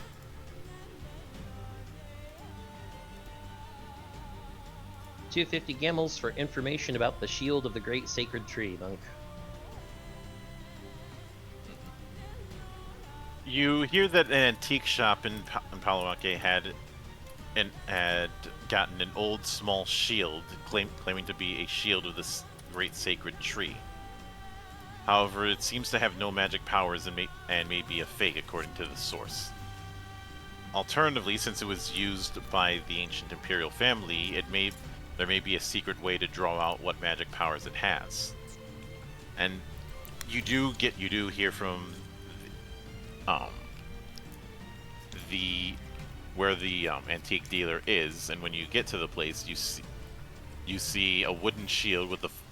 $250 gamels for information about the shield of the great sacred tree, monk. You hear that an antique shop in Palawake had gotten an old small shield, claiming to be a shield of this great sacred tree. However, it seems to have no magic powers and may be a fake, according to the source. Alternatively, since it was used by the ancient imperial family, there may be a secret way to draw out what magic powers it has. And you do hear from where the antique dealer is, and when you get to the place, you see a wooden shield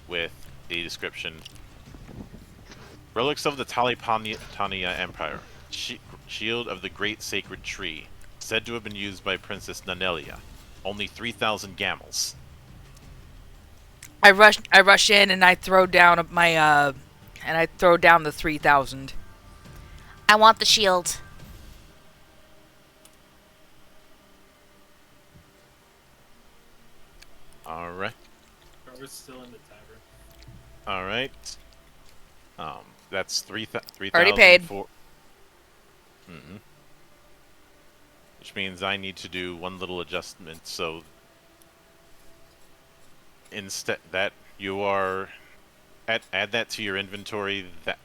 with a description: relics of the Talipania Empire, shield of the great sacred tree, said to have been used by Princess Nanelia. Only 3,000 gamels. I rush in and I throw down my the 3,000. I want the shield. Alright. We're still in the tavern. Alright. That's 3,000. Already paid. Mm-hmm. Which means I need to do one little adjustment, so instead that you are add that to your inventory. That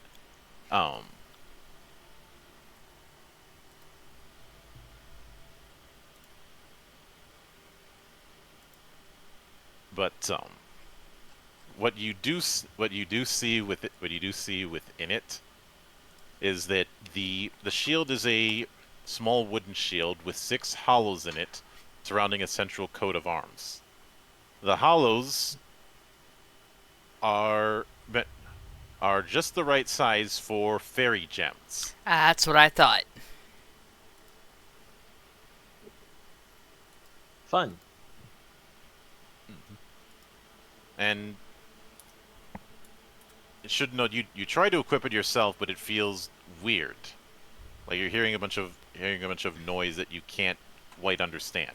but what you do see within it is that the shield is a small wooden shield with 6 hollows in it, surrounding a central coat of arms. The hollows are just the right size for fairy gems. That's what I thought. Fun. And should know you try to equip it yourself, but it feels weird. Like you're hearing a bunch of noise that you can't quite understand.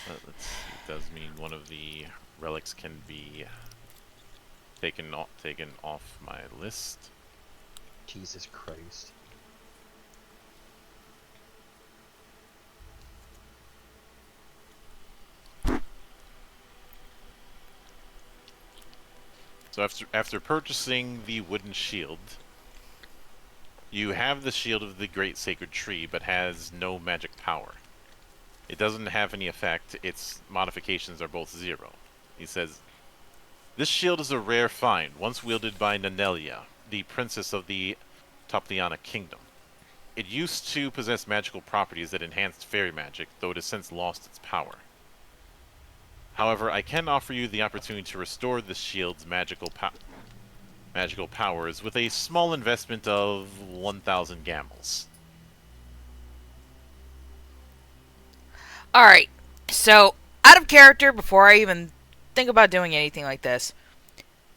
Let's see. It does mean one of the relics can be taken off my list. Jesus Christ. So after purchasing the wooden shield, you have the shield of the Great Sacred Tree, but has no magic power. It doesn't have any effect. Its modifications are both 0. He says, this shield is a rare find, once wielded by Nanelia, the princess of the Topliana kingdom. It used to possess magical properties that enhanced fairy magic, though it has since lost its power. However, I can offer you the opportunity to restore this shield's magical powers with a small investment of 1,000 gamels. Alright, so, out of character, before I even think about doing anything like this,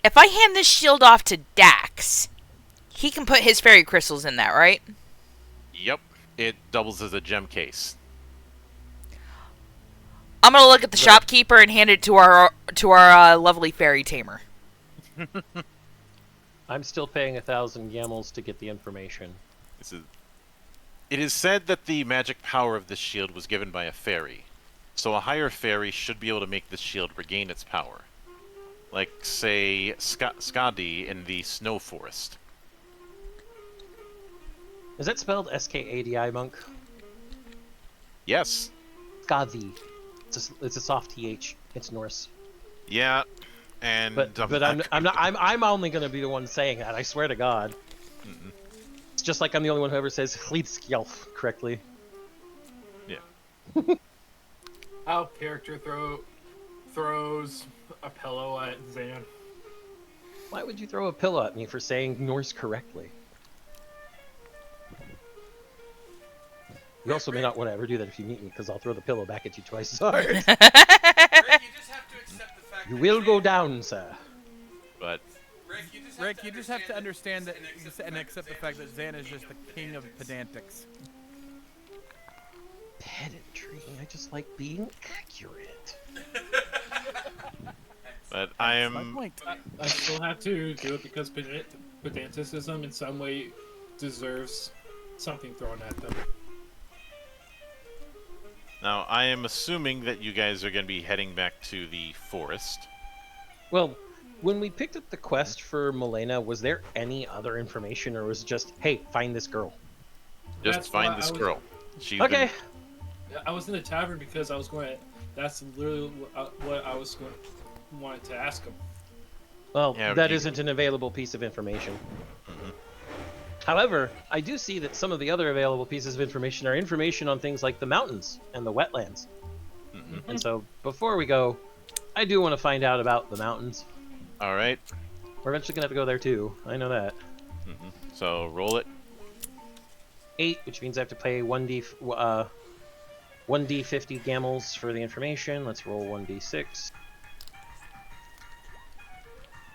if I hand this shield off to Dax, he can put his fairy crystals in that, right? Yep, it doubles as a gem case. I'm gonna look at the shopkeeper and hand it to our lovely fairy tamer. I'm still paying 1,000 gamels to get the information. It is said that the magic power of this shield was given by a fairy, so a higher fairy should be able to make this shield regain its power. Like, say, Skadi in the Snow Forest. Is that spelled S-K-A-D-I, Monk? Yes. Skadi. It's a soft TH. It's Norse. Yeah, and but I'm only gonna be the one saying that. I swear to God. Mm-mm. It's just like I'm the only one who ever says Hlidskjalf correctly. Yeah. How character throws a pillow at Zan. Why would you throw a pillow at me for saying Norse correctly? You also may not want to ever do that if you meet me, because I'll throw the pillow back at you twice as hard. Rick, you just have to accept the fact You that will go Zan- down, sir. But Rick, You just have to understand that this and accept the fact that Zan is just the king of pedantics. Pedantry. I just like being accurate. but My I'm point. I still have to do it because pedanticism in some way deserves something thrown at them. now I am assuming that you guys are going to be heading back to the forest. Well, when we picked up the quest for Milena, was there any other information, or was it just, hey, find this girl? Just That's find why this I was- girl. She's Okay. been- I was in the tavern because I was going to. That's literally what I was going wanted to ask him. Well, Yeah, that you- isn't an available piece of information. Mhm. However, I do see that some of the other available pieces of information are information on things like the mountains and the wetlands. Mhm. And so, before we go, I do want to find out about the mountains. All right. We're eventually going to have to go there too. I know that. Mhm. So roll it. 8, which means I have to pay 1d50 gamels for the information. Let's roll 1d6.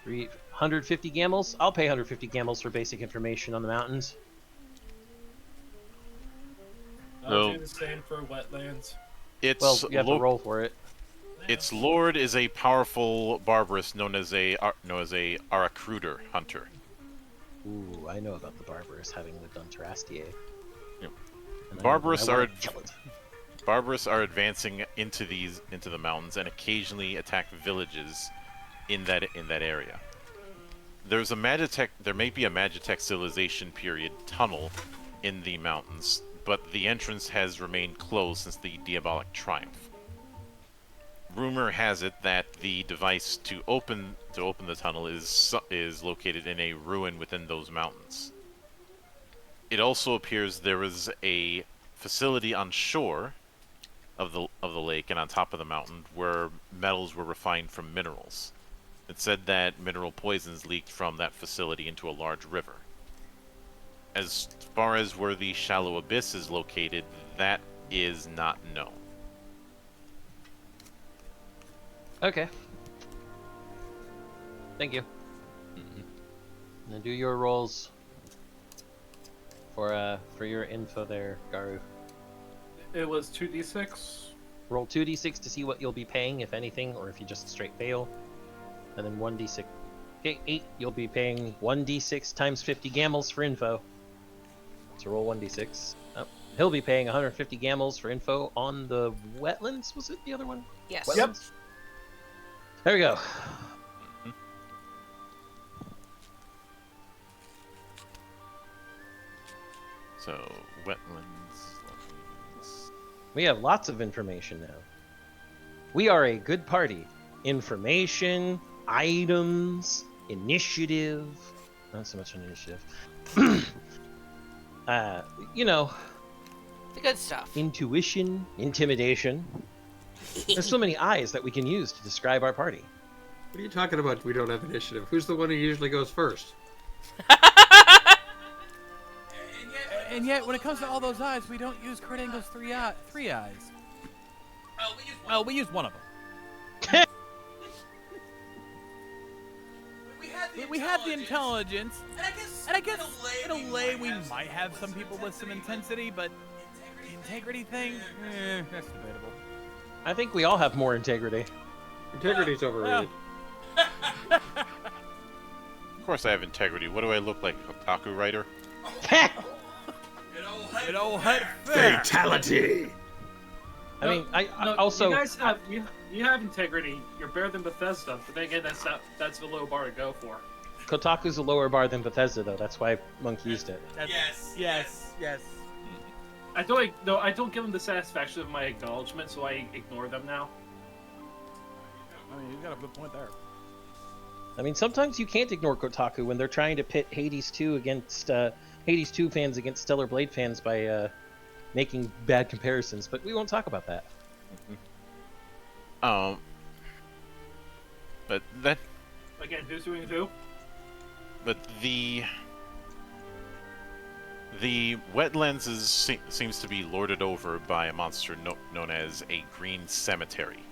150 gamels? I'll pay 150 gamels for basic information on the mountains. I'll No. do the same for wetlands. It's Well, you have to roll for it. Its lord is a powerful barbarous known as a Arakruder hunter. Ooh, I know about the barbarous having lived on Terrastier. Yep. And I Barbarous wanna are kill it. Barbarous are advancing into the mountains and occasionally attack villages in that area. There may be a Magitech civilization period tunnel in the mountains, but the entrance has remained closed since the Diabolic Triumph. Rumor has it that the device to open the tunnel is located in a ruin within those mountains. It also appears there is a facility on shore of the lake and on top of the mountain where metals were refined from minerals. It said that mineral poisons leaked from that facility into a large river. As far as where the shallow abyss is located, that is not known. Okay. Thank you. Now do your rolls for your info there, Garu. It was 2d6. Roll 2d6 to see what you'll be paying, if anything, or if you just straight fail. And then 1d6. Okay, 8, you'll be paying 1d6 times 50 gamels for info. So roll 1d6. Oh, he'll be paying 150 gamels for info on the wetlands, was it the other one? Yes. Wetlands? Yep. There we go. So, wetlands. We have lots of information now. We are a good party. Information, items, initiative. Not so much an initiative. You know, The good stuff. intuition, intimidation. There's so many eyes that we can use to describe our party. What are you talking about? We don't have initiative. Who's the one who usually goes first? And yet, when it comes to all those eyes, we don't use Kurt Angle's three eyes. Oh, we use one. Well, we use one of them. We have the intelligence, And I guess in a way we might have some people with some intensity, but the integrity thing, that's debatable. I think we all have more integrity. Integrity's overrated. Of course I have integrity. What do I look like, a otaku writer? It all had fair. Fatality! I mean, I No, also... you guys have you have integrity. You're better than Bethesda, but then again, that's the low bar to go for. Kotaku's a lower bar than Bethesda, though. That's why Monk used it. Yes. I don't give them the satisfaction of my acknowledgement, so I ignore them now. I mean, you've got a good point there. I mean, sometimes you can't ignore Kotaku when they're trying to pit Hades 2 against Hades 2 fans against Stellar Blade fans by making bad comparisons, but we won't talk about that. But that, Again, who's doing who? but the wetlands seems to be lorded over by a monster known as a green cemetery,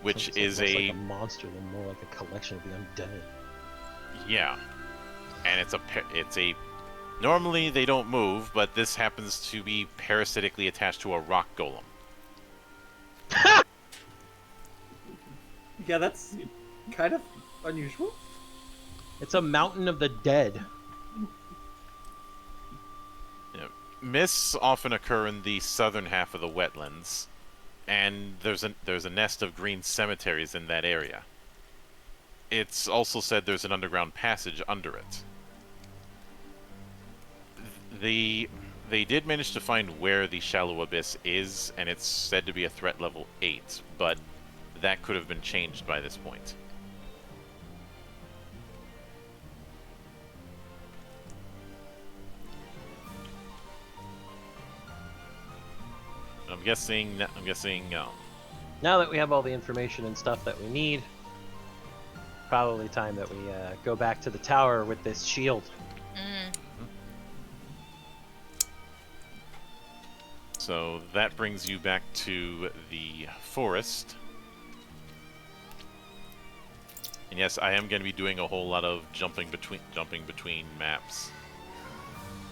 which Sounds is less like a monster than more like a collection of the undead. yeah, and it's a normally they don't move, but this happens to be parasitically attached to a rock golem. Yeah, that's kind of unusual. It's a mountain of the dead. Mists often occur in the southern half of the wetlands, and there's a nest of green cemeteries in that area. It's also said there's an underground passage under it. They did manage to find where the shallow abyss is, and it's said to be a threat level 8, but that could have been changed by this point. I'm guessing. Now that we have all the information and stuff that we need, probably time that we go back to the tower with this shield. So that brings you back to the forest. And yes, I am going to be doing a whole lot of jumping between maps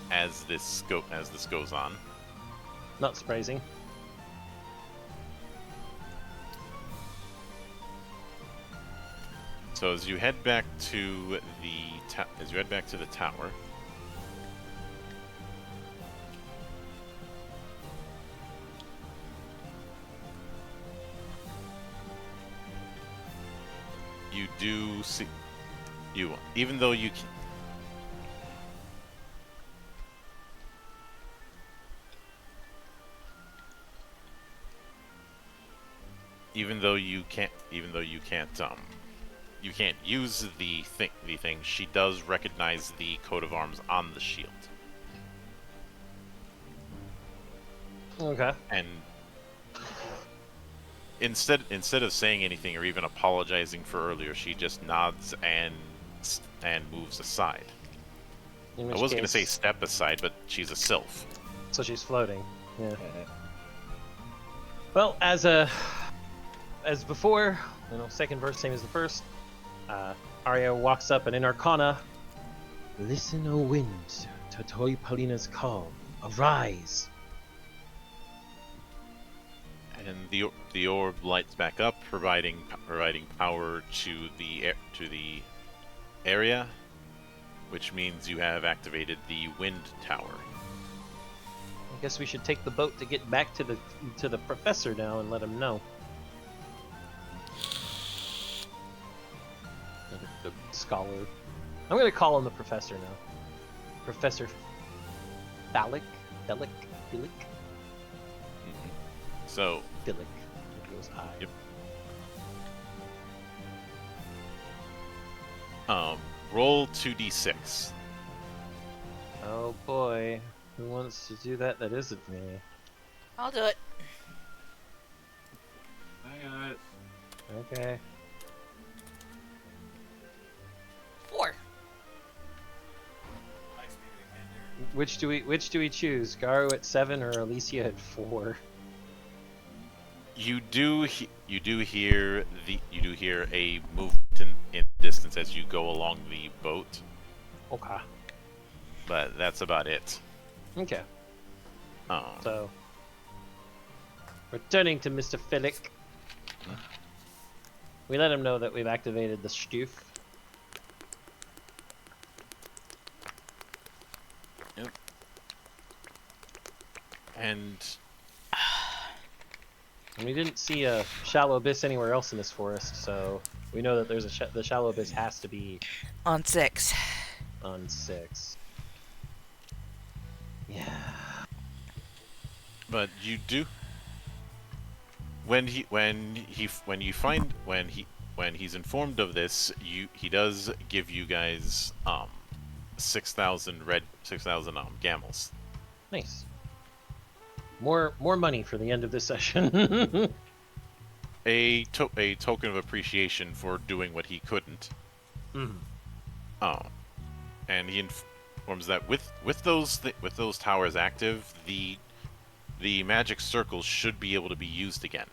as this goes on. Not surprising. So as you head back to the tower, you do see even though you you can't use the thing, she does recognize the coat of arms on the shield. Okay. And instead of saying anything or even apologizing for earlier, she just nods and moves aside. In I which was going to case- say step aside, but she's a sylph. So she's floating. Yeah. Well, as a as before, second verse same as the first. Arya walks up and in Arcana, listen, O wind, to Toy Palina's call. Arise. And the orb lights back up, providing power to the area, which means you have activated the wind tower. I guess we should take the boat to get back to the professor now and let him know. The scholar. I'm gonna call him the professor now. Professor Philic. So. Philic. It goes I. Yep. Roll 2d6. Oh boy. Who wants to do that? That isn't me. I'll do it. I got it. Okay. 4. Which do we choose? Garu at 7 or Alicia at 4? You do hear a movement in distance as you go along the boat, Okay. but that's about it. Okay. Um, So, returning to Mr. Philic, we let him know that we've activated the Stuf. Yep. And we didn't see a shallow abyss anywhere else in this forest, so we know that there's the shallow abyss has to be On 6. on 6. Yeah. but you do when he's informed of this, he does give you guys 6,000 gamels. Nice. More money for the end of this session. A token of appreciation for doing what he couldn't. Mm. And he informs that with those towers active, the magic circles should be able to be used again.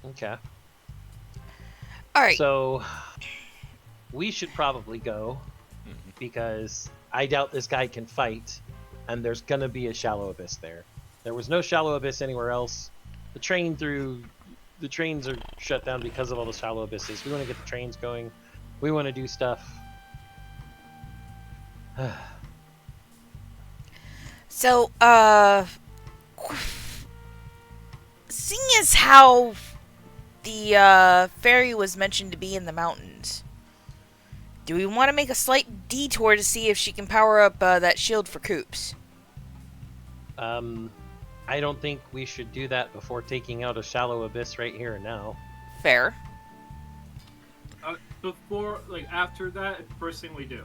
Okay. All right. So we should probably go because I doubt this guy can fight, and there's gonna be a shallow abyss there. There was no shallow abyss anywhere else. The trains are shut down because of all the shallow abysses. We want to get the trains going. We want to do stuff. So, seeing as how the ferry was mentioned to be in the mountains, do we want to make a slight detour to see if she can power up that shield for Coops? I don't think we should do that before taking out a shallow abyss right here and now. Fair. After that, first thing we do.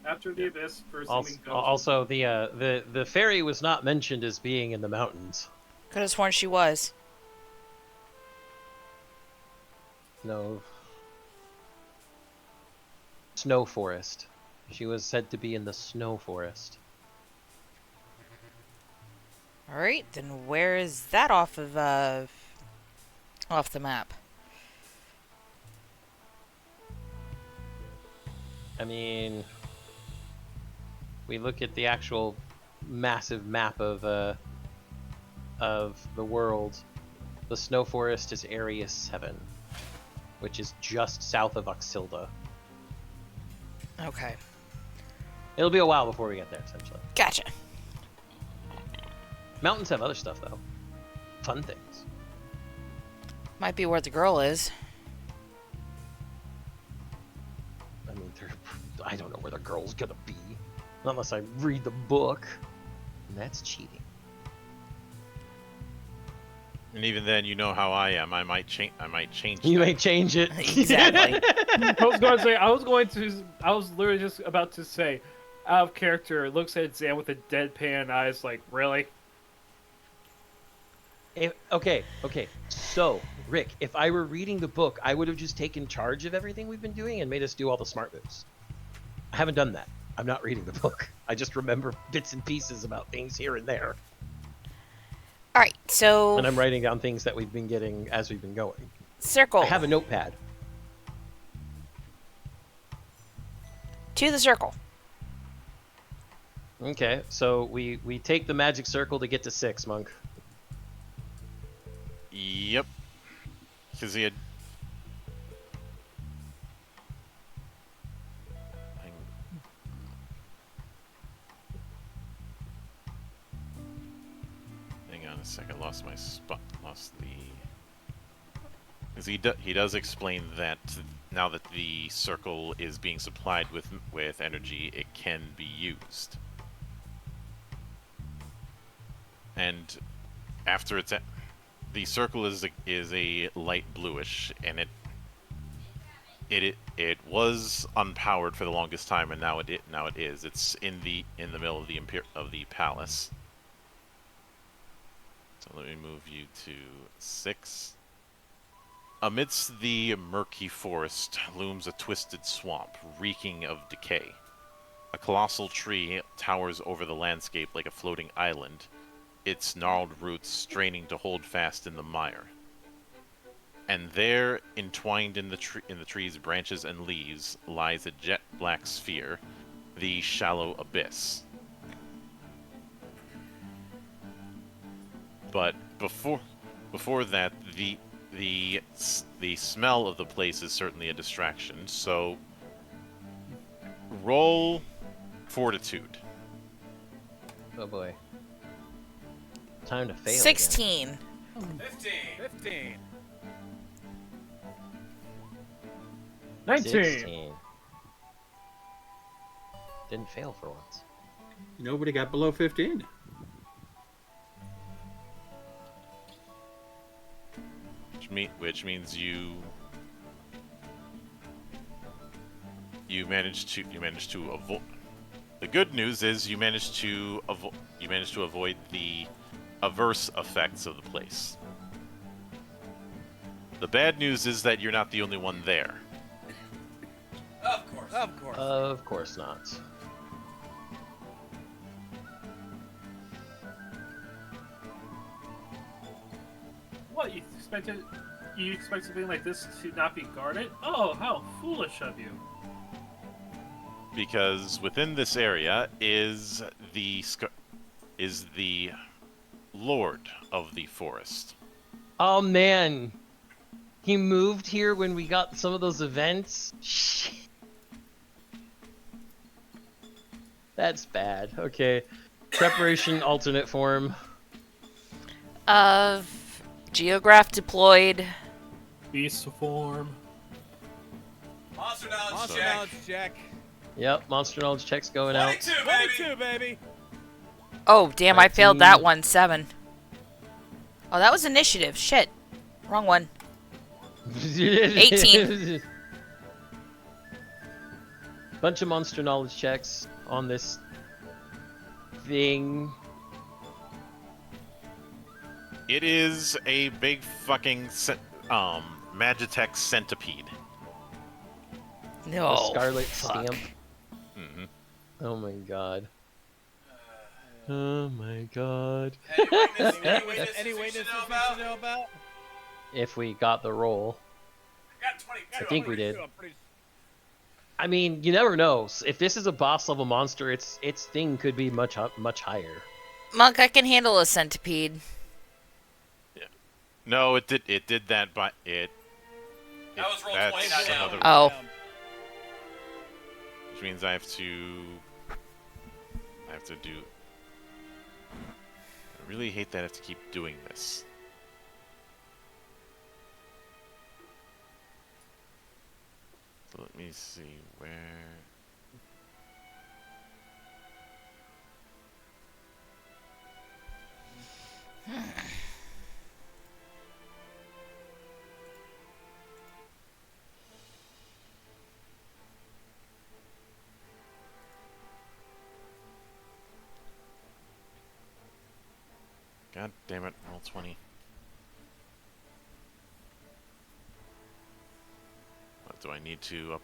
After the abyss, first thing we go. Also, the ferry was not mentioned as being in the mountains. Could have sworn she was. No. Snow forest. She was said to be in the snow forest. Alright, then where is that off the map? I mean, we look at the actual massive map of the world. The snow forest is Area 7, which is just south of Oxilda. Okay. It'll be a while before we get there, essentially. Gotcha. Mountains have other stuff, though. Fun things. Might be where the girl is. I mean, I don't know where the girl's gonna be. Unless I read the book. And that's cheating. And even then, you know how I am. I might change. You that. may change it. Exactly. I was literally just about to say, out of character, looks at Zan with a deadpan eyes, like, really? Okay. So, Rick, if I were reading the book, I would have just taken charge of everything we've been doing and made us do all the smart moves. I haven't done that. I'm not reading the book. I just remember bits and pieces about things here and there. All right, so And I'm writing down things that we've been getting as we've been going. circle. I have a notepad. To the circle. Okay, so we take the magic circle to get to 6, Monk. Yep. Because he had. Hang on a second. Lost my spot. Lost the. Because he does explain that now that the circle is being supplied with energy, it can be used. And after it's the circle is a light bluish, and it was unpowered for the longest time, and now it is. It's in the middle of the palace. So let me move you to 6. Amidst the murky forest looms a twisted swamp, reeking of decay. A colossal tree towers over the landscape like a floating island, its gnarled roots straining to hold fast in the mire. And there, entwined in the tree's branches and leaves, lies a jet black sphere, the shallow abyss. But before that, the smell of the place is certainly a distraction. So roll fortitude. Oh boy. Time to fail. 16. 15. 19. 16. Didn't fail for once. Nobody got below 15. Which means you managed to avoid. The good news is you managed to avoid the adverse effects of the place. The bad news is that you're not the only one there. Of course. Of course. Of course not. What, you expect something like this to not be guarded? Oh, how foolish of you. Because within this area is the Lord of the Forest. Oh man. He moved here when we got some of those events? Shit. That's bad. Okay. Preparation alternate form. Geograph deployed. Beast form. Monster knowledge Monster check. knowledge check. Yep, monster knowledge check's going out. 22, baby. 22, baby. Oh, damn, I failed 19. that one. 7. Oh, that was initiative. Shit. Wrong one. 18. Bunch of monster knowledge checks on this thing. It is a big fucking Magitech centipede. No. The Scarlet fuck. Stamp. Mm-hmm. Oh my god. Oh my god. Any weaknesses Any we witnesses should know we about? should know about? If we got the roll. I got 22. I think we did. I'm pretty I mean, you never know. If this is a boss level monster, its thing could be much higher. Monk, I can handle a centipede. No, it did that by it. That was roll that's 20, not down. another- Oh. Which means I have to do. I really hate that I have to keep doing this. So let me see where. God damn it, roll 20. What do I need to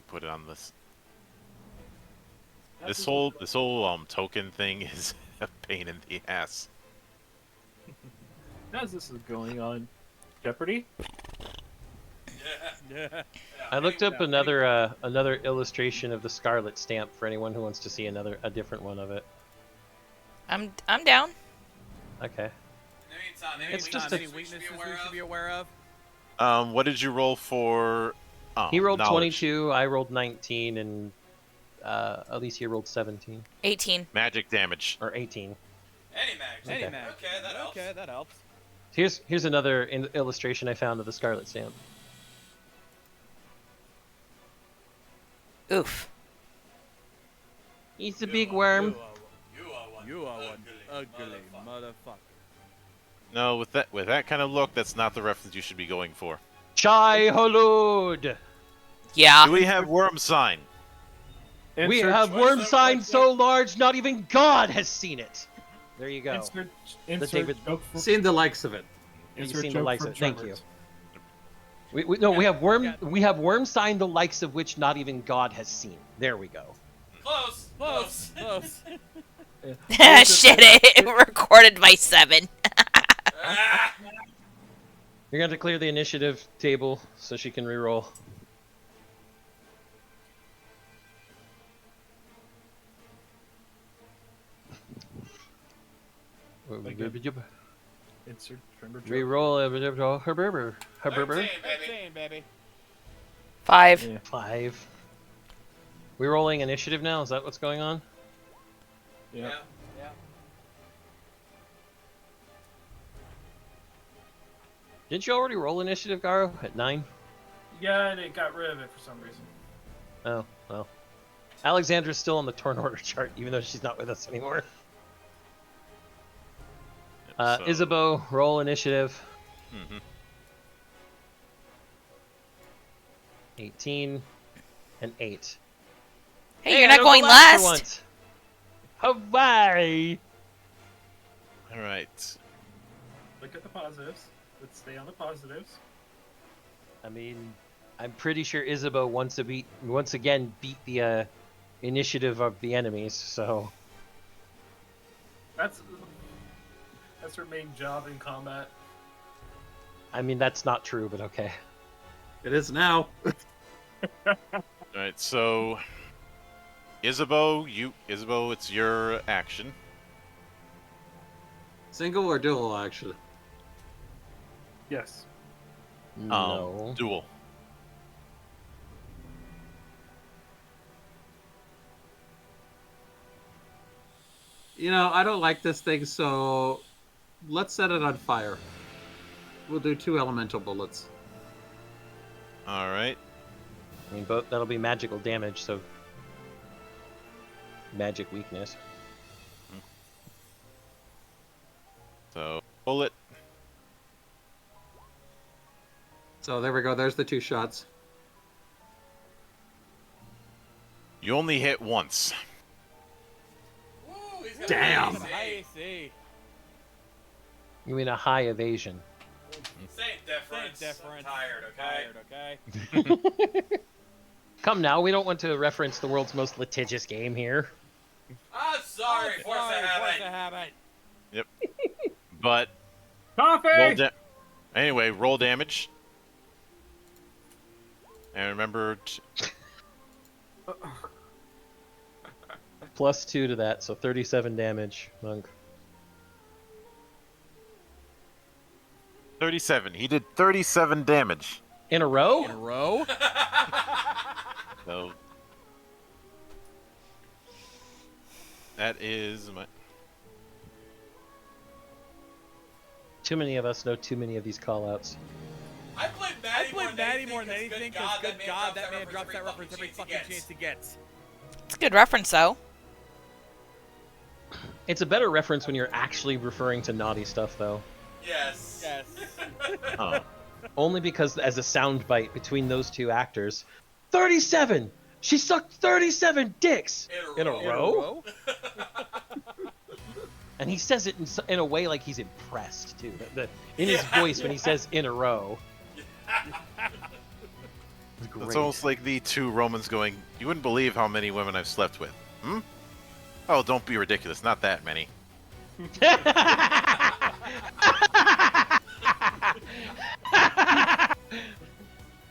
put it on this? This whole token thing is a pain in the ass. As this is going on, Jeopardy. Yeah. I looked up another illustration of the Scarlet Stamp for anyone who wants to see a different one of it. I'm down. Okay. Any It's just weaknesses a- we should weaknesses be we aware should of? be aware of. What did you roll for? He rolled knowledge? 22, I rolled 19, and Alicia rolled 17 18. Magic damage. or 18. Any mags. Okay. Any mag. Okay, that helps. Okay, that helps. Here's another illustration I found of the Scarlet Stamp. Oof. He's a big worm. You are one ugly motherfucker. No, with that kind of look, that's not the reference you should be going for. Chai Holud! Yeah. Do we have worm sign? We Insert- have worm sign so large, not even God has seen it. There you go. Insert David- joke from, Seen the likes of it. You've insert seen the joke likes from of it. Thank Tremors. We have worm sign the likes of which not even God has seen. There we go. Close. Close. Close. Shit, it recorded by 7. Ah! You're going to clear the initiative table so she can reroll. Insert Tremor joke. Reroll her 13, baby. Baby. 5. Yeah. 5. We rolling initiative now? Is that what's going on? Yeah. Yeah. Didn't you already roll initiative, Garo, at 9? Yeah, and it got rid of it for some reason. Oh, well. Alexandra's still on the turn order chart, even though she's not with us anymore. So- Isabeau, roll initiative. Mhm. 18 and 8. Hey, you're I not don't going go last. for once. Hawaii! All right. Look at the positives. Let's stay on the positives. I mean, I'm pretty sure Isabeau once again beat the initiative of the enemies, so... That's her main job in combat. I mean, that's not true, but okay. It is now. All right. So, Isabeau, it's your action. Single or dual, actually. Yes. No. Duel. You know, I don't like this thing, so let's set it on fire. We'll do 2 elemental bullets. All right. I mean, both that'll be magical damage, so... Magic weakness. So, bullet. So there we go. There's the 2 shots. You only hit once. Woo, he's got Damn. an I AC. see. You mean a high evasion. Same difference. Difference. I'm tired, okay? Okay. Come now, we don't want to reference the world's most litigious game here. I'm sorry, force Sorry, the force habit. the habit. But Coffee! anyway, roll damage. And remember, Plus 2 to that, so 37 damage, Monk. 37. He did 37 damage. In a row? In a row? So that is my. Too many of us know too many of these callouts. I played I Maddie, played Maddie more than anything because good God, that that man drops that reference every fucking chance he gets. It's a good reference, though. It's a better reference when you're actually referring to naughty stuff, though. Yes. Yes. Oh. Only because, as a soundbite between those two actors, 37! She sucked 37 dicks! In a row? And he says it in a way like he's impressed, too. In his voice when he says in a row. It's great. It's almost like the 2 Romans going, "You wouldn't believe how many women I've slept with." Oh, don't be ridiculous. Not that many.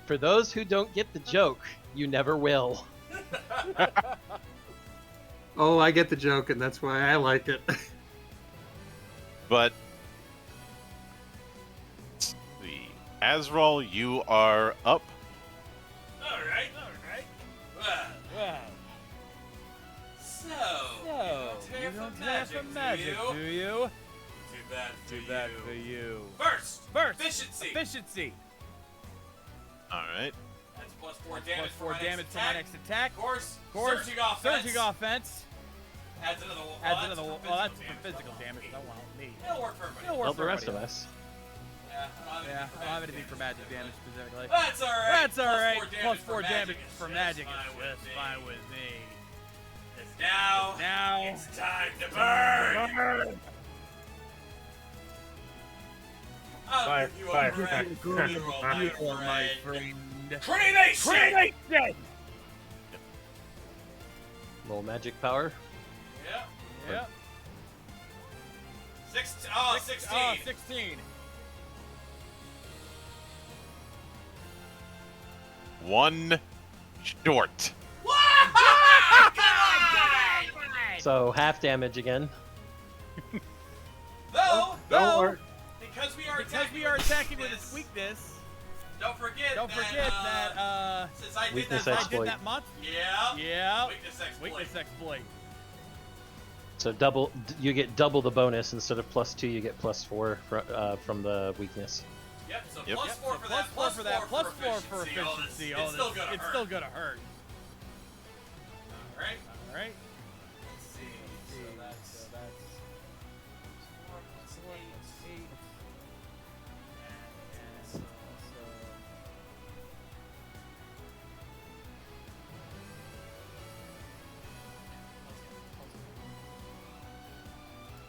For those who don't get the joke, you never will. Oh, I get the joke, and that's why I like it. But the Azrael, you are up. All right. Well, so you don't have some magic, do you? Too bad for you. First, Efficiency. efficiency. All right. That's plus 4 Plus damage 4 damage for my attack. next attack. Of course, Course, surging offense. Adds another one. Adds another one. Well, that's for physical damage. That won't help me. It'll work for everybody. It'll work Well, for the rest of everybody us. Yeah, Yeah, I don't have anything for magic damage specifically. That's all right. That's alright. Plus Plus 4 damage for is magic just is just fine with me. Now, Now, it's time to burn. I'll give you a friend. You are my friend. Trinity! Roll magic power. Yeah. yeah. 16. 16. One short. So half damage again. Though, Though, because we are attacking with its weakness, don't forget that since I did Weakness that, exploit. I did that month. yeah, Weakness weakness exploit. exploit. So you get double the bonus instead of +2. You get +4 from the weakness. Yep. So Yep. plus 4 for Plus that. 4 for that. Plus 4 for efficiency. efficiency. It's still gonna It's hurt. still gonna hurt. All right. All right. Let's see. So that's 4 plus 8. And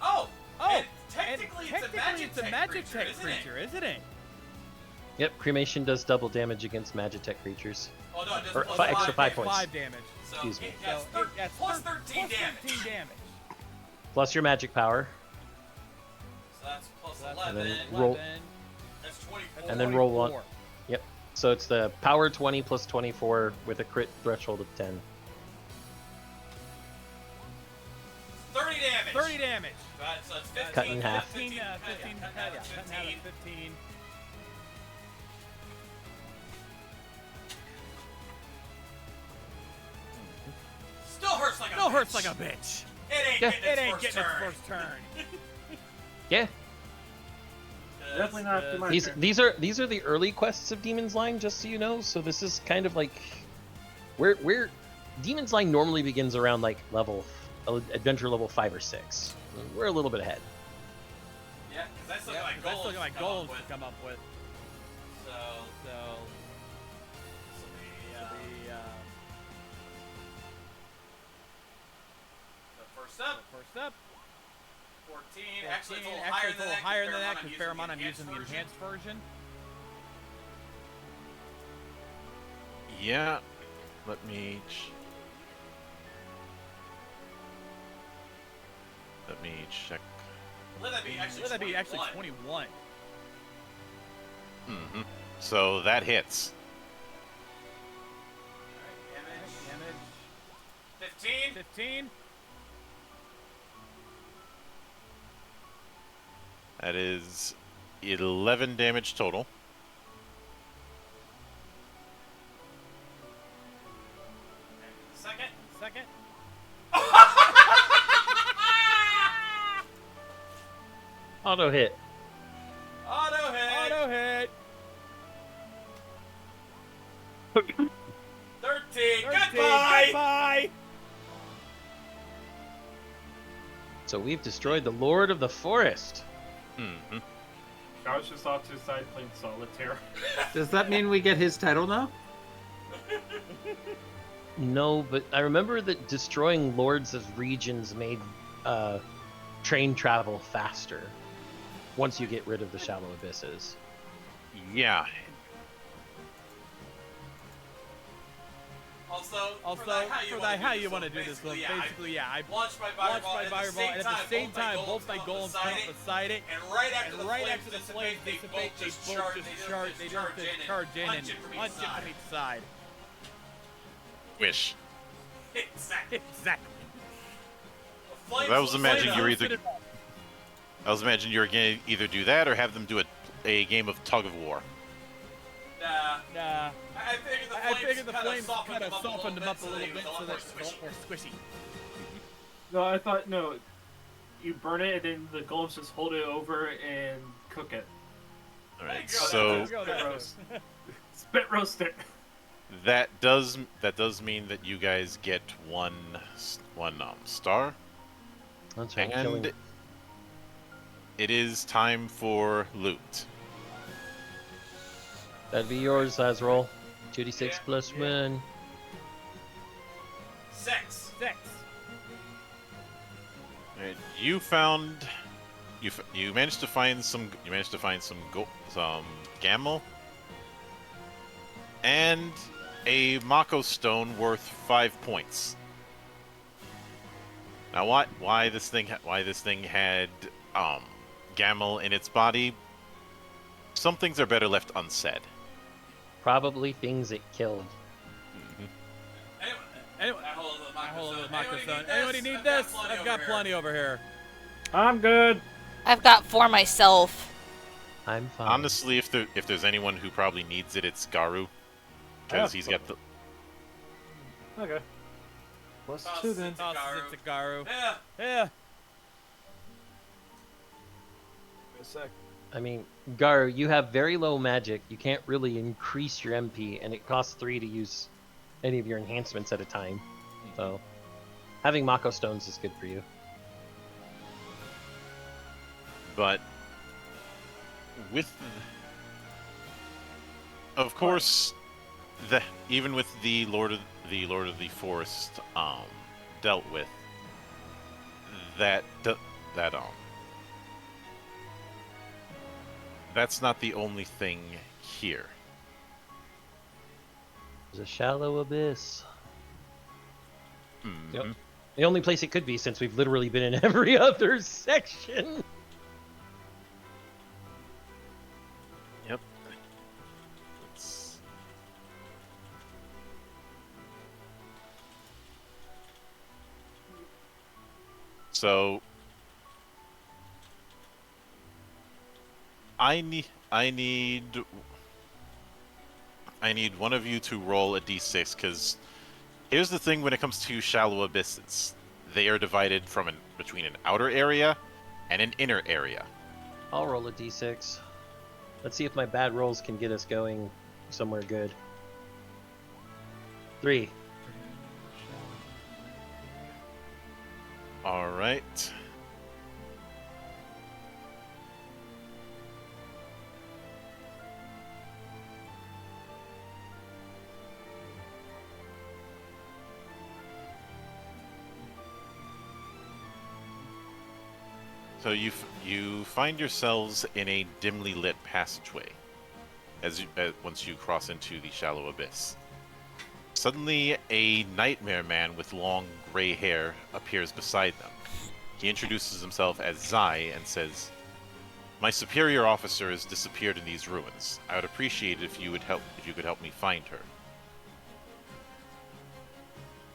Oh! And technically, it's a magic tech creature, isn't it? Yep, cremation does double damage against Magitech creatures. Oh no, it does Or plus extra 5 points. 5 damage. So Excuse me. it gets So it gets plus 13 damage. 13 damage. Plus your magic power. So that's plus So that's 11. And then roll- That's 24. And then roll one. 24. So it's the power 20 plus 24 with a crit threshold of 10. 30 damage. 30 damage. So it's 15. Cut in half. 15, 15, cut in half, cut in half of 15. Still hurts like a Still bitch. hurts like a bitch. It ain't Yeah. getting It its ain't first getting its turn. first turn. Yeah, Definitely not too much. these are the early quests of Demon's Line, just so you know. So this is kind of like where Demon's Line normally begins around like adventure level 5 or 6. We're a little bit ahead. Yeah, because I still Yeah, got my 'cause I goals. still got my to come goals up to with. come up with. So So, this will be the first up. first up, 14. Actually, it's a little Actually, it's a little higher than that because because Fairmont I'm using the enhanced version. Yeah. Let me. Let me check. Let that be actually Would that be actually 21. 21? hmm So that hits. Alright, Damage, 15. 15. That is 11 damage total. Second. Second. Auto hit. Auto hit. Auto hit. 13. 13. Goodbye. Goodbye. So we've destroyed the Lord of the Forest. hmm I was just off to the side playing solitaire. Does that mean we get his title now? No, but I remember that destroying lords of regions made train travel faster once you get rid of the shallow abysses. Yeah. I'll Also, for how you want to do this, basically, yeah, I launched my launched my fireball, fireball, and at the same time, both my golems come up beside it, and right and right after the flames dissipate, they both just charge in and punch it from each side. Wish. Exactly. Exactly. I was imagining you were either. I was imagining you were going to either do that or have them do a game of tug of war. Nah. I figured the flames kind of softened them up a little bit so that it's a lot more squishy. No, I thought no. You burn it and then the golems just hold it over and cook it. All right, There you so Spit roast. Spit roast it. that does mean that you guys get one star, That's right. and Killing. it is time for loot. That'd be yours, Azrael. 2d6 plus 1. 6. Alright, you managed to find some gamel and a Mako stone worth 5 points. Now why this thing had gamel in its body? Some things are better left unsaid. Probably things it killed. Anyway, I hold the Mako Stone. Anybody need this? I've got plenty over here. I'm good. I've got 4 myself. I'm fine. Honestly, if there's anyone who probably needs it, it's Garu, because he's got the. Okay. Plus 2 then. Toss it to Garu. Yeah. A sec. I mean, Garu, you have very low magic. You can't really increase your MP, and it costs 3 to use any of your enhancements at a time. So, having Mako stones is good for you. But of course, even with the Lord of the Forest dealt with, that's not the only thing here. There's a shallow abyss. Mhm. Yep. The only place it could be, since we've literally been in every other section. Yep. Let's... So I need one of you to roll a d6, because here's the thing: when it comes to shallow abysses, they are divided between an outer area and an inner area. I'll roll a d6. Let's see if my bad rolls can get us going somewhere good. 3. All right. So you find yourselves in a dimly lit passageway once you cross into the shallow abyss. Suddenly, a nightmare man with long gray hair appears beside them. He introduces himself as Zai and says, "My superior officer has disappeared in these ruins. I would appreciate it if you could help me find her."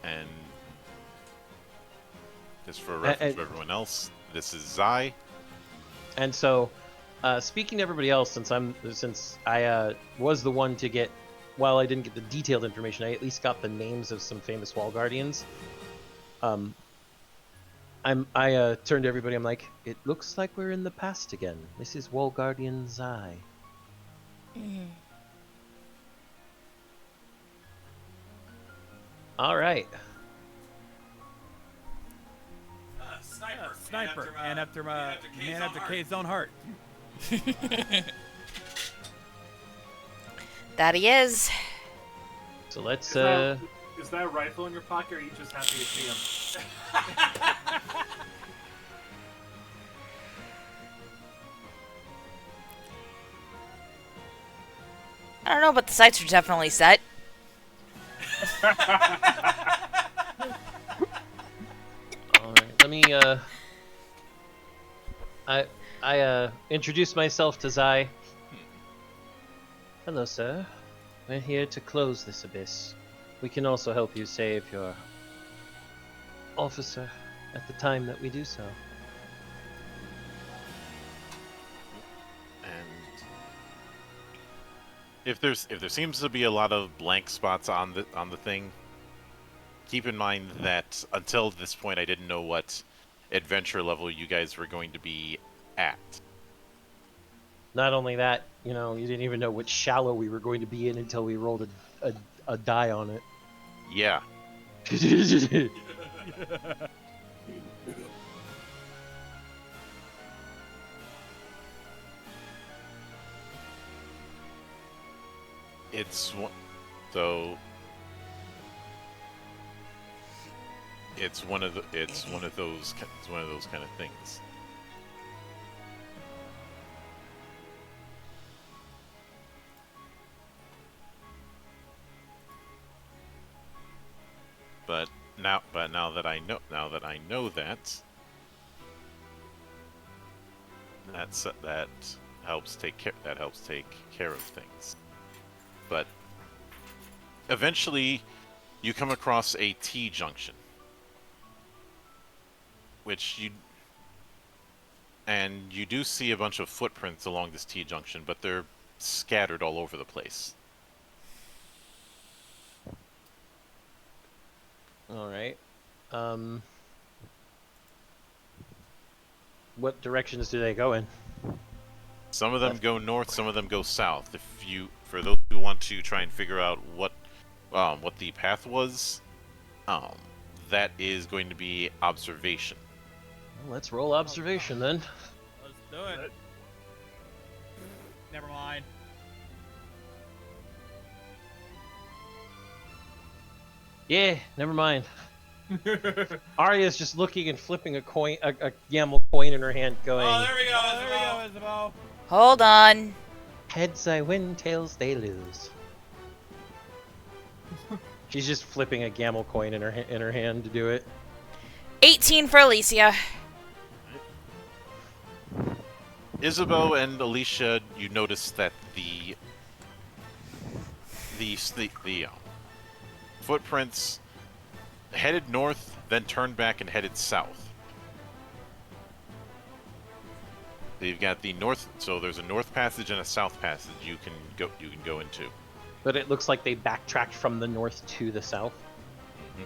And just for reference to everyone else, this is Zai. And so, speaking to everybody else, since I was the one to get, while I didn't get the detailed information, I at least got the names of some famous wall guardians. I turned to everybody. I'm like, it looks like we're in the past again. This is Wall Guardian Zai. Mm. All right. Sniper, man after K's own heart. That he is. So let's. Is that a rifle in your pocket, or are you just happy to see him? I don't know, but the sights are definitely set. All right, let me I introduce myself to Zai. Hello, sir. We're here to close this abyss. We can also help you save your officer at the time that we do so. And if there seems to be a lot of blank spots on the thing, keep in mind that until this point I didn't know what adventure level you guys were going to be at. Not only that, you didn't even know which shallow we were going to be in until we rolled a die on it. Yeah. It's one of those kind of things. But now that I know that helps take care of things. But eventually you come across a T junction, which you do see a bunch of footprints along this T junction, but they're scattered all over the place. All right. What directions do they go in? Some of them go north, some of them go south. For those who want to try and figure out what the path was, that is going to be observation. Well, let's roll observation then. Let's do it. Never mind. Yeah, never mind. Arya's just looking and flipping a coin, a Gamble coin in her hand, going. Oh, there we go. Oh, there we go, Isabel. Hold on. Heads I win, tails they lose. She's just flipping a Gamble coin in her hand to do it. 18 for Alicia. Isabeau and Alicia, you notice that the footprints headed north, then turned back and headed south. You've got the north, so there's a north passage and a south passage you can go into. But it looks like they backtracked from the north to the south. Mm-hmm.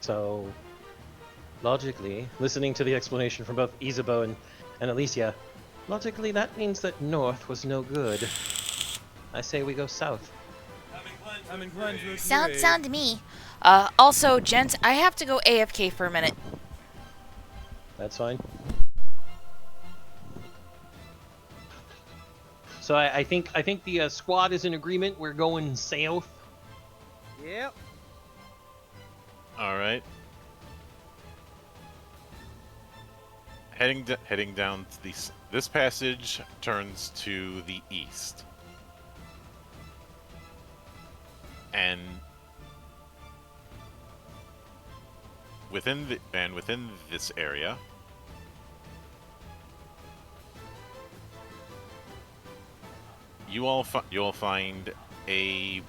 So, logically, listening to the explanation from both Isabeau and Alicia, logically that means that north was no good. I say we go south. I'm inclined to agree. Sound to me. Also, gents, I have to go AFK for a minute. That's fine. So I think the squad is in agreement. We're going south. Yep. All right. Heading down to this passage turns to the east, and within this area, you all find a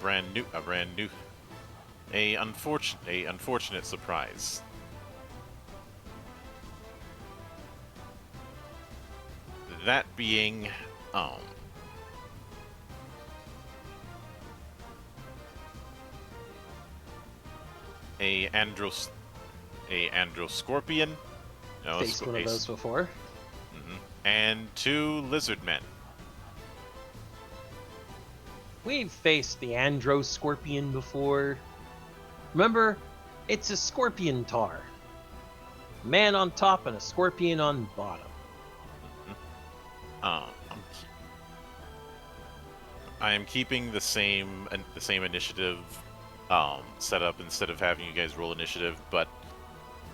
unfortunate surprise. That being a androscorpion. No, Faced one of those before. And 2 lizard men. We've faced the androscorpion before. Remember, it's a scorpion tar. Man on top and a scorpion on bottom. I am keeping the same initiative set up instead of having you guys roll initiative, but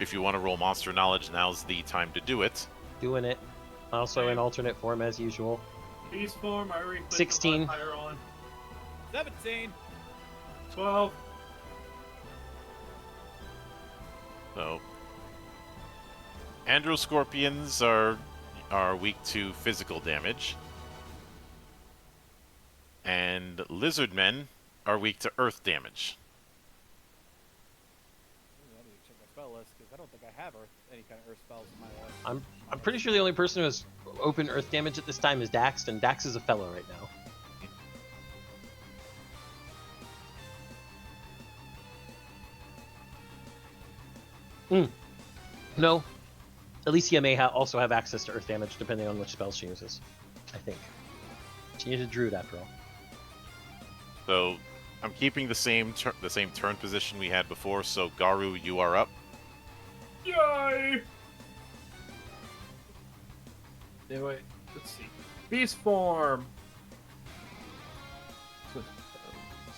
if you want to roll monster knowledge, now's the time to do it. Doing it. Also in alternate form as usual. Beast form, I already put 16. the modifier on. 17. 12. So, Androscorpions are weak to physical damage, and Lizardmen are weak to earth damage. I need to check my spell list because I don't think I have any kind of earth spells in my life. I'm pretty sure the only person who has open earth damage at this time is Dax, and Dax is a fellow right now. No. Alicia may also have access to earth damage depending on which spells she uses. I think. She is a druid after all. So, I'm keeping the same turn position we had before. So, Garu, you are up. Yay! Anyway, let's see. Beast form. So,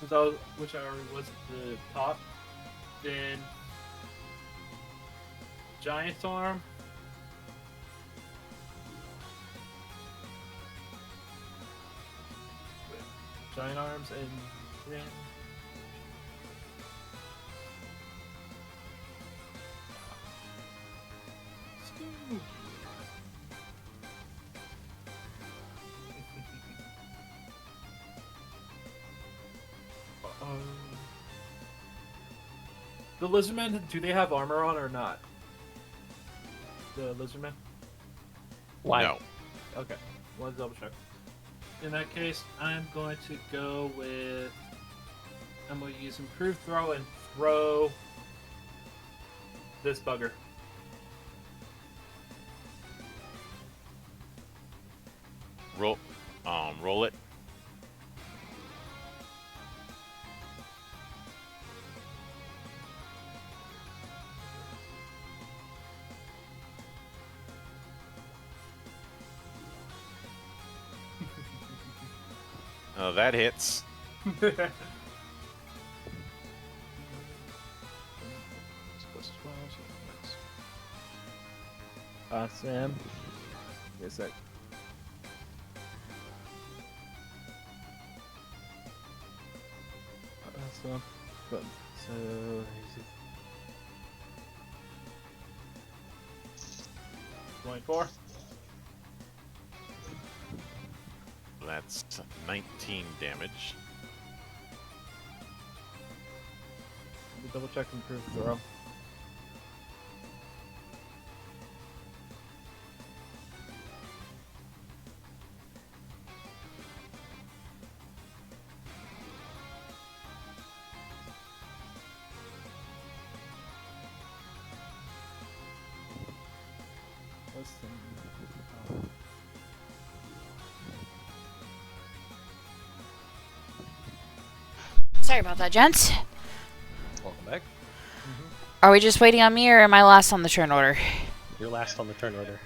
since which I already was at the top, then giant arm. Giant arms and then the lizardmen, do they have armor on or not? The lizardmen? Why? No. Okay, want to double check. In that case, I'm going to go with. I'm going to use improved throw and throw this bugger. Roll it. Oh, that hits. Sam. Give me a sec. Awesome. But, so, 24. That's 19 damage. let me double check improved throw. Sorry about that, gents. Welcome back. Are we just waiting on me, or am I last on the turn order? You're last on the turn order.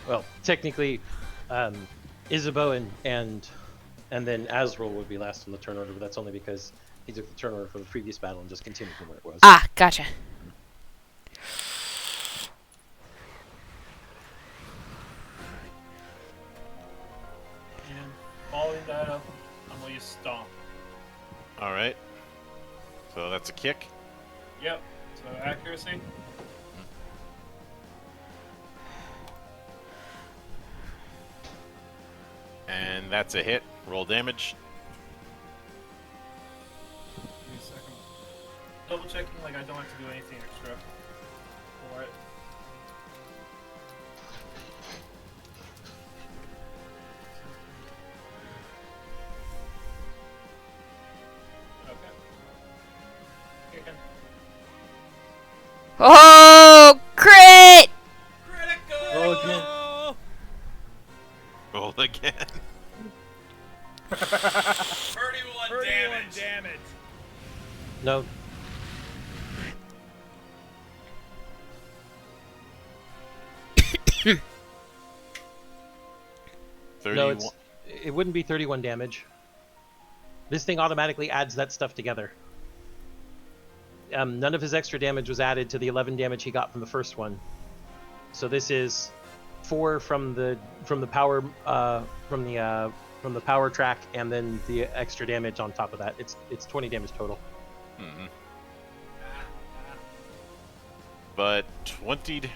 Well, technically, Isabeau and then Azrael would be last on the turn order, but that's only because he took the turn order for the previous battle and just continued from where it was. Ah, gotcha. And following that up, I'm going to use Stomp. All right. So that's a kick. Yep. So accuracy. And that's a hit. Roll damage. Give me a second. Double checking, like I don't have to do anything extra for it. Okay. Kicking. Oh, crit! Critical! Roll again. Roll again. 31 damage. No. No, it wouldn't be 31 damage. This thing automatically adds that stuff together. None of his extra damage was added to the 11 damage he got from the first one. So this is 4 from the power from the power track, and then the extra damage on top of that. It's 20 damage total. Mm-hmm. but 20.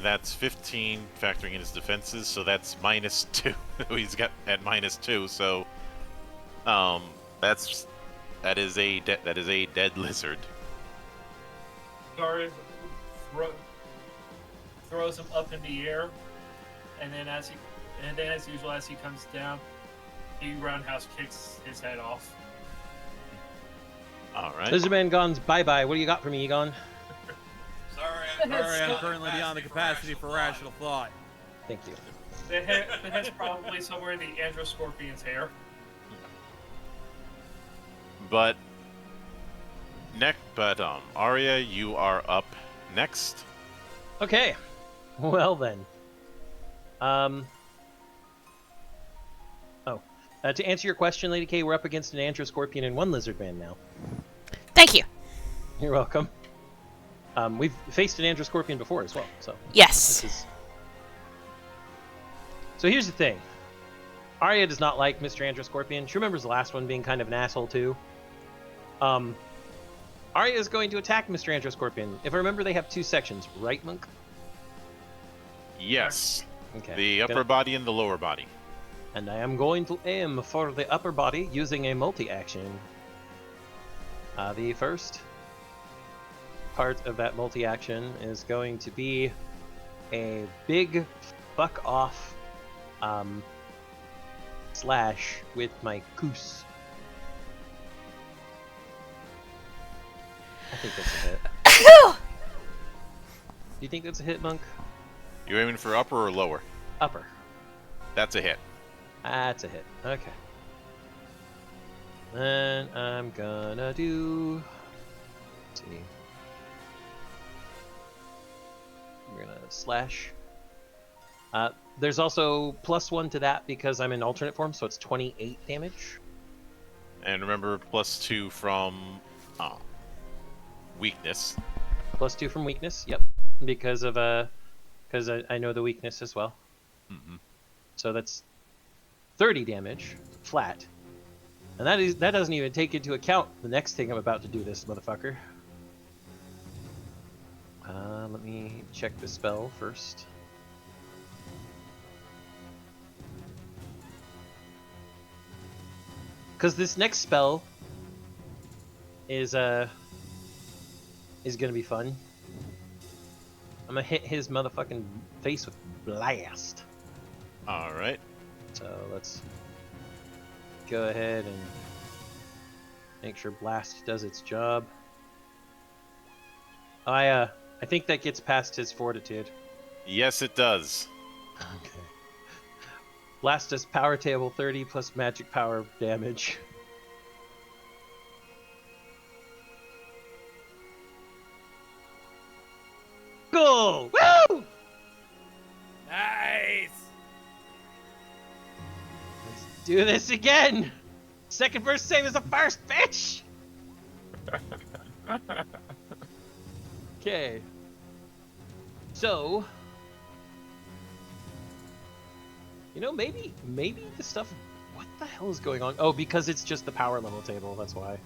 That's 15 factoring in his defenses, so that's -2. He's got at -2, so that is a dead lizard. Guard throws him up in the air, and then as usual, as he comes down, he roundhouse kicks his head off. All right. Lizardman Gon's bye-bye. What do you got for me, Egon? Sorry, I'm currently beyond the capacity for rational thought. Thank you. The head's probably somewhere in the Androscorpion's hair. But Arya, you are up next. Okay. Well then. To answer your question, Lady K, we're up against an Androscorpion and one Lizardman now. Thank you. You're welcome. We've faced an Androscorpion before as well, so Yes. this is. So here's the thing. Arya does not like Mr. Androscorpion. She remembers the last one being kind of an asshole too. Arya is going to attack Mr. Androscorpion. If I remember, they have two sections, right, Monk? Yes. Okay. The upper body and the lower body. And I am going to aim for the upper body using a multi-action. The first part of that multi-action is going to be a big fuck off slash with my goose. I think that's a hit. Do you think that's a hit, Monk? You aiming for upper or lower? Upper. That's a hit. That's a hit. Okay. Then I'm gonna do. Let's see. We're gonna slash. There's also +1 to that because I'm in alternate form, so it's 28 damage. And remember, +2 from weakness. +2 from weakness. Yep. Because I know the weakness as well. Mm-hmm. So that's 30 damage flat. And that doesn't even take into account the next thing I'm about to do, this motherfucker. Let me check the spell first. Because this next spell is gonna be fun. I'm gonna hit his motherfucking face with blast. All right. So let's go ahead and make sure blast does its job. I think that gets past his fortitude. Yes, it does. Okay. Blast does power table 30 plus magic power damage. Go! Woo! Nice! Let's do this again! Second first save is the first, bitch! Okay. So, you know, maybe the stuff. What the hell is going on? Oh, because it's just the power level table. That's why.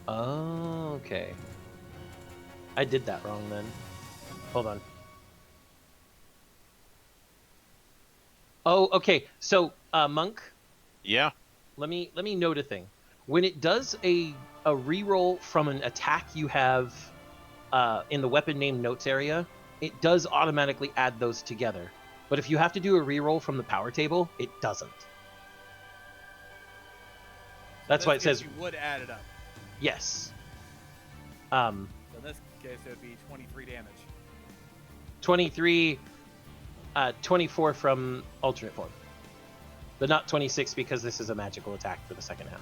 Oh, okay. I did that wrong then. Hold on. Oh, okay. So, Monk. Yeah. Let me note a thing. When it does a reroll from an attack you have in the weapon name notes area, it does automatically add those together. But if you have to do a reroll from the power table, it doesn't. That's why it says you would add it up. yes. So in this case, it would be 23 damage. 23, 24 from alternate form. But not 26 because this is a magical attack for the second half.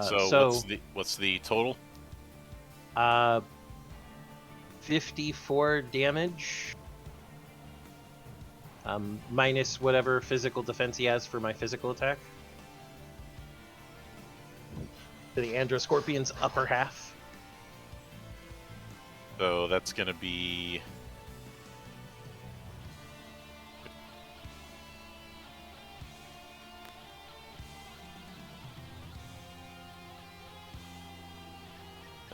So what's the total? 54 damage. Minus whatever physical defense he has for my physical attack. To the Androscorpion's upper half. So that's gonna be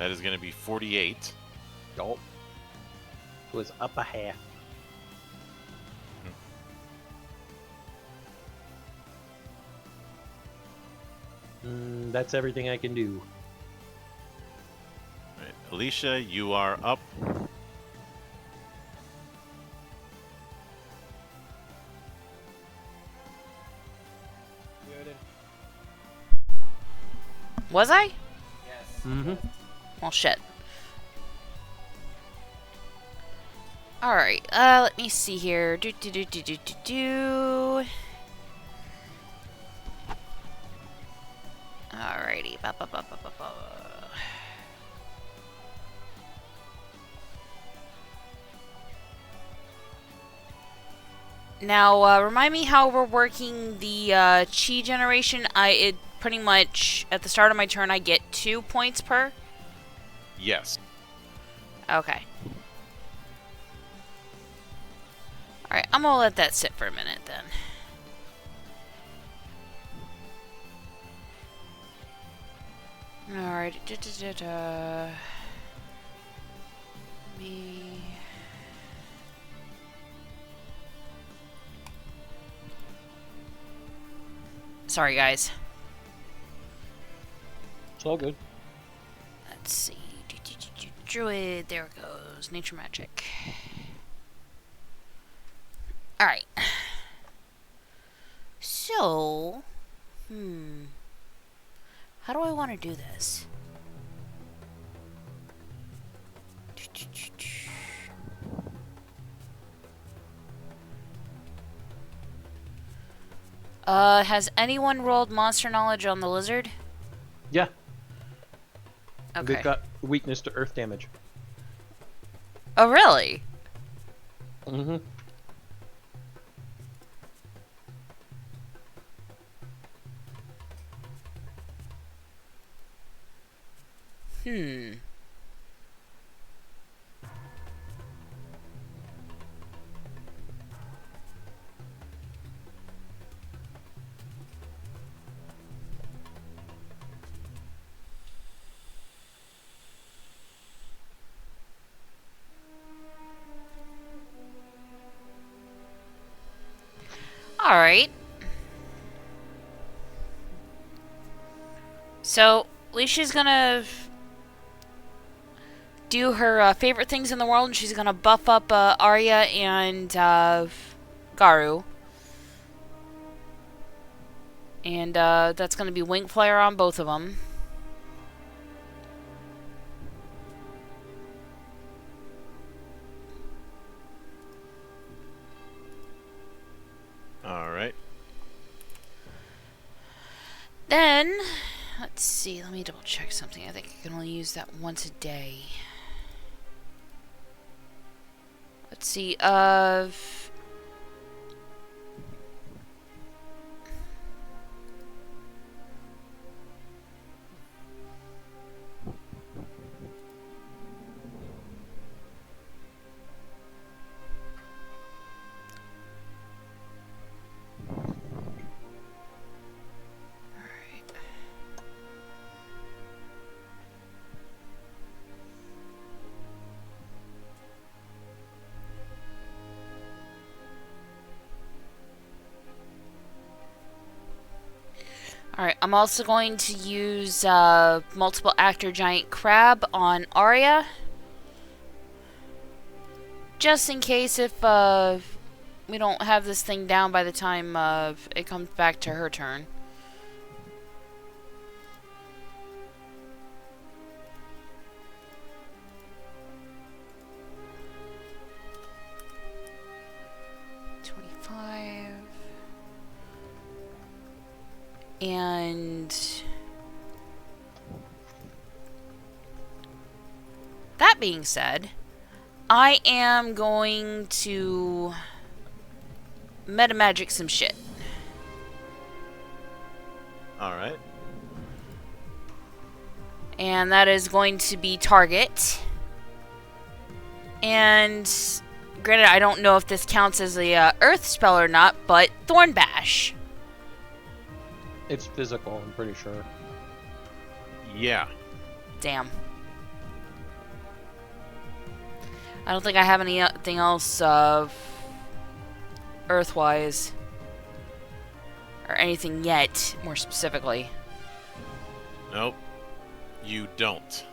That is going to be 48. Gulp. Was up a half. That's everything I can do. Right. Alicia, you are up. Muted. Was I? Yes. Mm-hmm. Well, shit. Alright, let me see here. Alrighty. Now, remind me how we're working the chi generation. It pretty much, at the start of my turn, I get 2 points per? Yes. Okay. Alright, I'm gonna let that sit for a minute then. Alright, me. Sorry, guys. It's all good. Let's see. Druid, there it goes. Nature magic. Alright. So, how do I want to do this? Has anyone rolled monster knowledge on the lizard? Yeah. Okay. They've got weakness to earth damage. Oh, really? Mm-hmm. Alright. So, Leisha's gonna do her favorite things in the world, and she's gonna buff up Arya and Garu. And that's gonna be Wing Flare on both of them. Alright. Then, let's see, let me double check something. I think I can only use that once a day. Let's see, Alright, I'm also going to use multiple actor giant crab on Arya. Just in case if we don't have this thing down by the time it comes back to her turn. And that being said, I am going to meta magic some shit. Alright. And that is going to be target. And granted, I don't know if this counts as a earth spell or not, but Thorn Bash. It's physical, I'm pretty sure. Yeah. Damn. I don't think I have anything else of Earthwise. Or anything yet, more specifically. Nope. You don't.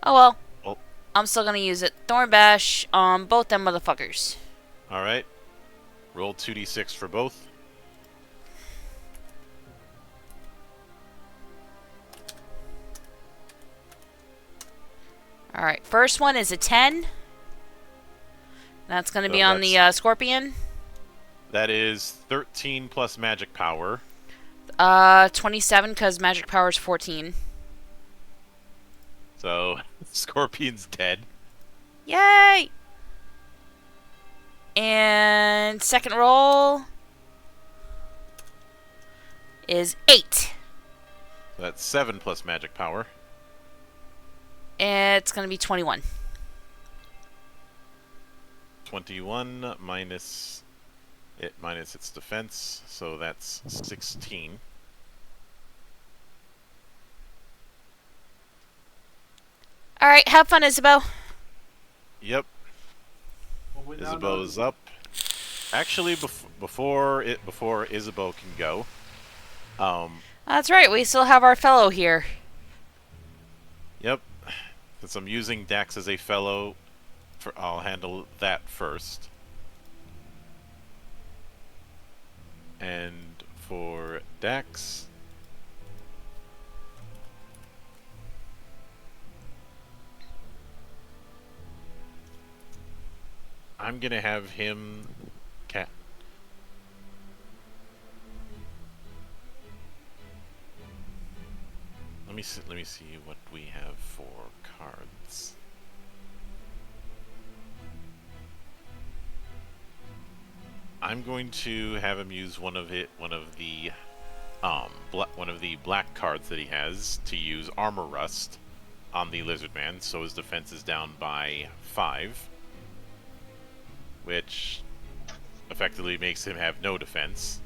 Oh well. Oh. I'm still gonna use it. Thorn Bash on both them motherfuckers. Alright. Roll 2d6 for both. Alright, first one is a 10. That's gonna be So on the Scorpion. That is 13 plus magic power. 27 because magic power is 14. So, Scorpion's dead. Yay! And second roll is 8. That's 7 plus magic power. It's gonna be 21. 21 minus its defense, so that's 16. Alright, have fun, Isabeau. Yep. Well, we now know- Isabeau's up. Actually, before Isabeau can go, That's right, we still have our fellow here. yep. Since I'm using Dax as a fellow, I'll handle that first. And for Dax, I'm gonna have him cat. Let me see what we have for cards. I'm going to have him use one of the black cards that he has to use Armor Rust on the Lizard Man, so his defense is down by 5, which effectively makes him have no defense.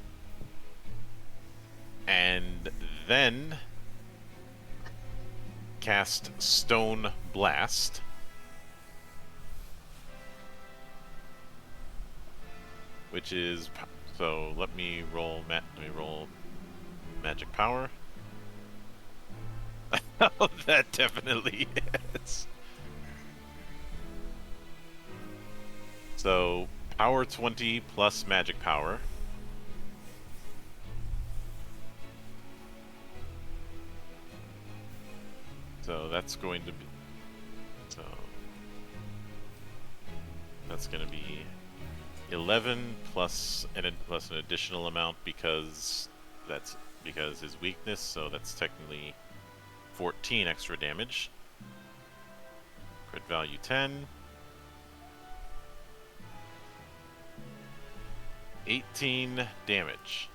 And then cast Stone Blast. Which is, so let me roll magic power. Oh, that definitely is. So power 20 plus magic power. So that's going to be, so that's going to be 11 plus an additional amount because his weakness, so that's technically 14 extra damage. Crit value 10. 18 damage.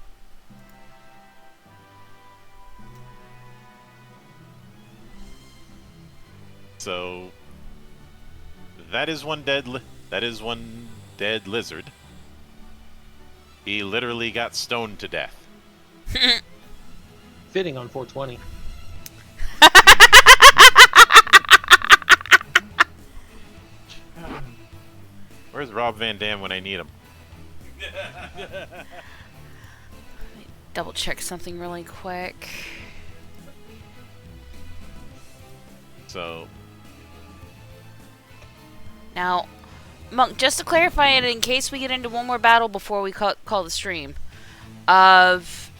So that is one dead lizard. He literally got stoned to death. Fitting on 420. Where's Rob Van Dam when I need him? Double check something really quick. So Now, Monk, just to clarify it in case we get into one more battle before we call the stream, of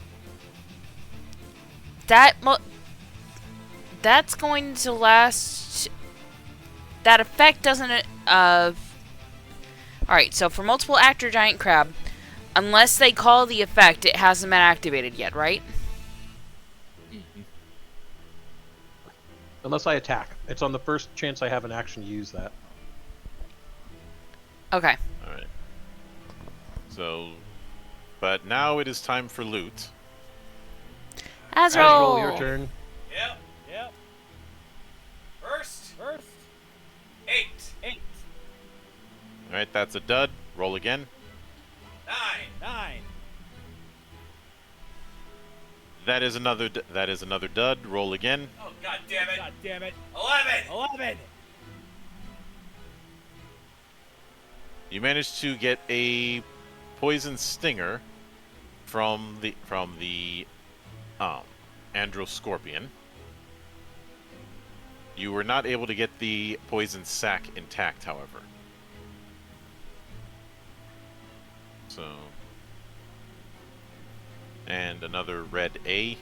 that's going to last. That effect doesn't. Alright, so for multiple actor giant crab, unless they call the effect, it hasn't been activated yet, right? Unless I attack. It's on the first chance I have an action to use that. Okay. alright. So but now it is time for loot. Azrael! Your turn. Yep. Yep. First, First, 8, 8, Alright, that's a dud. Roll again. 9, 9, That is another dud. Roll again. oh god damn it, God damn it, 11, 11, You managed to get a poison stinger from the Androscorpion. You were not able to get the poison sac intact, however. So, and another red A.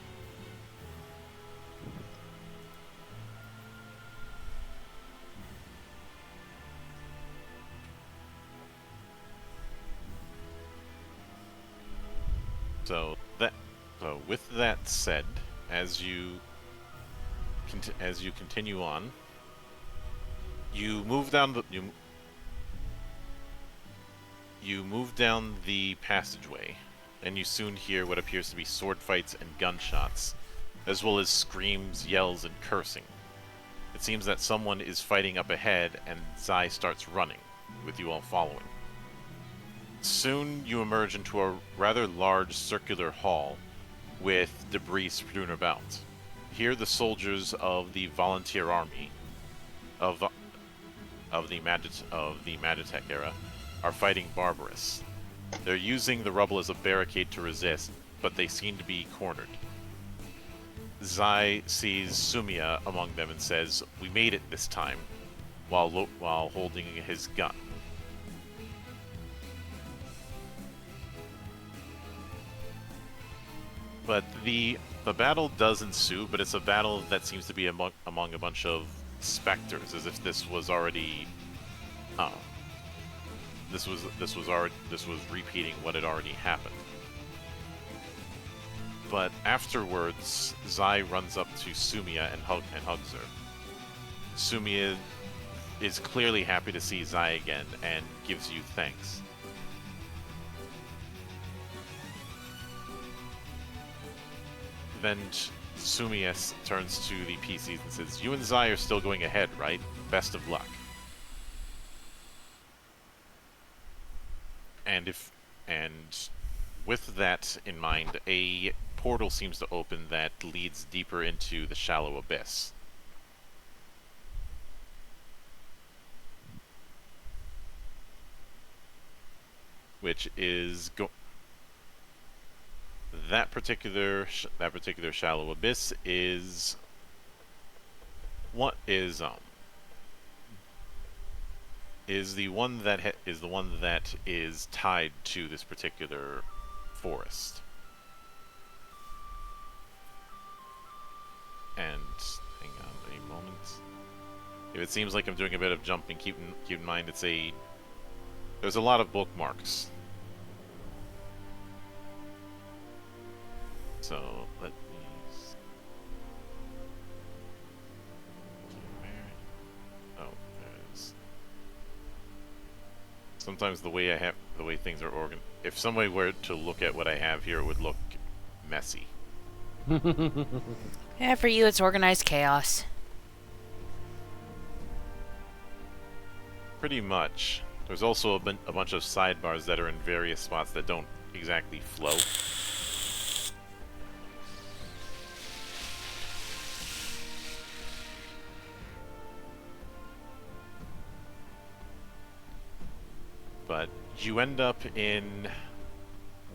So with that said, as you continue on, you move down the passageway, and you soon hear what appears to be sword fights and gunshots, as well as screams, yells, and cursing. It seems that someone is fighting up ahead, and Zai starts running, with you all following. Soon you emerge into a rather large circular hall with debris strewn about. Here the soldiers of the volunteer army of the Magitech era are fighting Barbarous. They're using the rubble as a barricade to resist, but they seem to be cornered. Zai sees Sumia among them and says, "We made it this time," while holding his gun. But the battle does ensue, but it's a battle that seems to be among a bunch of specters, as if this was already, this was repeating what had already happened. But afterwards, Zai runs up to Sumia and hugs her. Sumia is clearly happy to see Zai again and gives you thanks. Then Sumia turns to the PCs and says, "You and Zai are still going ahead, right? Best of luck." And with that in mind, a portal seems to open that leads deeper into the shallow abyss. Which is that particular shallow abyss is the one that is tied to this particular forest. And hang on a moment. If it seems like I'm doing a bit of jumping, keep in mind there's a lot of bookmarks. So let me. Oh, there it is. Sometimes the way things are organized. If somebody were to look at what I have here, it would look messy. Yeah, for you, it's organized chaos. Pretty much. There's also a bunch of sidebars that are in various spots that don't exactly flow. But you end up in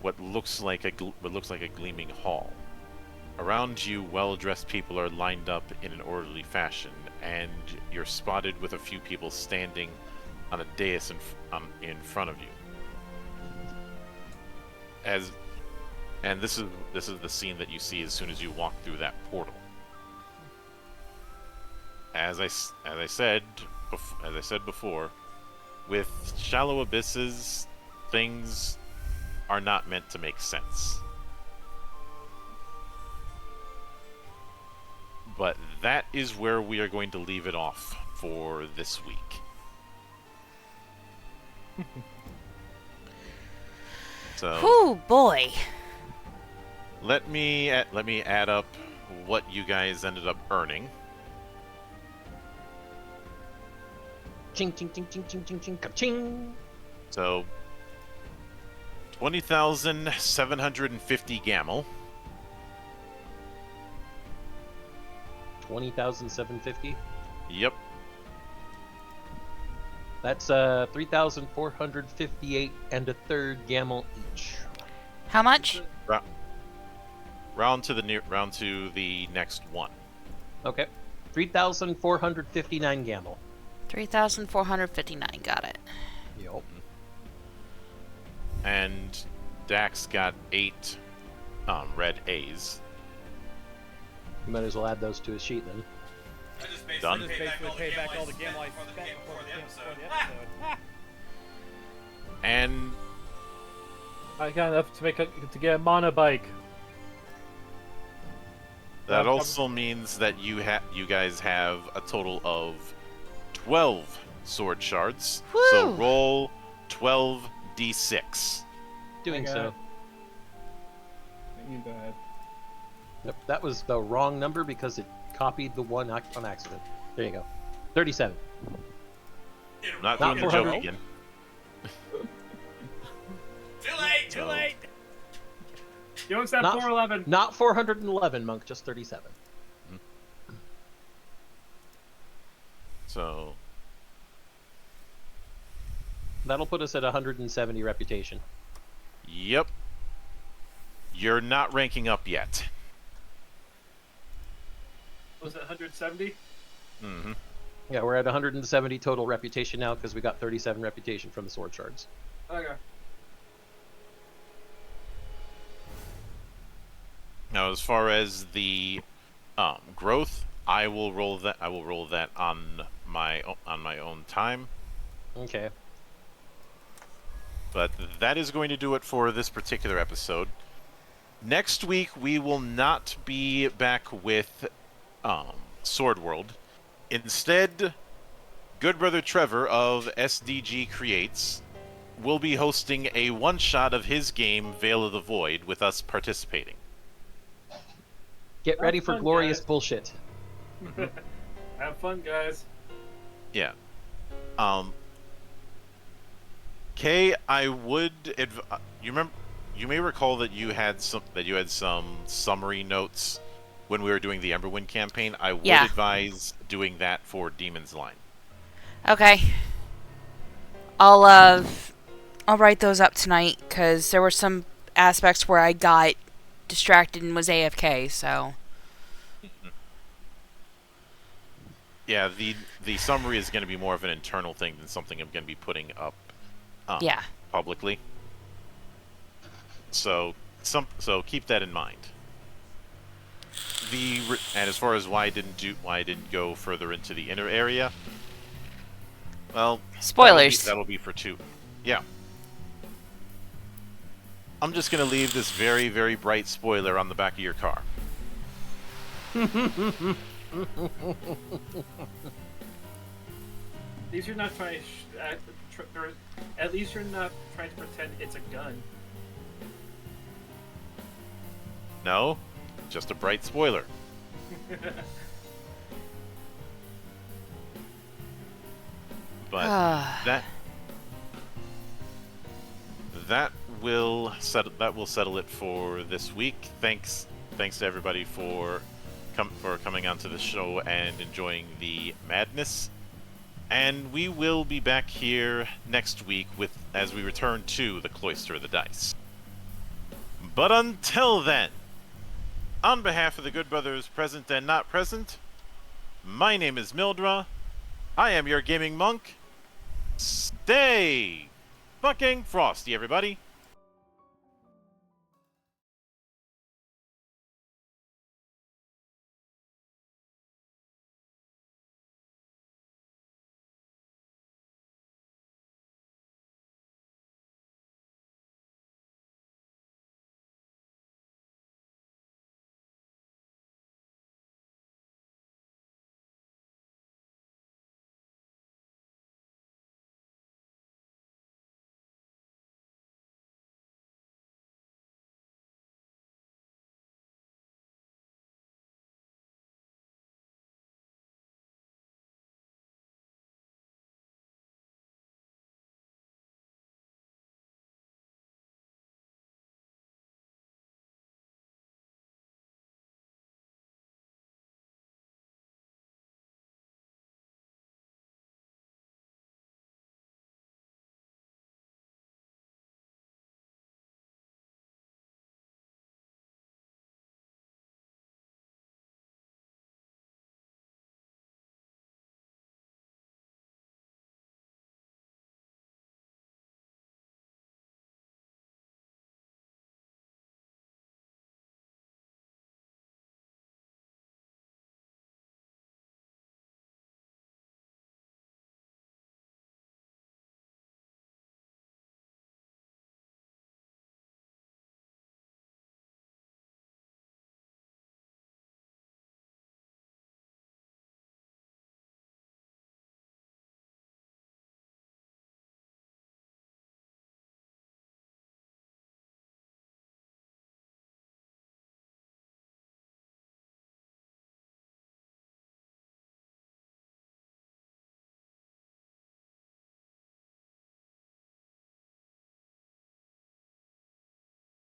what looks like a gleaming hall. Around you, well-dressed people are lined up in an orderly fashion, and you're spotted with a few people standing on a dais in front of you. And this is the scene that you see as soon as you walk through that portal. As I said before, with shallow abysses, things are not meant to make sense. But that is where we are going to leave it off for this week. So, Whew, boy. let me add up what you guys ended up earning. Ching ching ching ching ching ching ching ching. So 20,750 gamel. 20,750. Yep. That's 3,458 and a third gamel each. How much? Round to the next one. Okay. 3,459 gamel. 3,459. Got it. Yup. And Dax got 8 red A's. You might as well add those to his sheet then. I just basically Done. paid back all the gamble I for the spent game before the episode. And I got enough to to get a mono bike. that also means that you guys have a total of 12 sword shards. So Woo! roll 12d6. Doing Okay. so. You go ahead. Yep, that was the wrong number because it copied the one on accident. There you go. 37. Not Not doing the joke 400. again. Too late! Too late! You don't step Not- 411. Not 411, Monk, just 37. So That'll put us at 170 reputation. yep. You're not ranking up yet. Was it 170? Mm-hmm. Yeah, we're at 170 total reputation now because we got 37 reputation from the sword shards. Okay. Now, as far as the growth, I will roll that. I will roll that on my own time. Okay. But that is going to do it for this particular episode. Next week we will not be back with Sword World. Instead, good brother Trevor of SDG Creates will be hosting a one-shot of his game Veil of the Void with us participating. Get ready Have for fun, glorious guys. bullshit. Have fun, guys. Yeah. Kay, I would you may recall that you had some summary notes when we were doing the Emberwind campaign. I would Yeah. advise doing that for Demon's Line. Okay. I'll write those up tonight because there were some aspects where I got distracted and was AFK. So Yeah, the summary is going to be more of an internal thing than something I'm going to be putting up yeah. publicly. So keep that in mind. And as far as why I didn't go further into the inner area, well, Spoilers. That'll be for 2. Yeah. I'm just gonna leave this very, very bright spoiler on the back of your car. At least you're not trying at least you're not trying to pretend it's a gun. No, just a bright spoiler. But that will settle it for this week. Thanks to everybody for coming onto the show and enjoying the madness. And we will be back here next week as we return to the Cloister of the Dice. But until then, on behalf of the good brothers present and not present, my name is Mildra. I am your gaming monk. Stay fucking frosty, everybody.